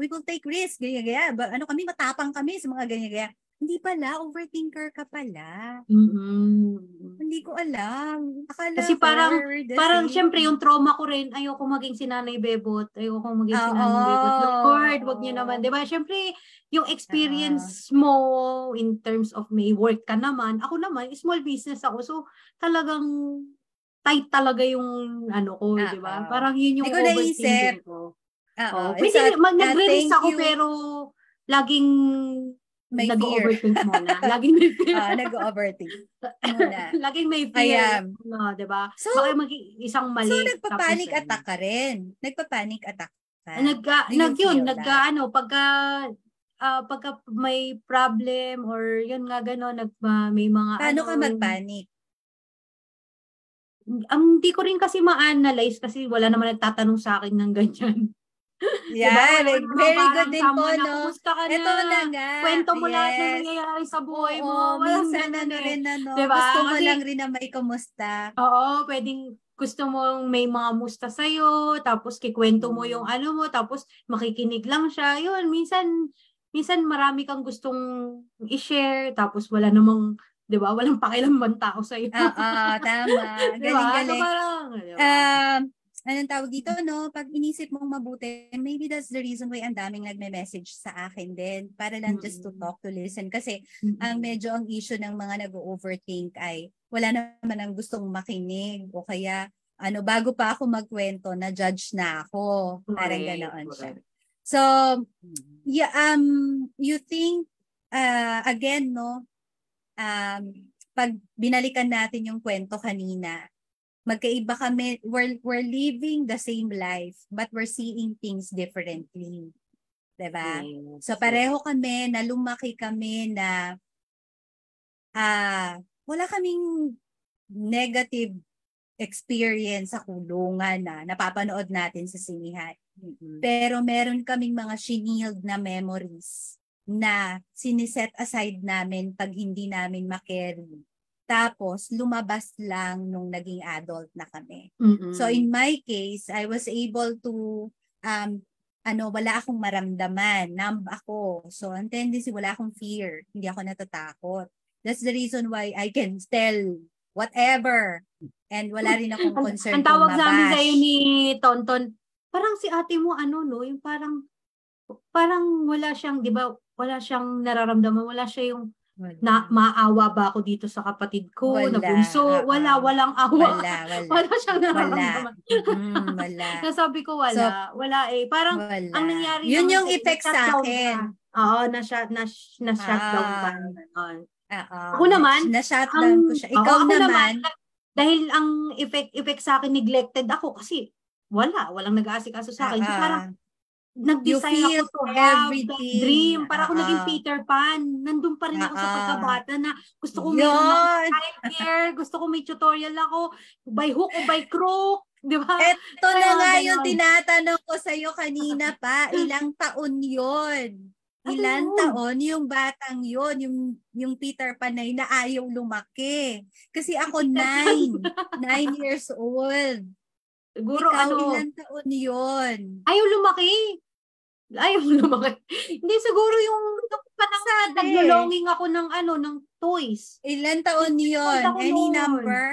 Speaker 1: We will take risk, ganyan-ganyan. Ano kami, matapang kami sa mga ganyan-ganyan. Hindi pala, overthinker ka pala. Hindi ko alam. Akala
Speaker 2: kasi parang syempre yung trauma ko rin, ayoko maging si Nanay Bebot. Ayoko maging si Nanay Bebot. Lord, wag niyo naman. Diba? Syempre, yung experience mo in terms of may work ka naman. Ako naman, small business ako. So, talagang tight talaga yung ano ko, di ba? Parang yun yung overthinking ko. Pwede, nag-release ako pero laging
Speaker 1: may
Speaker 2: nag-overthink muna. Laging may fear.
Speaker 1: Nag-overthink muna.
Speaker 2: Laging may fear. No, diba?
Speaker 1: So,
Speaker 2: baka isang mali.
Speaker 1: So, nagpa-panic attack ka rin. Nagpa-panic attack ka.
Speaker 2: Pagka may problem or yun nga gano'n, may mga
Speaker 1: paano ka mag-panic?
Speaker 2: Hindi ko rin kasi ma-analyze kasi wala naman nagtatanong sa akin ng ganyan.
Speaker 1: Yeah, diba? Very good din po, no?
Speaker 2: Kumusta ka na?
Speaker 1: Ito na nga.
Speaker 2: Kwento mo lahat na nangyayari sa buhay mo.
Speaker 1: Minsan ano rin, ano.
Speaker 2: Diba?
Speaker 1: Gusto mo lang rin na may kumusta.
Speaker 2: Oo, pwedeng gusto mo may mga musta sa'yo, tapos kikwento mo yung ano mo, tapos makikinig lang siya. Yun, minsan marami kang gustong i-share, tapos wala namang, di ba, walang pakialaman tao sa'yo.
Speaker 1: Tama. Galing-galing.
Speaker 2: Diba? Diba?
Speaker 1: Anong tawag dito, no? Pag inisip mong mabuti, maybe that's the reason why ang daming nagme-message sa akin din. Para lang just to talk, to listen. Kasi ang issue ng mga nag-overthink ay wala naman ang gustong makinig o kaya bago pa ako magkwento, na-judge na ako. Parang ganoon siya. So, yeah, you think, again, no, pag binalikan natin yung kwento kanina, magkaiba kami, we're living the same life, but we're seeing things differently. Diba? Yes. So, pareho kami, na lumaki kami na wala kaming negative experience sa kulungan na napapanood natin sa sinihan. Pero meron kaming mga shiniled na memories na siniset aside namin pag hindi namin makarry. Tapos, lumabas lang nung naging adult na kami. So, in my case, I was able to, wala akong maramdaman. Numb ako. So, ang tendency, wala akong fear. Hindi ako natatakot. That's the reason why I can tell whatever. And wala rin akong concern
Speaker 2: ang tawag sa amin sa'yo ni Tonton, parang si ate mo, yung parang wala siyang, di ba, wala siyang nararamdaman. Wala siya yung na maawa ba ako dito sa kapatid ko na bunso? Walang awa. Wala siyang nararamdaman.
Speaker 1: Wala.
Speaker 2: Nasabi ko wala. So, wala eh. Parang ang nangyari
Speaker 1: yun yung effect sa akin.
Speaker 2: Oo, na-shutdown pa.
Speaker 1: Ah,
Speaker 2: Ganon.
Speaker 1: Oo.
Speaker 2: Ako naman,
Speaker 1: Na-shutdown ko siya. Ikaw
Speaker 2: ako naman,
Speaker 1: naman,
Speaker 2: dahil ang effect sa akin, neglected ako kasi walang nag-aasikaso sa akin. So parang
Speaker 1: ah, you
Speaker 2: nag-decide
Speaker 1: feel
Speaker 2: ako to have that
Speaker 1: everything.
Speaker 2: dream. Para ako naging Peter Pan. Nandun pa rin ako sa
Speaker 1: Ah,
Speaker 2: pagkabata na gusto ko meron akong
Speaker 1: yun.
Speaker 2: childcare, gusto ko may tutorial ako, by hook o by crook. Di ba?
Speaker 1: Ito
Speaker 2: May
Speaker 1: na
Speaker 2: mga
Speaker 1: nga yung
Speaker 2: ganon.
Speaker 1: tinatanong ko sa'yo kanina pa. Ilang taon yun?
Speaker 2: Ano
Speaker 1: Ilan
Speaker 2: yun?
Speaker 1: taon yung batang yun, yung Peter Panay na ayaw lumaki? Kasi ako
Speaker 2: Peter Pan.
Speaker 1: 9 years old.
Speaker 2: Siguro
Speaker 1: Ikaw, ilan taon yun?
Speaker 2: ayaw lumaki. Ayaw lumaki. Hindi, siguro yung panahon na
Speaker 1: Sabi,
Speaker 2: naglo-longing ako ng toys.
Speaker 1: ilan taon
Speaker 2: 10 years old
Speaker 1: yun?
Speaker 2: ako
Speaker 1: Any
Speaker 2: noon.
Speaker 1: number?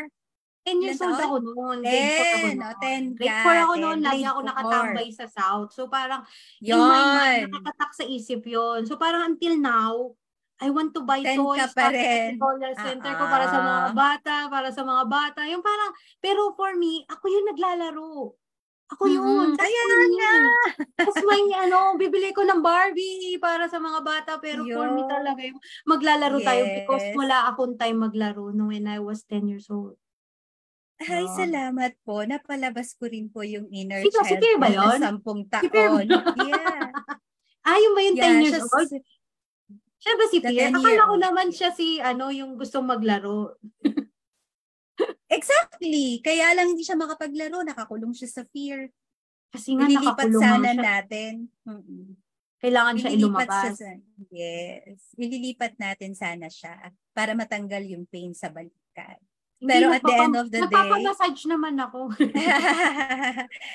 Speaker 2: 10
Speaker 1: Ilan
Speaker 2: years old
Speaker 1: taon?
Speaker 2: ako noon. Grade 4 ako
Speaker 1: 10, o
Speaker 2: noon.
Speaker 1: 10
Speaker 2: Grade
Speaker 1: ka,
Speaker 2: 4 ako
Speaker 1: 10,
Speaker 2: noon. Lagi
Speaker 1: grade
Speaker 2: ako
Speaker 1: 4.
Speaker 2: nakatambay sa South. So parang, in my mind,
Speaker 1: Yon,
Speaker 2: nakatatak sa isip yon. So parang until now, I want to buy
Speaker 1: 10 ka
Speaker 2: toys.
Speaker 1: pa
Speaker 2: Tapos
Speaker 1: rin.
Speaker 2: dollar center ko para sa mga
Speaker 1: Ah,
Speaker 2: bata, para sa mga bata. Yung parang, pero for me, ako yung naglalaro. Ako yun. That's
Speaker 1: Kaya
Speaker 2: for
Speaker 1: nga.
Speaker 2: me. Tapos may bibili ko ng Barbie para sa mga bata. Pero for me
Speaker 1: Yun.
Speaker 2: talaga yung maglalaro tayo because
Speaker 1: Yes.
Speaker 2: wala akong time maglaro no when I was 10 years old.
Speaker 1: Ay,
Speaker 2: Yun.
Speaker 1: salamat po. Napalabas ko rin po yung inner
Speaker 2: Si
Speaker 1: child
Speaker 2: Pierre ba
Speaker 1: ko na
Speaker 2: yun?
Speaker 1: 10
Speaker 2: Si Pierre ba?
Speaker 1: taon. Yeah.
Speaker 2: Yung ba yung 10
Speaker 1: Yeah,
Speaker 2: years old? Siya ba si
Speaker 1: the
Speaker 2: Pierre?
Speaker 1: 10-year
Speaker 2: Akala ko
Speaker 1: old.
Speaker 2: naman siya si yung gustong maglaro.
Speaker 1: Exactly. Kaya lang hindi siya makapaglaro. Nakakulong siya sa fear.
Speaker 2: Kasi nga
Speaker 1: Ililipat
Speaker 2: nakakulong nga
Speaker 1: sana
Speaker 2: siya.
Speaker 1: natin. Mm-mm.
Speaker 2: Kailangan siya
Speaker 1: Ililipat
Speaker 2: ilumabas.
Speaker 1: yes. Ililipat natin sana siya para matanggal yung pain sa balikat.
Speaker 2: Hindi,
Speaker 1: Pero at the end of the day,
Speaker 2: nagpapamassage naman ako.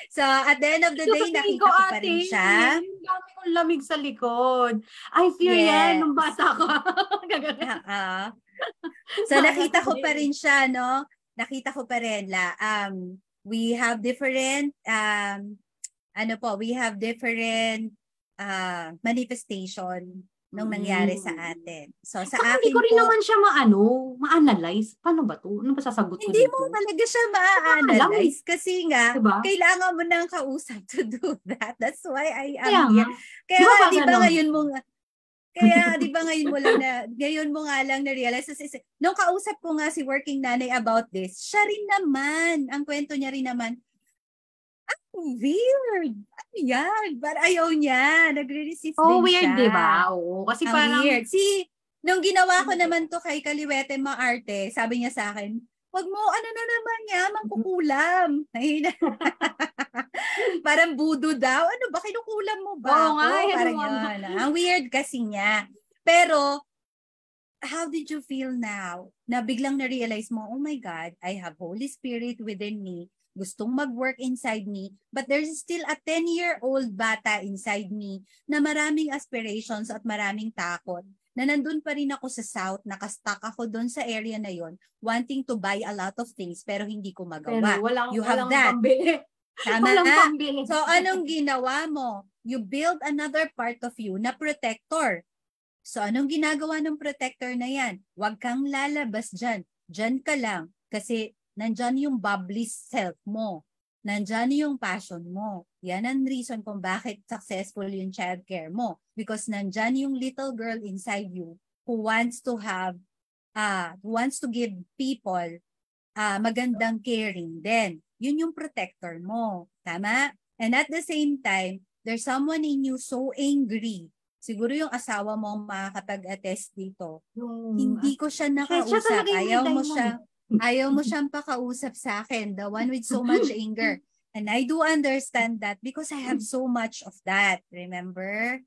Speaker 1: so at the end of the day,
Speaker 2: Kasi
Speaker 1: nakita ko pa rin siya.
Speaker 2: Yung dami kong lamig sa likod. I fear yan
Speaker 1: Yes.
Speaker 2: nung bata ko.
Speaker 1: So nakita ko pa rin siya, no? Nakita ko pa rin we have different we have different manifestation nung nangyari sa atin. So sa
Speaker 2: Saka
Speaker 1: akin
Speaker 2: hindi ko rin
Speaker 1: po,
Speaker 2: naman siya ma-analyze. Paano ba to? Ano ba sasagot ko
Speaker 1: hindi
Speaker 2: dito?
Speaker 1: mo talaga siya ma-analyze kasi nga,
Speaker 2: diba?
Speaker 1: kailangan mo ng kausap to do that. That's why I am
Speaker 2: Kaya
Speaker 1: here. Kaya
Speaker 2: diba
Speaker 1: di ba ngayon mo ngayon mo nga lang na-realize, nung kausap ko nga si working nanay about this, siya rin naman, ang kwento niya rin naman, weird. Ano yan? But ayaw niya. Nagre-resist din
Speaker 2: weird,
Speaker 1: siya.
Speaker 2: diba? Oo, kasi
Speaker 1: ang
Speaker 2: parang
Speaker 1: weird. Nung ginawa ko naman to kay Kaliwete Maarte, sabi niya sa akin, wag mo, ano na naman yan, mangkukulam. Parang budo daw. Ano ba, kinukulam mo ba
Speaker 2: Oo
Speaker 1: ako?
Speaker 2: nga,
Speaker 1: Parang yun. Ang weird kasi niya. Pero, how did you feel now? Na biglang na-realize mo, oh my God, I have Holy Spirit within me, gustong mag-work inside me, but there's still a 10-year-old bata inside me na maraming aspirations at maraming takot, na nandun pa rin ako sa South, nakastuck ako doon sa area na yon, wanting to buy a lot of things, pero hindi ko magawa.
Speaker 2: Pero
Speaker 1: you have that.
Speaker 2: Pambili.
Speaker 1: Tama.
Speaker 2: Walang pambili.
Speaker 1: So, anong ginawa mo? You build another part of you na protector. So, anong ginagawa ng protector na yan? Huwag kang lalabas dyan. Dyan ka lang. Kasi, nandyan yung bubbly self mo. Nandyan yung passion mo. Yan ang reason kung bakit successful yung childcare mo. Because nandyan yung little girl inside you who wants to give people magandang caring din. Yun yung protector mo. Tama? And at the same time, there's someone in you so angry. Siguro yung asawa mo makakapag-attest dito. Hindi ko siya nakausap. Ayaw mo siyang pakausap sa akin. The one with so much anger. And I do understand that because I have so much of that. Remember?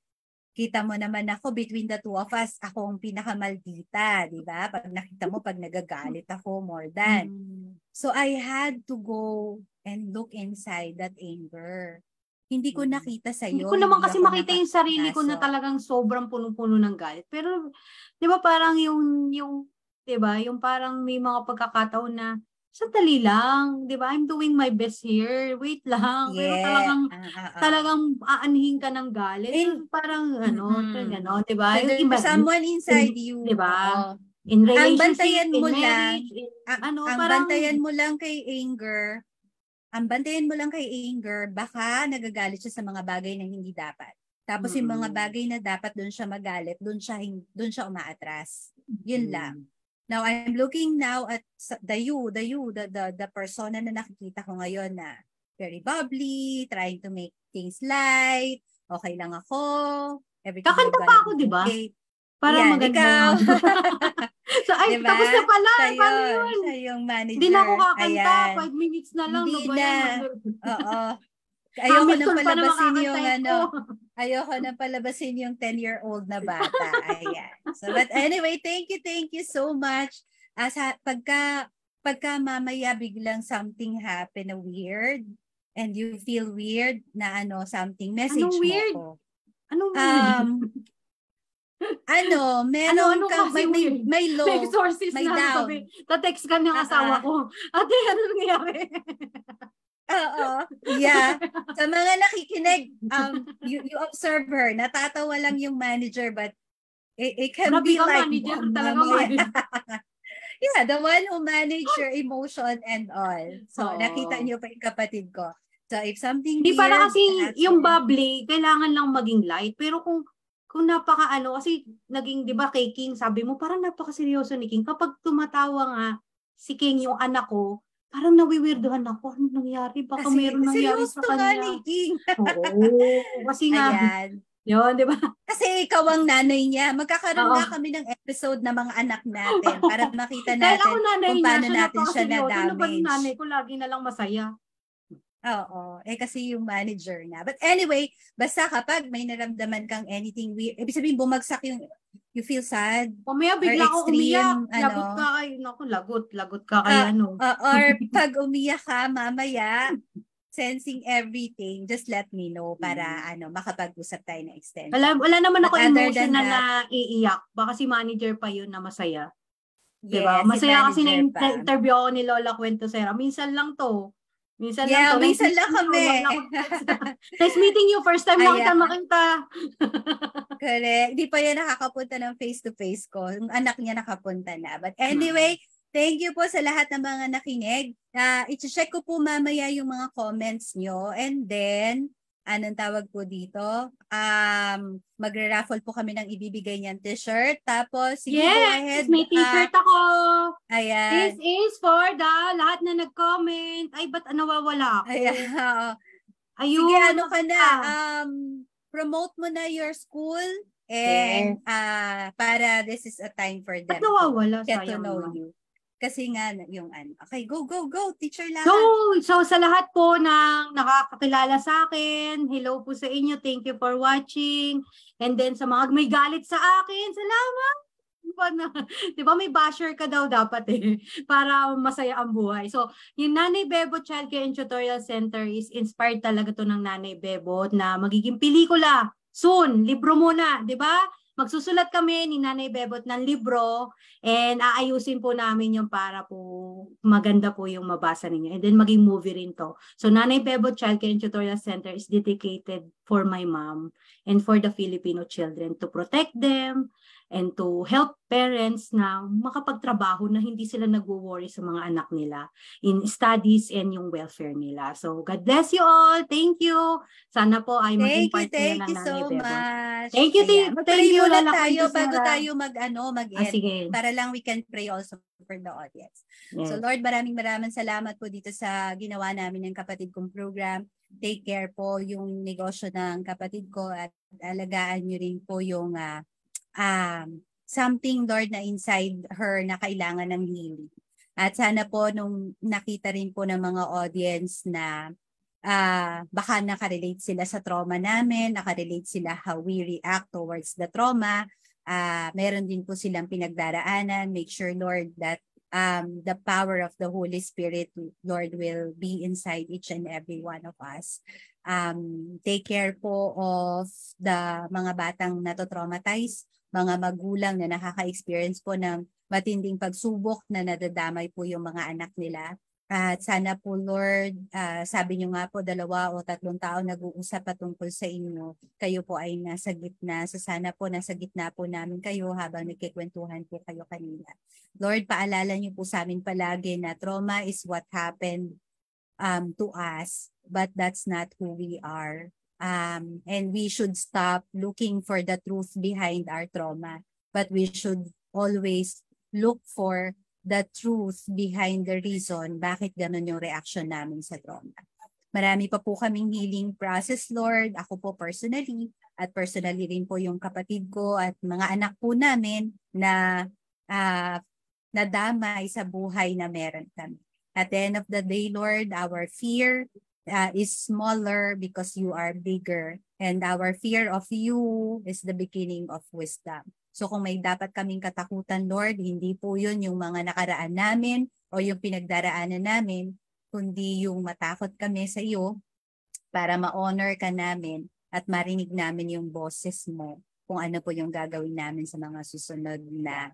Speaker 1: Kita mo naman ako, between the two of us, ako ang pinakamaldita, di ba? Pag nakita mo, pag nagagalit ako, more than. So I had to go and look inside that anger. Hindi ko nakita sa'yo.
Speaker 2: Hindi ko naman kasi makita yung sarili ko na talagang sobrang puno-puno ng galit. Pero, di ba parang yung di ba, yung parang may mga pagkakataon na, sandali lang, di ba? I'm doing my best here. Wait lang.
Speaker 1: Yeah.
Speaker 2: Pero talagang aanhin ka ng galit. Parang, gano'n, di ba?
Speaker 1: So there's someone inside you.
Speaker 2: Di ba? In relationship, in marriage,
Speaker 1: bantayan mo lang kay anger, baka nagagalit siya sa mga bagay na hindi dapat. Tapos yung mga bagay na dapat doon siya magalit, doon siya umaatras. Yun lang. Now I'm looking now at the persona na nakikita ko ngayon na very bubbly, trying to make things light, okay lang ako, everything
Speaker 2: Kakanta pa ako, di ba?
Speaker 1: okay.
Speaker 2: Para
Speaker 1: Yan,
Speaker 2: maganda.
Speaker 1: ikaw.
Speaker 2: So, ay,
Speaker 1: diba?
Speaker 2: tapos na pala.
Speaker 1: Siya
Speaker 2: Paano yun?
Speaker 1: Siya yung manager.
Speaker 2: Hindi na ako kakanta.
Speaker 1: Ayan.
Speaker 2: 5 minutes na lang.
Speaker 1: Hindi
Speaker 2: no ba
Speaker 1: na.
Speaker 2: yan?
Speaker 1: Oo. Ayoko nang
Speaker 2: Hamilton pa na
Speaker 1: palabasin yung
Speaker 2: makakantay ko.
Speaker 1: ayoko nang palabasin yung 10-year-old na bata. Ayan. So, but anyway, thank you so much. Pagka mamaya biglang something happen na weird and you feel weird na something, message
Speaker 2: Anong weird?
Speaker 1: mo ko.
Speaker 2: Anong weird?
Speaker 1: Meron ka, may low.
Speaker 2: May exorcist
Speaker 1: may
Speaker 2: na
Speaker 1: down.
Speaker 2: sabi. Ta-text ka ng asawa ko. Ate, ano nangyari?
Speaker 1: Oo. Yeah. Sa mga nakikinig, you observe her. Natatawa lang yung manager but it can
Speaker 2: Grabe
Speaker 1: be
Speaker 2: ka,
Speaker 1: like
Speaker 2: manager talaga, manager.
Speaker 1: Yeah, the one who manage your emotion and all. So,
Speaker 2: Oo.
Speaker 1: nakita niyo pa yung kapatid ko. So, if something
Speaker 2: Hindi
Speaker 1: weird,
Speaker 2: para kasi yung
Speaker 1: happen,
Speaker 2: bubbly, kailangan lang maging light. Pero kung kasi naging, di ba kay King, sabi mo, parang napaka-seryoso ni King. Kapag tumatawa nga, si King, yung anak ko, parang nawiwirdohan ako. Ano nangyari? Baka
Speaker 1: kasi
Speaker 2: mayroon nangyari sa
Speaker 1: seryoso nga
Speaker 2: kanya.
Speaker 1: ni King.
Speaker 2: Oo. Kasi nga,
Speaker 1: Ayan.
Speaker 2: yun, di ba?
Speaker 1: Kasi ikaw ang nanay niya. Magkakaroon
Speaker 2: Oo.
Speaker 1: nga kami ng episode na mga anak natin para makita
Speaker 2: Dahil
Speaker 1: natin
Speaker 2: ako nanay
Speaker 1: kung
Speaker 2: niya,
Speaker 1: paano
Speaker 2: siya
Speaker 1: natin siya
Speaker 2: napaka-seryoso. Ano ba yung nanay
Speaker 1: na-damage.
Speaker 2: ko? Lagi na lang masaya.
Speaker 1: Oo. Kasi yung manager na. But anyway, basta kapag may naramdaman kang anything weird, ibig sabihin bumagsak you feel sad.
Speaker 2: Mamaya bigla akong umiyak. Lagot ka kayo. Naku, lagot ka kaya
Speaker 1: or pag umiyak ka, mamaya, sensing everything, just let me know para makapag-usap tayo ng extension.
Speaker 2: Wala naman ako emotional
Speaker 1: that,
Speaker 2: na iiyak. Baka si manager pa yun na masaya.
Speaker 1: Yes,
Speaker 2: diba? Masaya kasi na-interview
Speaker 1: pa.
Speaker 2: ako ni Lola Cuentosera. Minsan lang to. Minsan
Speaker 1: lang kami.
Speaker 2: Nice meeting you. First time lang kita makita.
Speaker 1: Correct. Di pa yan nakakapunta ng face-to-face ko. Yung anak niya nakapunta na. But anyway, thank you po sa lahat ng mga nakinig. I-check ko po mamaya yung mga comments nyo. And then, anong tawag po dito? Magre-raffle po kami ng ibibigay niyang t-shirt. Tapos, sige, go ahead.
Speaker 2: May t-shirt ako.
Speaker 1: Ayan.
Speaker 2: This is for the lahat na nag-comment. Ay, ba't nawawala ako?
Speaker 1: Ayan.
Speaker 2: Ayun.
Speaker 1: Sige, ka na. Promote mo na your school. And para this is a time for them
Speaker 2: to
Speaker 1: get to know you. Kasi nga, yung okay, go, teacher Lara.
Speaker 2: So sa lahat po ng nakakakilala sa akin, hello po sa inyo, thank you for watching. And then sa mga may galit sa akin, salamat. Diba may basher ka daw dapat para masaya ang buhay. So, yung Nanay Bebot Childcare and Tutorial Center is inspired talaga to ng Nanay Bebot na magiging pelikula. Soon, libro muna, di ba? Magsusulat kami ni Nanay Bebot ng libro and aayusin po namin yung para po maganda po yung mabasa ninyo. And then maging movie rin to. So Nanay Bebot Childcare and Tutorial Center is dedicated for my mom and for the Filipino children to protect them and to help parents na makapagtrabaho na hindi sila nagwo-worry sa mga anak nila in studies and yung welfare nila. So, God bless you all. Thank you. Sana po ay maging part nila ng Nanay Bebot. Thank you so much. Thank you, Lola
Speaker 1: tayo bago tayo mag-end.
Speaker 2: Sige.
Speaker 1: Para lang we can pray also for the audience. Yes. So, Lord, maraming salamat po dito sa ginawa namin ng kapatid kong program. Take care po yung negosyo ng kapatid ko at alagaan nyo rin po yung something, Lord, na inside her na kailangan ng healing. At sana po nung nakita rin po ng mga audience na baka nakarelate sila sa trauma namin, nakarelate sila how we react towards the trauma, meron din po silang pinagdaraanan. Make sure, Lord, that the power of the Holy Spirit, Lord, will be inside each and every one of us. Take care po of the mga batang natotraumatize, mga magulang na nakaka-experience po ng matinding pagsubok na nadadamay po yung mga anak nila. At sana po, Lord, sabi nyo nga po 2 o 3 tao nag-uusap patungkol sa inyo. Kayo po ay nasa gitna. So sana po nasa gitna po namin kayo habang nagkikwentuhan po kayo kanina. Lord, paalala nyo po sa amin palagi na trauma is what happened to us, but that's not who we are. And we should stop looking for the truth behind our trauma. But we should always look for the truth behind the reason bakit ganun yung reaction namin sa trauma. Marami pa po kaming healing process, Lord. Ako po personally, at personally rin po yung kapatid ko at mga anak po namin na nadamay sa buhay na meron kami. At the end of the day, Lord, our fear is smaller because you are bigger. And our fear of you is the beginning of wisdom. So kung may dapat kaming katakutan, Lord, hindi po yun yung mga nakaraan namin o yung pinagdaraanan namin, kundi yung matakot kami sa iyo para ma-honor ka namin at marinig namin yung boses mo kung ano po yung gagawin namin sa mga susunod na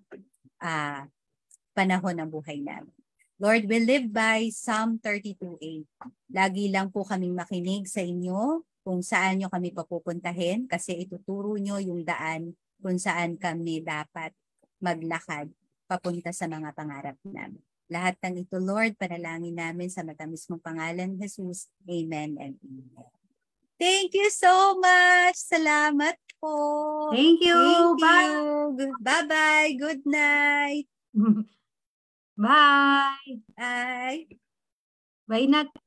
Speaker 1: panahon ng buhay namin. Lord, we live by Psalm 32:8. Lagi lang po kaming makinig sa inyo kung saan nyo kami papupuntahin kasi ituturo nyo yung daan kung saan kami dapat maglakad papunta sa mga pangarap namin. Lahat ng ito, Lord, panalangin namin sa matamis mong pangalan, Jesus. Amen and amen. Thank you so much. Salamat po.
Speaker 2: Thank you.
Speaker 1: Thank you. Bye-bye. Good night.
Speaker 2: Bye.
Speaker 1: Bye.
Speaker 2: Bye, Nat.